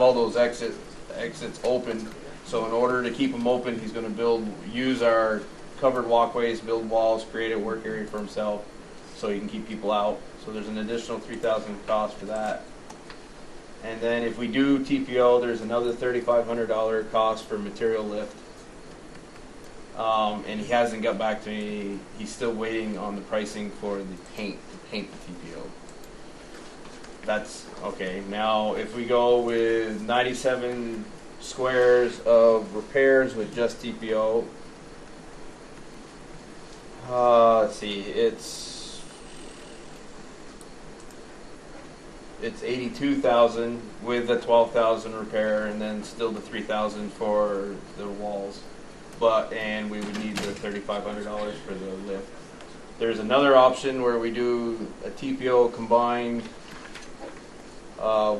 all those exits open. So in order to keep them open, he's going to use our covered walkways, build walls, create a work area for himself, so he can keep people out. So there's an additional $3,000 cost for that. And then if we do TPO, there's another $3,500 cost for material lift. And he hasn't got back to me. He's still waiting on the pricing for the paint to paint the TPO. That's okay. Now, if we go with 97 squares of repairs with just TPO, let's see, it's $82,000 with the $12,000 repair, and then still the $3,000 for the walls. And we would need the $3,500 for the lift. There's another option where we do a TPO combined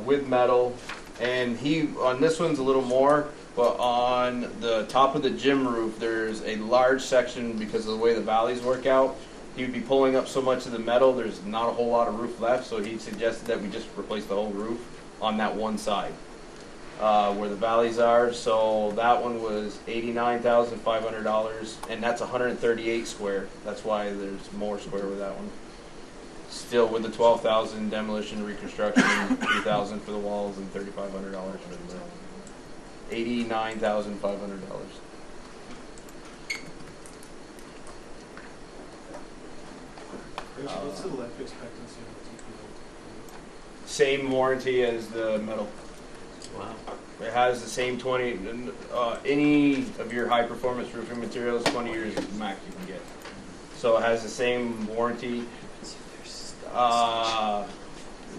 with metal, and on this one's a little more, but on the top of the gym roof, there's a large section because of the way the valleys work out. He would be pulling up so much of the metal, there's not a whole lot of roof left, so he suggested that we just replace the whole roof on that one side where the valleys are. So that one was $89,500, and that's 138 square. That's why there's more square with that one. Still with the $12,000 demolition, reconstruction, $3,000 for the walls, and $3,500 for the $89,500. What's the life expectancy of the TPO? Same warranty as the metal. Wow. It has the same 20, any of your high performance roofing materials, 20 years is the max you can get. So it has the same warranty.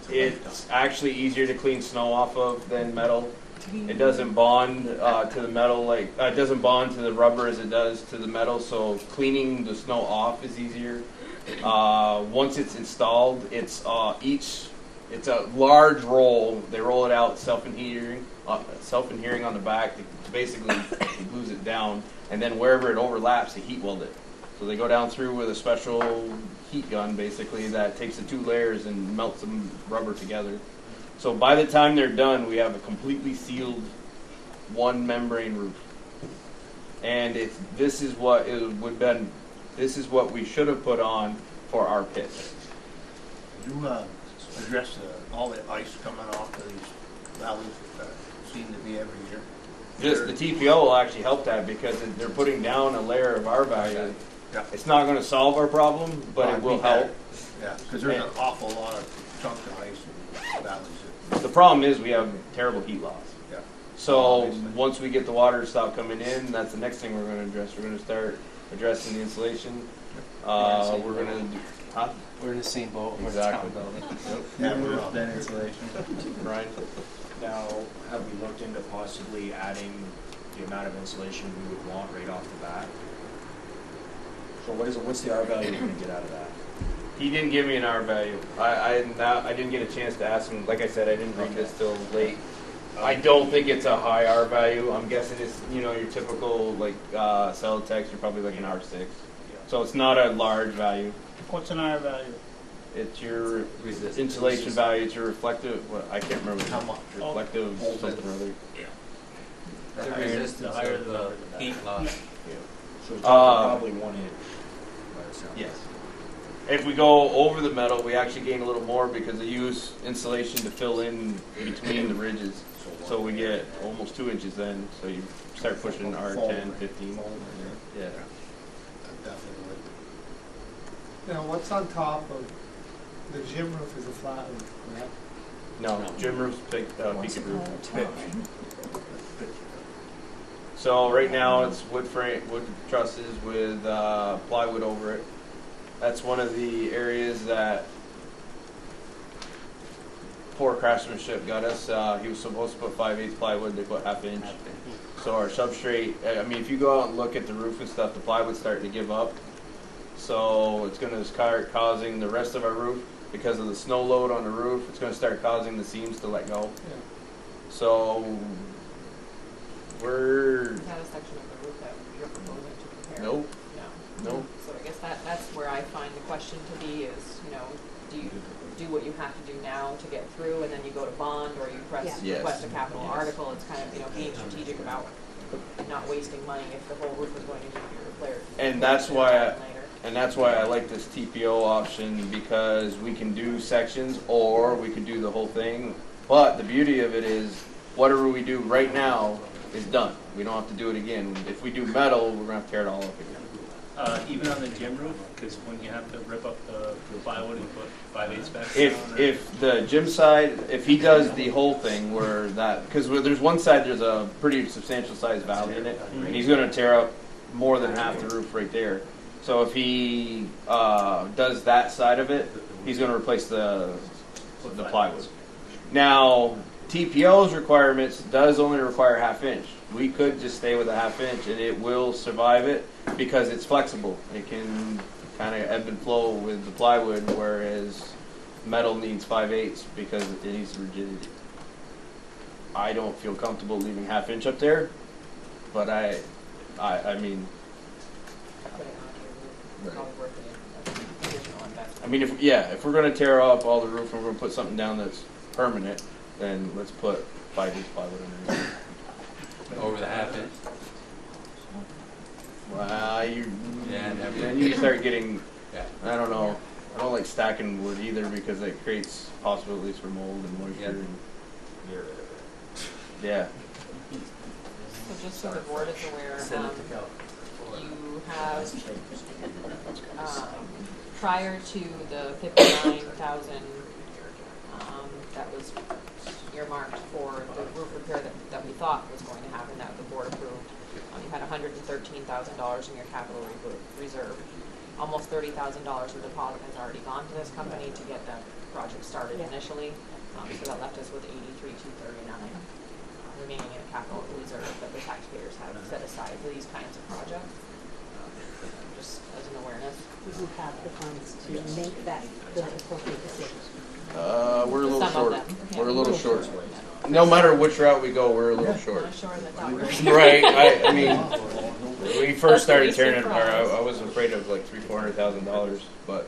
It's actually easier to clean snow off of than metal. It doesn't bond to the metal it doesn't bond to the rubber as it does to the metal, so cleaning the snow off is easier. Once it's installed, it's each it's a large roll. They roll it out self-adhering on the back. They basically glues it down, and then wherever it overlaps, they heat weld it. So they go down through with a special heat gun, basically, that takes the 2 layers and melts them rubber together. So by the time they're done, we have a completely sealed 1 membrane roof. And this is what we should have put on for our pit. You address all the ice coming off of these valleys that seem to be every year. The TPO will actually help that because they're putting down a layer of our value. Yeah. It's not going to solve our problem, but it will help. Yeah, because there's an awful lot of chunks of ice in valleys. The problem is we have terrible heat loss. Yeah. So once we get the water stop coming in, that's the next thing we're going to address. We're going to start addressing the insulation. We're going to do. Huh? We're in the same boat. Exactly. More roof than insulation. Right. Now, have we looked into possibly adding the amount of insulation we would want right off the bat? So what's the R value we're going to get out of that? He didn't give me an R value. I didn't get a chance to ask him. Like I said, I didn't read this till late. I don't think it's a high R value. I'm guessing it's your typical like Celotex. You're probably like an R6. Yeah. So it's not a large value. What's an R value? It's your insulation value. It's your reflective. Well, I can't remember how much. Reflective something or other. The resistance of the heat loss. Yeah. So it's probably 1 inch. Yes. If we go over the metal, we actually gain a little more because they use insulation to fill in between the ridges. So we get almost 2 inches then. So you start pushing R10, 15. Yeah. Definitely. Now, what's on top of the gym roof is a flat roof, correct? No, gym roof's peaked roof. Pitch. So right now it's wood trusses with plywood over it. That's one of the areas that poor craftsmanship got us. He was supposed to put 5/8 plywood, they put 1/2 inch. So our substrate, I mean, if you go out and look at the roof and stuff, the plywood's starting to give up. So it's going to start causing the rest of our roof, because of the snow load on the roof, it's going to start causing the seams to let go. Yeah. So we're... Is that a section of the roof that you're proposing to repair? Nope. No. Nope. So I guess that's where I find the question to be is, do you do what you have to do now to get through, and then you go to bond, or you request a capital article? It's kind of, being strategic about not wasting money if the whole roof is going to need to be repaired. And that's why I like this TPO option, because we can do sections or we can do the whole thing. But the beauty of it is, whatever we do right now is done. We don't have to do it again. If we do metal, we're going to have to tear it all up again. Even on the gym roof, because when you have to rip up the plywood and put 5/8 back If the gym side, if he does the whole thing where that, because there's one side, there's a pretty substantial size valley in it, and he's going to tear up more than half the roof right there. So if he does that side of it, he's going to replace the plywood. Now, TPO's requirements does only require 1/2 inch. We could just stay with a 1/2 inch and it will survive it because it's flexible. It can kind of ebb and flow with the plywood, whereas metal needs 5/8 because it needs rigidity. I don't feel comfortable leaving 1/2 inch up there, but I mean, if we're going to tear off all the roof and we're going to put something down that's permanent, then let's put 5/8 plywood underneath. Over the 1/2 inch. Then you start getting, I don't know, I don't like stacking wood either because it creates possibilities for mold and moisture. And get rid of it. Yeah. So just so the board is aware, you have, prior to the 59,000 that was earmarked for the roof repair that we thought was going to happen, that the board approved, you had $113,000 in your capital reserve. Almost $30,000 of deposit has already gone to this company to get the project started initially. So that left us with $83,239 remaining in a capital reserve that the taxpayers have set aside for these kinds of projects. Just as an awareness. We have the funds to make that the appropriate decision. We're a little Some of short. them, yeah. We're a little short. No matter which route we go, we're a little short. Not sure that that works. Right. I mean, when we first started tearing it apart, I was afraid of like $300,000-$400,000. But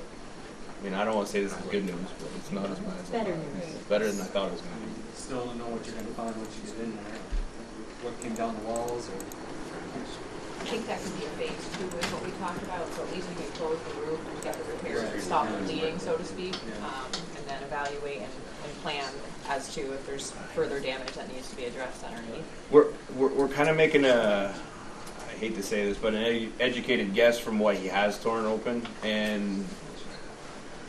I mean, I don't want to say this is good news, but it's not as bad. Better news. It's better than I thought it was going to be. Still don't know what you're gonna find once you get in there. What came down the walls or. I think that could be a phase 2 is what we talked about, so at least we can close the roof and get the repairs and stop the bleeding, so to speak, and then evaluate and plan as to if there's further damage that needs to be addressed underneath. We're kind of making I hate to say this, but an educated guess from what he has torn open, and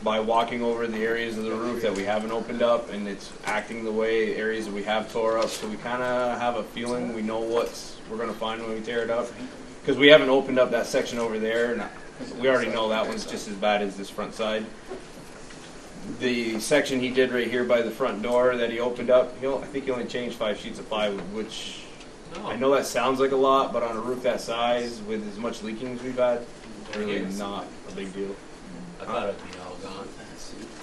by walking over the areas of the roof that we haven't opened up, and it's acting the way areas that we have tore up, so we kind of have a feeling we know what we're going to find when we tear it up, because we haven't opened up that section over there, and we already know that one's just as bad as this front side. The section he did right here by the front door that he opened up, I think he only changed 5 sheets of plywood, which I know that sounds like a lot, but on a roof that size with as much leaking as we've had, really not a big deal. I thought it'd be all gone.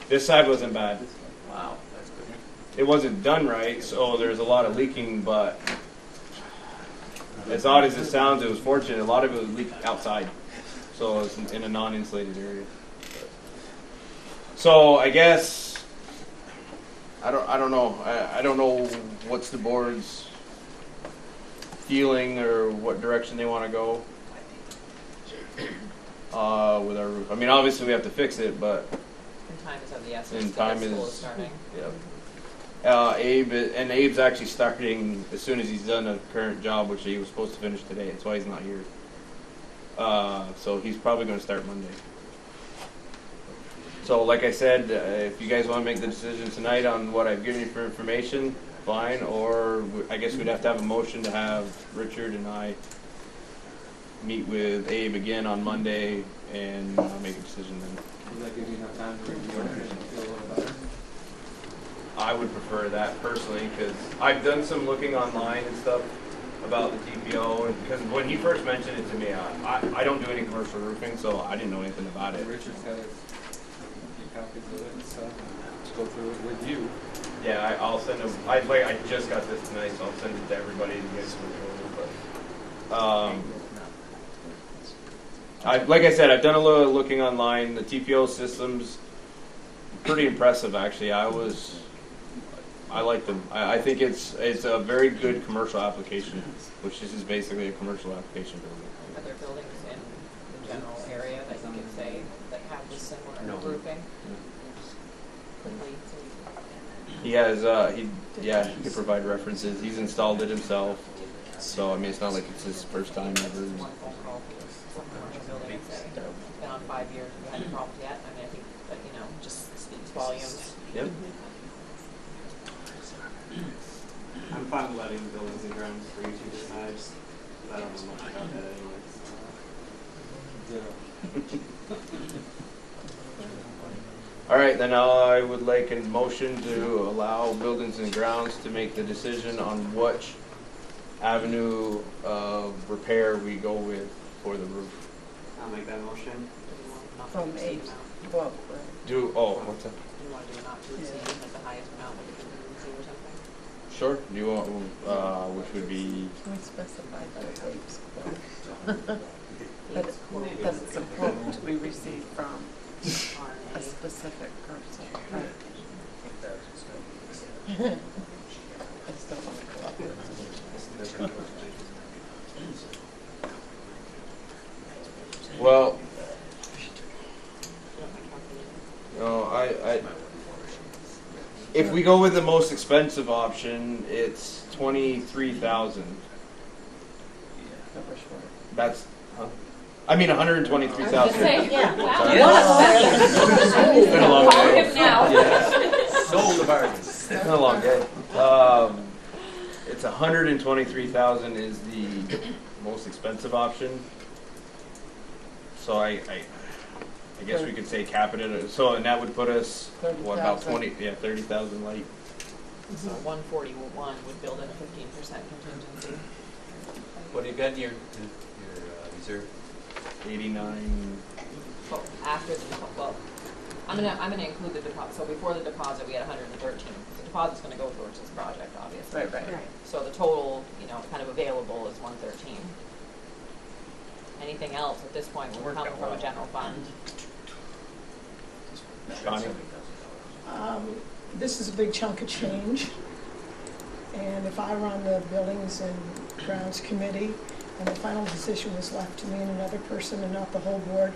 This side wasn't bad. Wow, that's good. It wasn't done right, so there's a lot of leaking, but as odd as it sounds, it was fortunate. A lot of it was leaked outside, so it's in a non-insulated area. So I guess I don't know. I don't know what's the board's feeling or what direction they want to go with our roof. I mean, obviously we have to fix it, but And time is of the essence. and time school is starting. Yep. Abe's actually starting as soon as he's done a current job, which he was supposed to finish today. That's why he's not here. So he's probably going to start Monday. So, like I said, if you guys want to make the decision tonight on what I've given you for information, fine. Or I guess we'd have to have a motion to have Richard and I meet with Abe again on Monday and make a decision then. Does that give you enough time to review it and feel a little better? I would prefer that personally, because I've done some looking online and stuff about the TPO, and because when he first mentioned it to me, I don't do any commercial roofing, so I didn't know anything about it. Richard's got his copies of it and stuff. Let's go through it with you. Yeah, I'll send them. I just got this tonight, so I'll send it to everybody to get some over. But like I said, I've done a little looking online. The TPO system's pretty impressive, actually. I like them. I think it's a very good commercial application, which this is basically a commercial application building. Are there buildings in the general area that you could say that have this similar roofing? He has, he can provide references. He's installed it himself. So, I mean, it's not like it's his first time ever. One phone call to some commercial building and say, it's been on 5 years, we hadn't problems yet. I mean, I think that, just speaks volumes. Yep. I'm fine with letting buildings and grounds for you to decide. I don't know much about that anyway. All right, then I would like a motion to allow buildings and grounds to make the decision on which avenue of repair we go with for the roof. I'll make that motion. From 8, what's that? Do you want to do not to exceed at the highest amount that you can see or something? Sure. Do you want, which would be? Can we specify the Abe's quote? That it's a quote we received from a specific person. Right. I just don't want to go up there. Well, if we go with the most expensive option, it's $23,000. That's, I mean, $123,000. Yeah. It's been a long day. Now. Yeah. Sold the bargain. It's been a long day. It's $123,000 is the most expensive option. So I guess we could say cap it at so, and that would put us what, about 30,000 light. So 141 would build in a 15% contingency. What do you got in your reserve? 89. After the I'm gonna include the deposit. So before the deposit, we had 113. The deposit's gonna go towards this project, obviously. Right. So the total, kind of available is 113. Anything else at this point will come from a general fund. Connie? This is a big chunk of change. And if I were on the Buildings and Grounds Committee and the final decision was left to me and another person and not the whole board,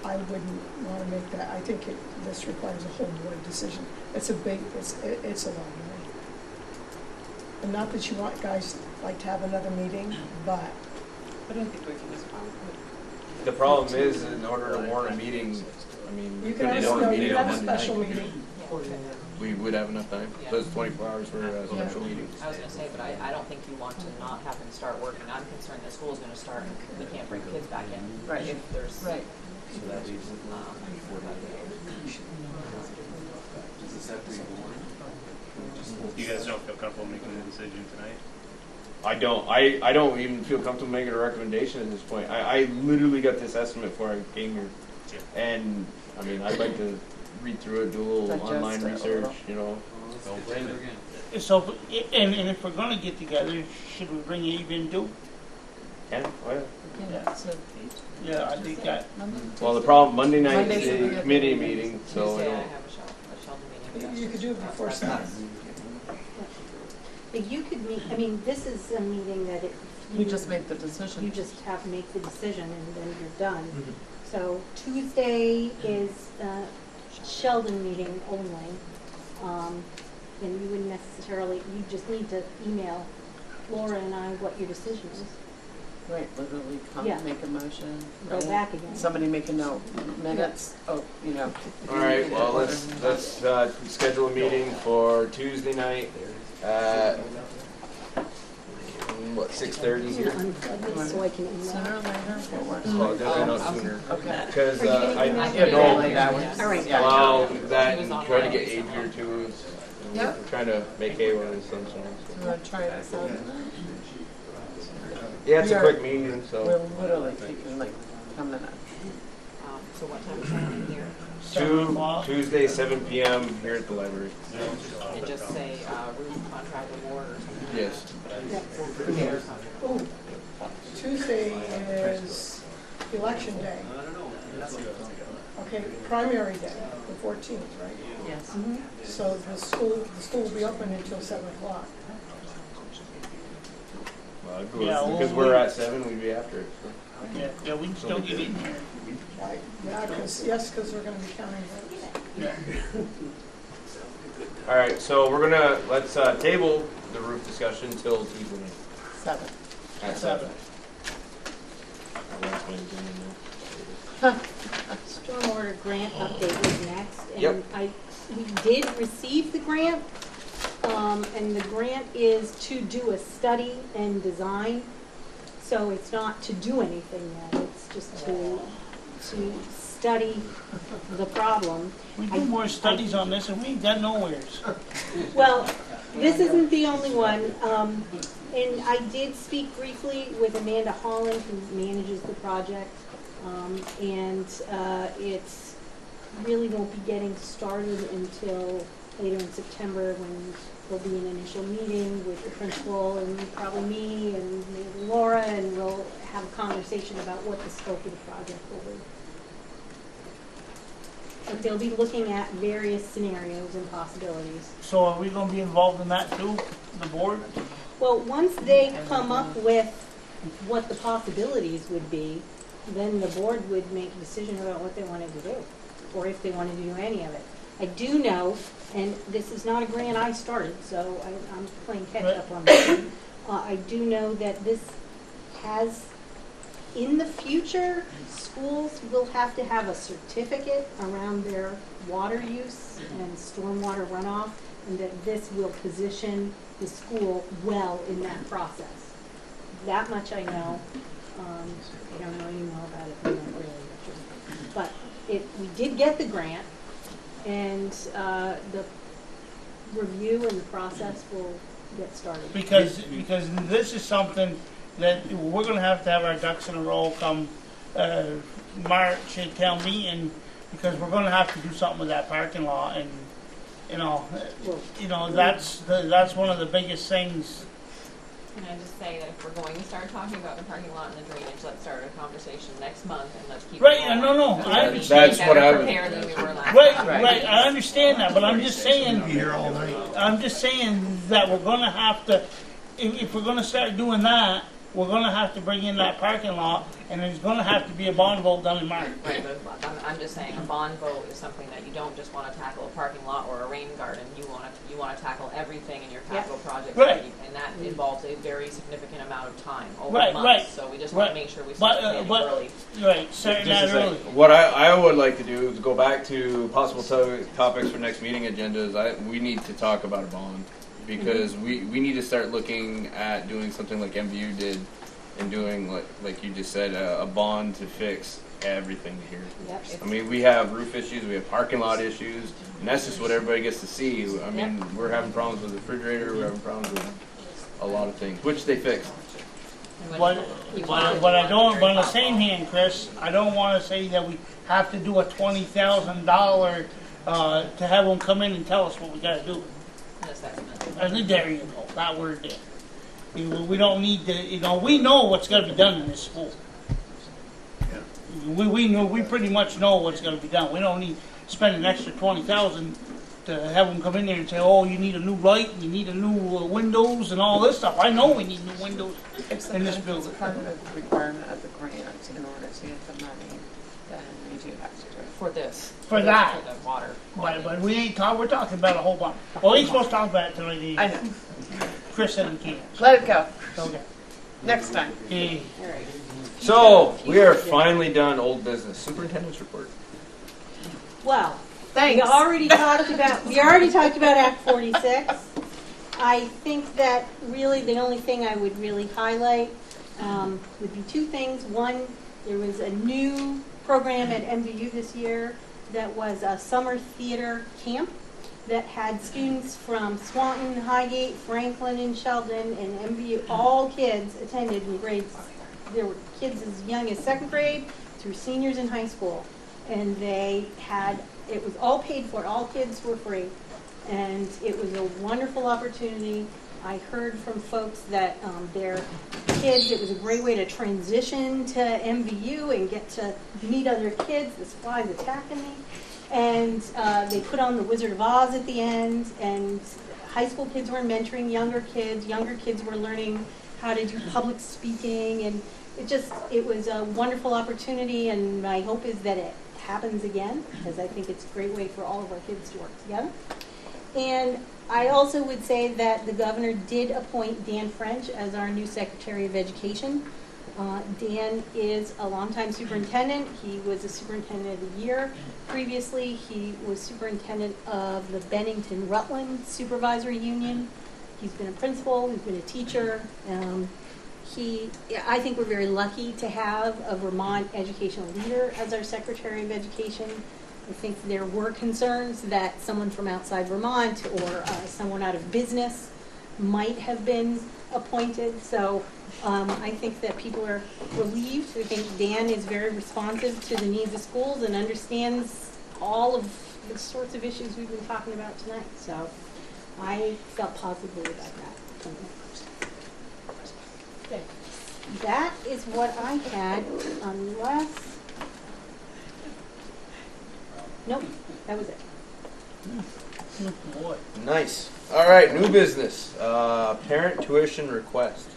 I wouldn't want to make that. I think this requires a whole board decision. It's a lot of money. And not that you want guys like to have another meeting, but I don't think we can respond. The problem is, in order to warn a meeting, I mean, we you couldn't can do a meeting on have a Monday special night. meeting. We would have enough time. So it's 24 hours for a special meeting. I was gonna say, but I don't think you want to not have them start working. I'm concerned that school's gonna start and we can't bring kids back in. Right. If there's. Right. So that leaves You guys don't feel comfortable making a decision tonight? I don't even feel comfortable making a recommendation at this point. I literally got this estimate before I came here. And, I mean, I'd like to read through it, do a little Digest online it a research, little. you know. Don't blame it. So, and if we're gonna get together, should we bring Eve in too? Can? Oh, yeah. Yeah, so Yeah, I think that. Well, the problem, Monday night Monday's is the the good committee meeting. meeting, so I Tuesday I don't. have a Sheldon meeting. You could do it before Sunday. But you could meet, I mean, this is a meeting that we just make the decision. you just have to make the decision and then you're done. So Tuesday is Sheldon meeting only. And you wouldn't necessarily, you just need to email Laura and I what your decision is. Right, literally come, Yeah. make a motion. Go right? back again. Somebody make a note, minutes, All right, well, let's schedule a meeting for Tuesday night at, what, 6:30 here? Unplug this so I can email. Sooner or later, what works? Well, definitely not sooner. Okay. Because Are you gonna I email know, me? All right. well, that and trying to get Age here too is, Yep. we're trying to make hay while the sun's shining. Do you want to try this out? Yeah, it's We a are- quick meeting, so. We're literally taking like a minute. So what time is that in here? Tuesday, 7 p.m. here at the library. And just say, roof contract award or something? Yes. Oh, Tuesday is election day. Okay, primary day, the 14th, right? Yes. So the school will be open until 7 o'clock. Well, Yeah, because we're at 7, we'd be after it. So. Yeah, we can still get in here. Right, yeah, because we're going to be counting votes. Yeah. All right, so let's table the roof discussion till Tuesday night 7. at 7. Stormwater grant update is next. Yep. And we did receive the grant, and the grant is to do a study and design. So it's not to do anything yet, it's just to study the problem. We do more studies on this and we ain't got nowheres. Well, this isn't the only one. And I did speak briefly with Amanda Holland, who manages the project. And it's really won't be getting started until later in September, when there'll be an initial meeting with the principal and probably me and maybe Laura, and we'll have a conversation about what the scope of the project will be. But they'll be looking at various scenarios and possibilities. So are we gonna be involved in that too, the board? Well, once they come up with what the possibilities would be, then the board would make a decision about what they wanted to do, or if they wanted to do any of it. I do know, and this is not a grant I started, so I'm playing catch up on this one. I do know that this has, in the future, schools will have to have a certificate around their water use and stormwater runoff, and that this will position the school well in that process. That much I know. I don't know any more about it than that, really. But we did get the grant, and the review and the process will get started. Because this is something that we're gonna have to have our ducks in a row come March at town meeting, because we're gonna have to do something with that parking lot, and, that's one of the biggest things. Can I just say that if we're going to start talking about the parking lot and the drainage, let's start a conversation next month and let's keep Right, it going. no, Because I we're understand. being better prepared than we were last Right, time. right, I understand that, but I'm just saying, Be here all night. I'm just saying that we're gonna have to, if we're gonna start doing that, we're gonna have to bring in that parking lot, and there's gonna have to be a bond vote done in March. Right, but I'm just saying, a bond vote is something that you don't just want to tackle a parking lot or a rain garden. You want to tackle everything in your capital project, Right. and that involves a very significant amount of time over Right, months. right. So we just want to make sure we start planning early. Right, starting Just that a sec. early. What I would like to do is go back to possible topics for next meeting agendas. We need to talk about a bond because we need to start looking at doing something like MVU did and doing like you just said a bond to fix everything here. Yep. I mean, we have roof issues, we have parking lot issues, and that's just what everybody gets to see. I mean, we're having problems with the refrigerator, we're having problems with a lot of things, which they fixed. But on the same hand, Chris, I don't wanna say that we have to do a $20,000, to have them come in and tell us what we gotta do. An assessment. I think there you go, that word there. We don't need to, we know what's gonna be done in this school. We pretty much know what's gonna be done. We don't need to spend an extra 20,000 to have them come in there and say, oh, you need a new light, you need a new windows and all this stuff. I know we need new windows in this building. It's part of the requirement of the grant in order to get the money, then we do have to do it. For this. For that. For the water. But we ain't we're talking about a whole bunch. Well, we ain't supposed to talk about it tonight. I know. Chris said we can't. Let it go. Okay. Next time. Okay. So we are finally done old business. Superintendent's report. Well, Thanks. we already talked about Act 46. I think that really the only thing I would really highlight would be two things. One, there was a new program at MVU this year that was a summer theater camp that had students from Swanton, Highgate, Franklin, and Sheldon, and MVU. All kids attended in grades. There were kids as young as second grade through seniors in high school, and it was all paid for. All kids were free, and it was a wonderful opportunity. I heard from folks that their kids, it was a great way to transition to MVU and get to meet other kids. This fly's attacking me. And they put on the Wizard of Oz at the end, and high school kids were mentoring younger kids were learning how to do public speaking, and it was a wonderful opportunity, and my hope is that it happens again, because I think it's a great way for all of our kids to work together. And I also would say that the governor did appoint Dan French as our new Secretary of Education. Dan is a longtime superintendent. He was a superintendent of the year. Previously, he was superintendent of the Bennington-Rutland Supervisory Union. He's been a principal, he's been a teacher. I think we're very lucky to have a Vermont educational leader as our Secretary of Education. I think there were concerns that someone from outside Vermont or someone out of business might have been appointed. So I think that people are relieved. I think Dan is very responsive to the needs of schools and understands all of the sorts of issues we've been talking about tonight. So I felt positively about that. Okay. That is what I had, unless... Nope, that was it. Boy. Nice. All right, new business. Parent tuition request.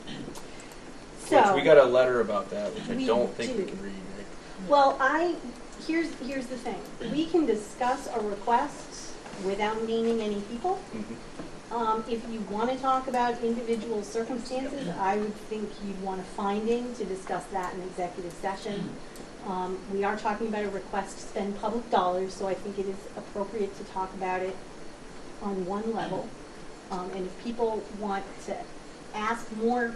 So, Which we got a letter about that, which I we don't think we do. can read. Right? Well, here's the thing. We can discuss a request without naming any people. If you want to talk about individual circumstances, I would think you'd want a finding to discuss that in executive session. We are talking about a request to spend public dollars, so I think it is appropriate to talk about it on one level. And if people want to ask more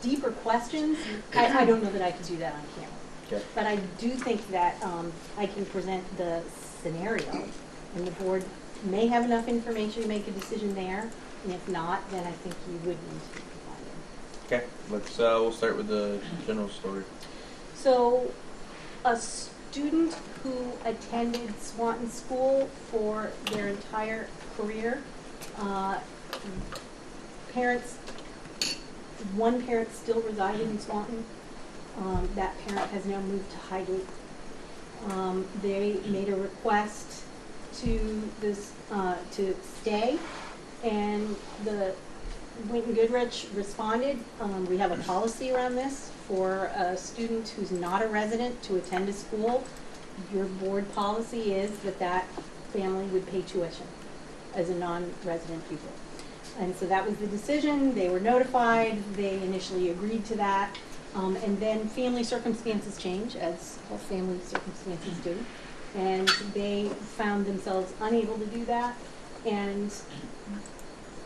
deeper questions, I don't know that I can do that on camera. Okay. But I do think that I can present the scenario, and the board may have enough information to make a decision there, and if not, then I think you would need to provide it. Okay, we'll start with the general story. So, student who attended Swanton School for their entire career. Parents, one parent still resided in Swanton. That parent has now moved to Highgate. They made a request to this to stay, and the Wheaton Goodrich responded. We have a policy around this for a student who's not a resident to attend a school. Your board policy is that that family would pay tuition as a non-resident pupil. And so that was the decision. They were notified. They initially agreed to that. And then family circumstances change, as all family circumstances do. And they found themselves unable to do that and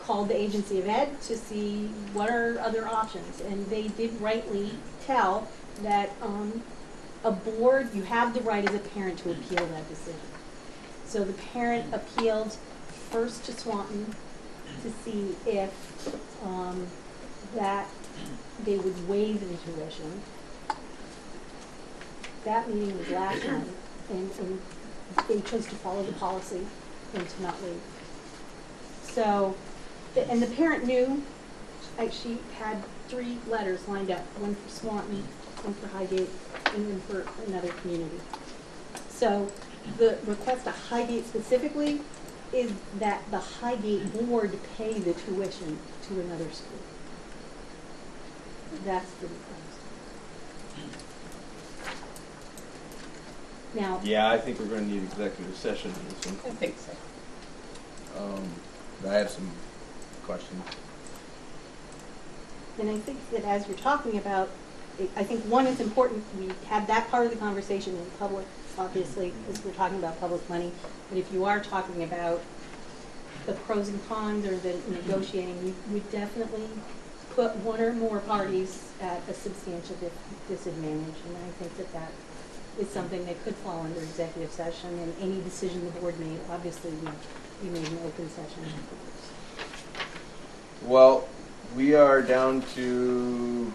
called the Agency of Ed to see what are other options. And they did rightly tell that a board, you have the right as a parent to appeal that decision. So the parent appealed first to Swanton to see if that they would waive the tuition. That meeting was last night, and they chose to follow the policy and to not waive. So, and the parent knew. She had 3 letters lined up, one for Swanton, one for Highgate, and one for another community. So the request to Highgate specifically is that the Highgate board pay the tuition to another school. That's the request. Now. Yeah, I think we're going to need executive session on this one. I think so. I have some questions. And I think that as you're talking about, I think one is important, we had that part of the conversation in public, obviously, because we're talking about public money. But if you are talking about the pros and cons or the negotiating, we would definitely put one or more parties at a substantial disadvantage. And I think that that is something that could fall under executive session, and any decision the board made, obviously, we made an open session. Well, we are down to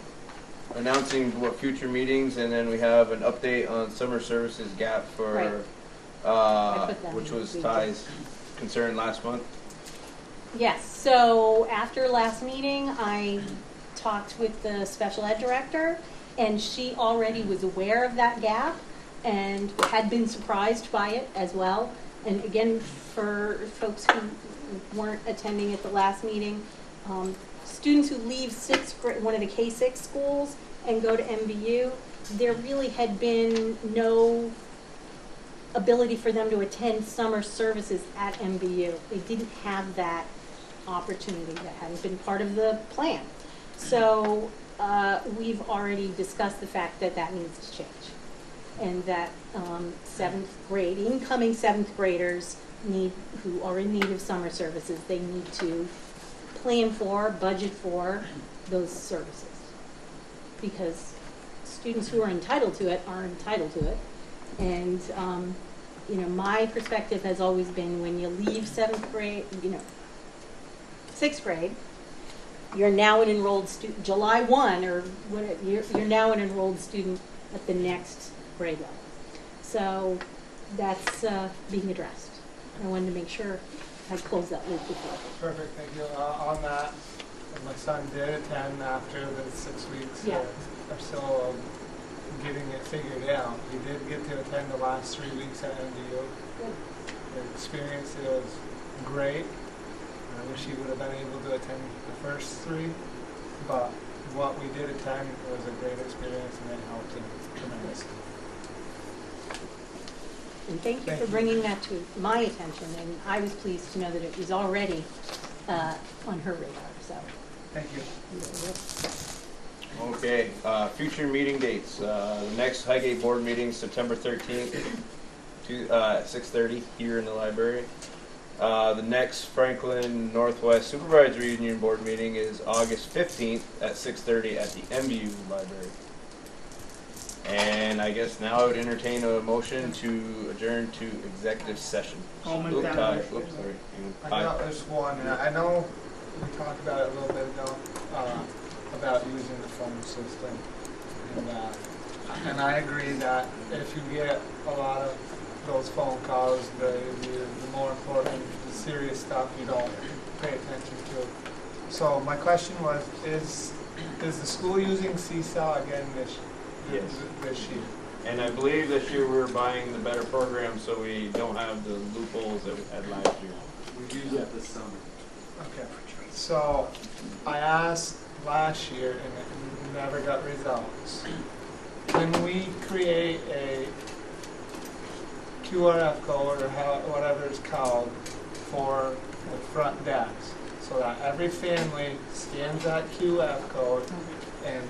announcing what future meetings, and then we have an update on summer services gap for, which was Ty's concern last month. Yes, so after last meeting, I talked with the special ed director, and she already was aware of that gap and had been surprised by it as well. And again, for folks who weren't attending at the last meeting, students who leave 6th grade, one of the K-6 schools, and go to MVU, there really had been no ability for them to attend summer services at MVU. They didn't have that opportunity. That hadn't been part of the plan. So we've already discussed the fact that that needs to change. And that 7th grade, incoming 7th graders who are in need of summer services, they need to plan for, budget for those services. Because students who are entitled to it are entitled to it. And, you know, my perspective has always been when you leave 7th grade, 6th grade, you're now an enrolled student, July 1 or whatever, you're now an enrolled student at the next grade level. So that's being addressed. I wanted to make sure I closed that loop before. Perfect, thank you. On that, my son did attend after the 6 weeks. Yeah. I'm still getting it figured out. He did get to attend the last 3 weeks at MDU. Good. The experience was great. I wish he would have been able to attend the first 3, but what we did attend was a great experience, and it helped him tremendously. And thank you for bringing that to my attention, and I was pleased to know that it was already on her radar, so. Thank you. Okay, future meeting dates. The next Highgate board meeting, September 13th, at 6:30 here in the library. The next Franklin Northwest Supervisory Union board meeting is August 15th at 6:30 at the MVU library. And I guess now I would entertain a motion to adjourn to executive session. I'll make that motion. Oops, sorry. I know there's one. I know we talked about it a little bit ago about using the phone system, and And I agree that if you get a lot of those phone calls, the more important, the serious stuff you don't pay attention to. So my question was, is the school using Seesaw again this year? And I believe this year we're buying the better program, so we don't have the loopholes that we had last year. We used it this summer. Okay. So I asked last year and it never got results. Can we create a QRF code or whatever it's called for the front desk so that every family scans that QF code and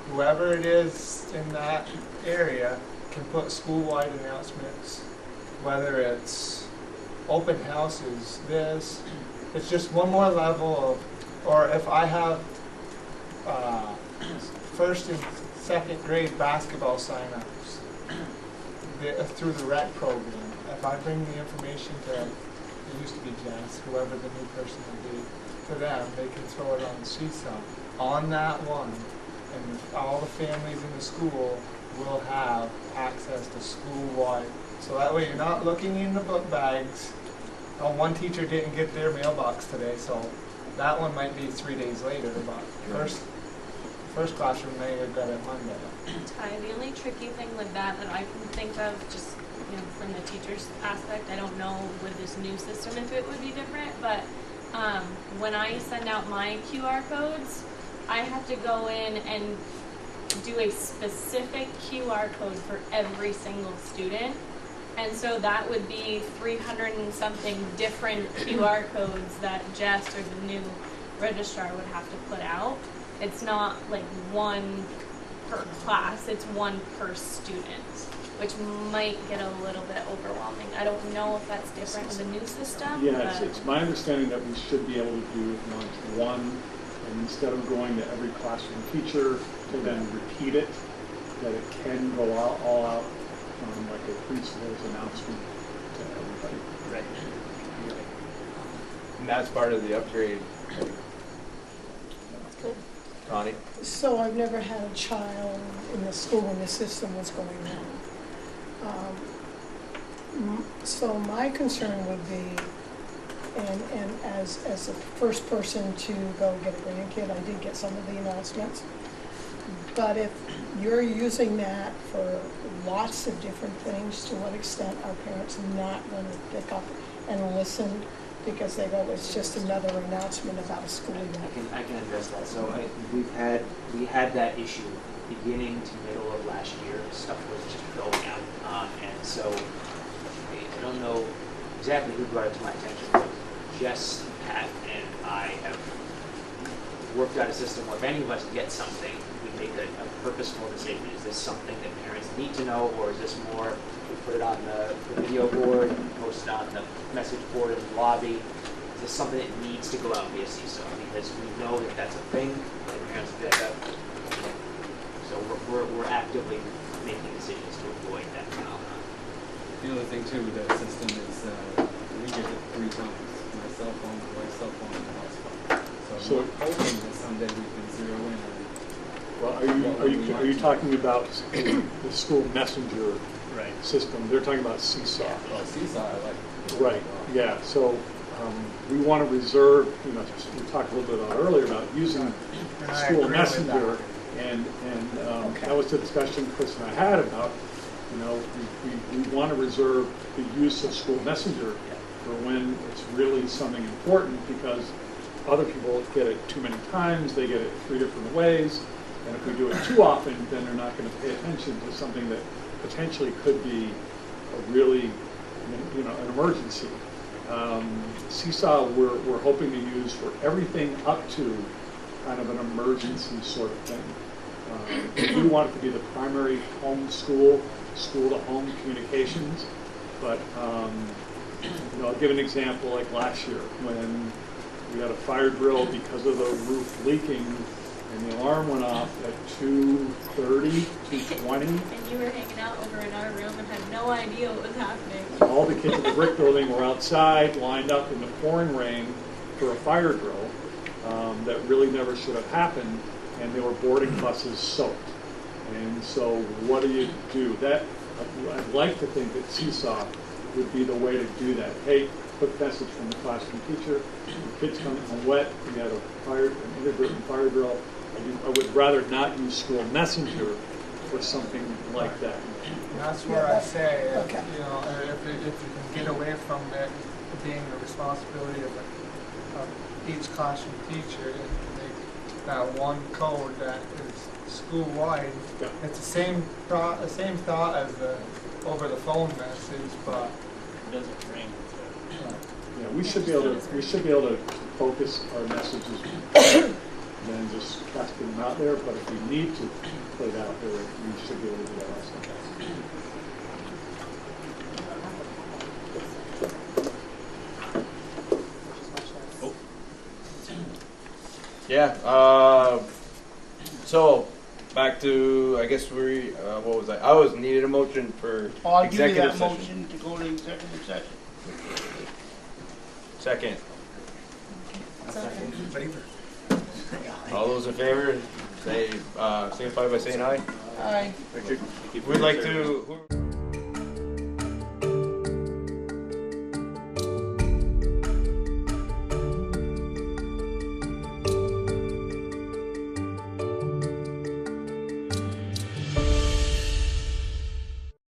whoever it is in that area can put school-wide announcements, whether it's open houses, it's just one more level of, or if I have first and second grade basketball signups through the rec program, if I bring the information to, it used to be Jess, whoever the new person would be, to them, they can throw it on the Seesaw. On that one, and all the families in the school will have access to school-wide. So that way you're not looking in the book bags. Oh, one teacher didn't get their mailbox today, so that one might be 3 days later, but first classroom may have got it Monday. Ty, the only tricky thing with that I can think of, just from the teacher's aspect, I don't know with this new system if it would be different, but when I send out my QR codes, I have to go in and do a specific QR code for every single student. And so that would be 300 and something different QR codes that Jess or the new registrar would have to put out. It's not like one per class, it's one per student, which might get a little bit overwhelming. I don't know if that's different with the new system. Yes, it's my understanding that we should be able to do launch one, and instead of going to every classroom teacher to then repeat it, that it can go out, all out like a principal's announcement to everybody. Right. And that's part of the upgrade. Connie? So I've never had a child in the school when the system was going on. So my concern would be, and as the first person to go get a grandkid, I did get some of the announcements. But if you're using that for lots of different things, to what extent are parents not going to pick up and listen because they go, it's just another announcement about a school event? I can address that. So we had that issue beginning to middle of last year. Stuff was just going out, and so I don't know exactly who brought it to my attention, but Jess, Pat, and I have worked out a system where if any of us get something, we make a purposeful decision. Is this something that parents need to know, or is this more, we put it on the video board, post it on the message board in the lobby? Is this something that needs to go out via Seesaw? Because we know that that's a thing, and parents pick up. So we're actively making decisions to avoid that phenomenon. The other thing too with that system is we get it 3 times. My cell phone, and the house phone. So we're hoping that someday we can zero in on. Well, are you talking about the school messenger system? They're talking about Seesaw. Well, Seesaw, I like. Right. Yeah. So we want to reserve. We talked a little bit about earlier about using school messenger, and that was the discussion Chris and I had about. We want to reserve the use of school messenger for when it's really something important, because other people get it too many times, they get it 3 different ways, and if we do it too often, then they're not going to pay attention to something that potentially could be a really, an emergency. Seesaw we're hoping to use for everything up to kind of an emergency sort of thing. We want it to be the primary home school-to-home communications, but I'll give an example like last year when we had a fire drill because of the roof leaking, and the alarm went off at 2:30, 2:20. And you were hanging out over in our room and had no idea what was happening. All the kids in the brick building were outside, lined up in the pouring rain for a fire drill that really never should have happened, and they were boarding buses soaked. And so what do? That, I'd like to think that Seesaw would be the way to do that. Hey, quick message from the classroom teacher, the kids coming home wet, we got an inadvertent fire drill. I would rather not use school messenger for something like that. That's where I say, you know, if you can get away from it being the responsibility of each classroom teacher, and make that one code that is school-wide. Yeah. It's the same thought as the over the phone message, but It doesn't frame it. Yeah, we should be able to focus our messages than just casting them out there. But if we need to put it out there, we should be able to do that also. Yeah. So back to, I guess what was I was needed a motion for I'll give you executive that session. motion to go to executive session. Second. Favor. All those in favor, say signify by saying aye. Aye. We'd like to.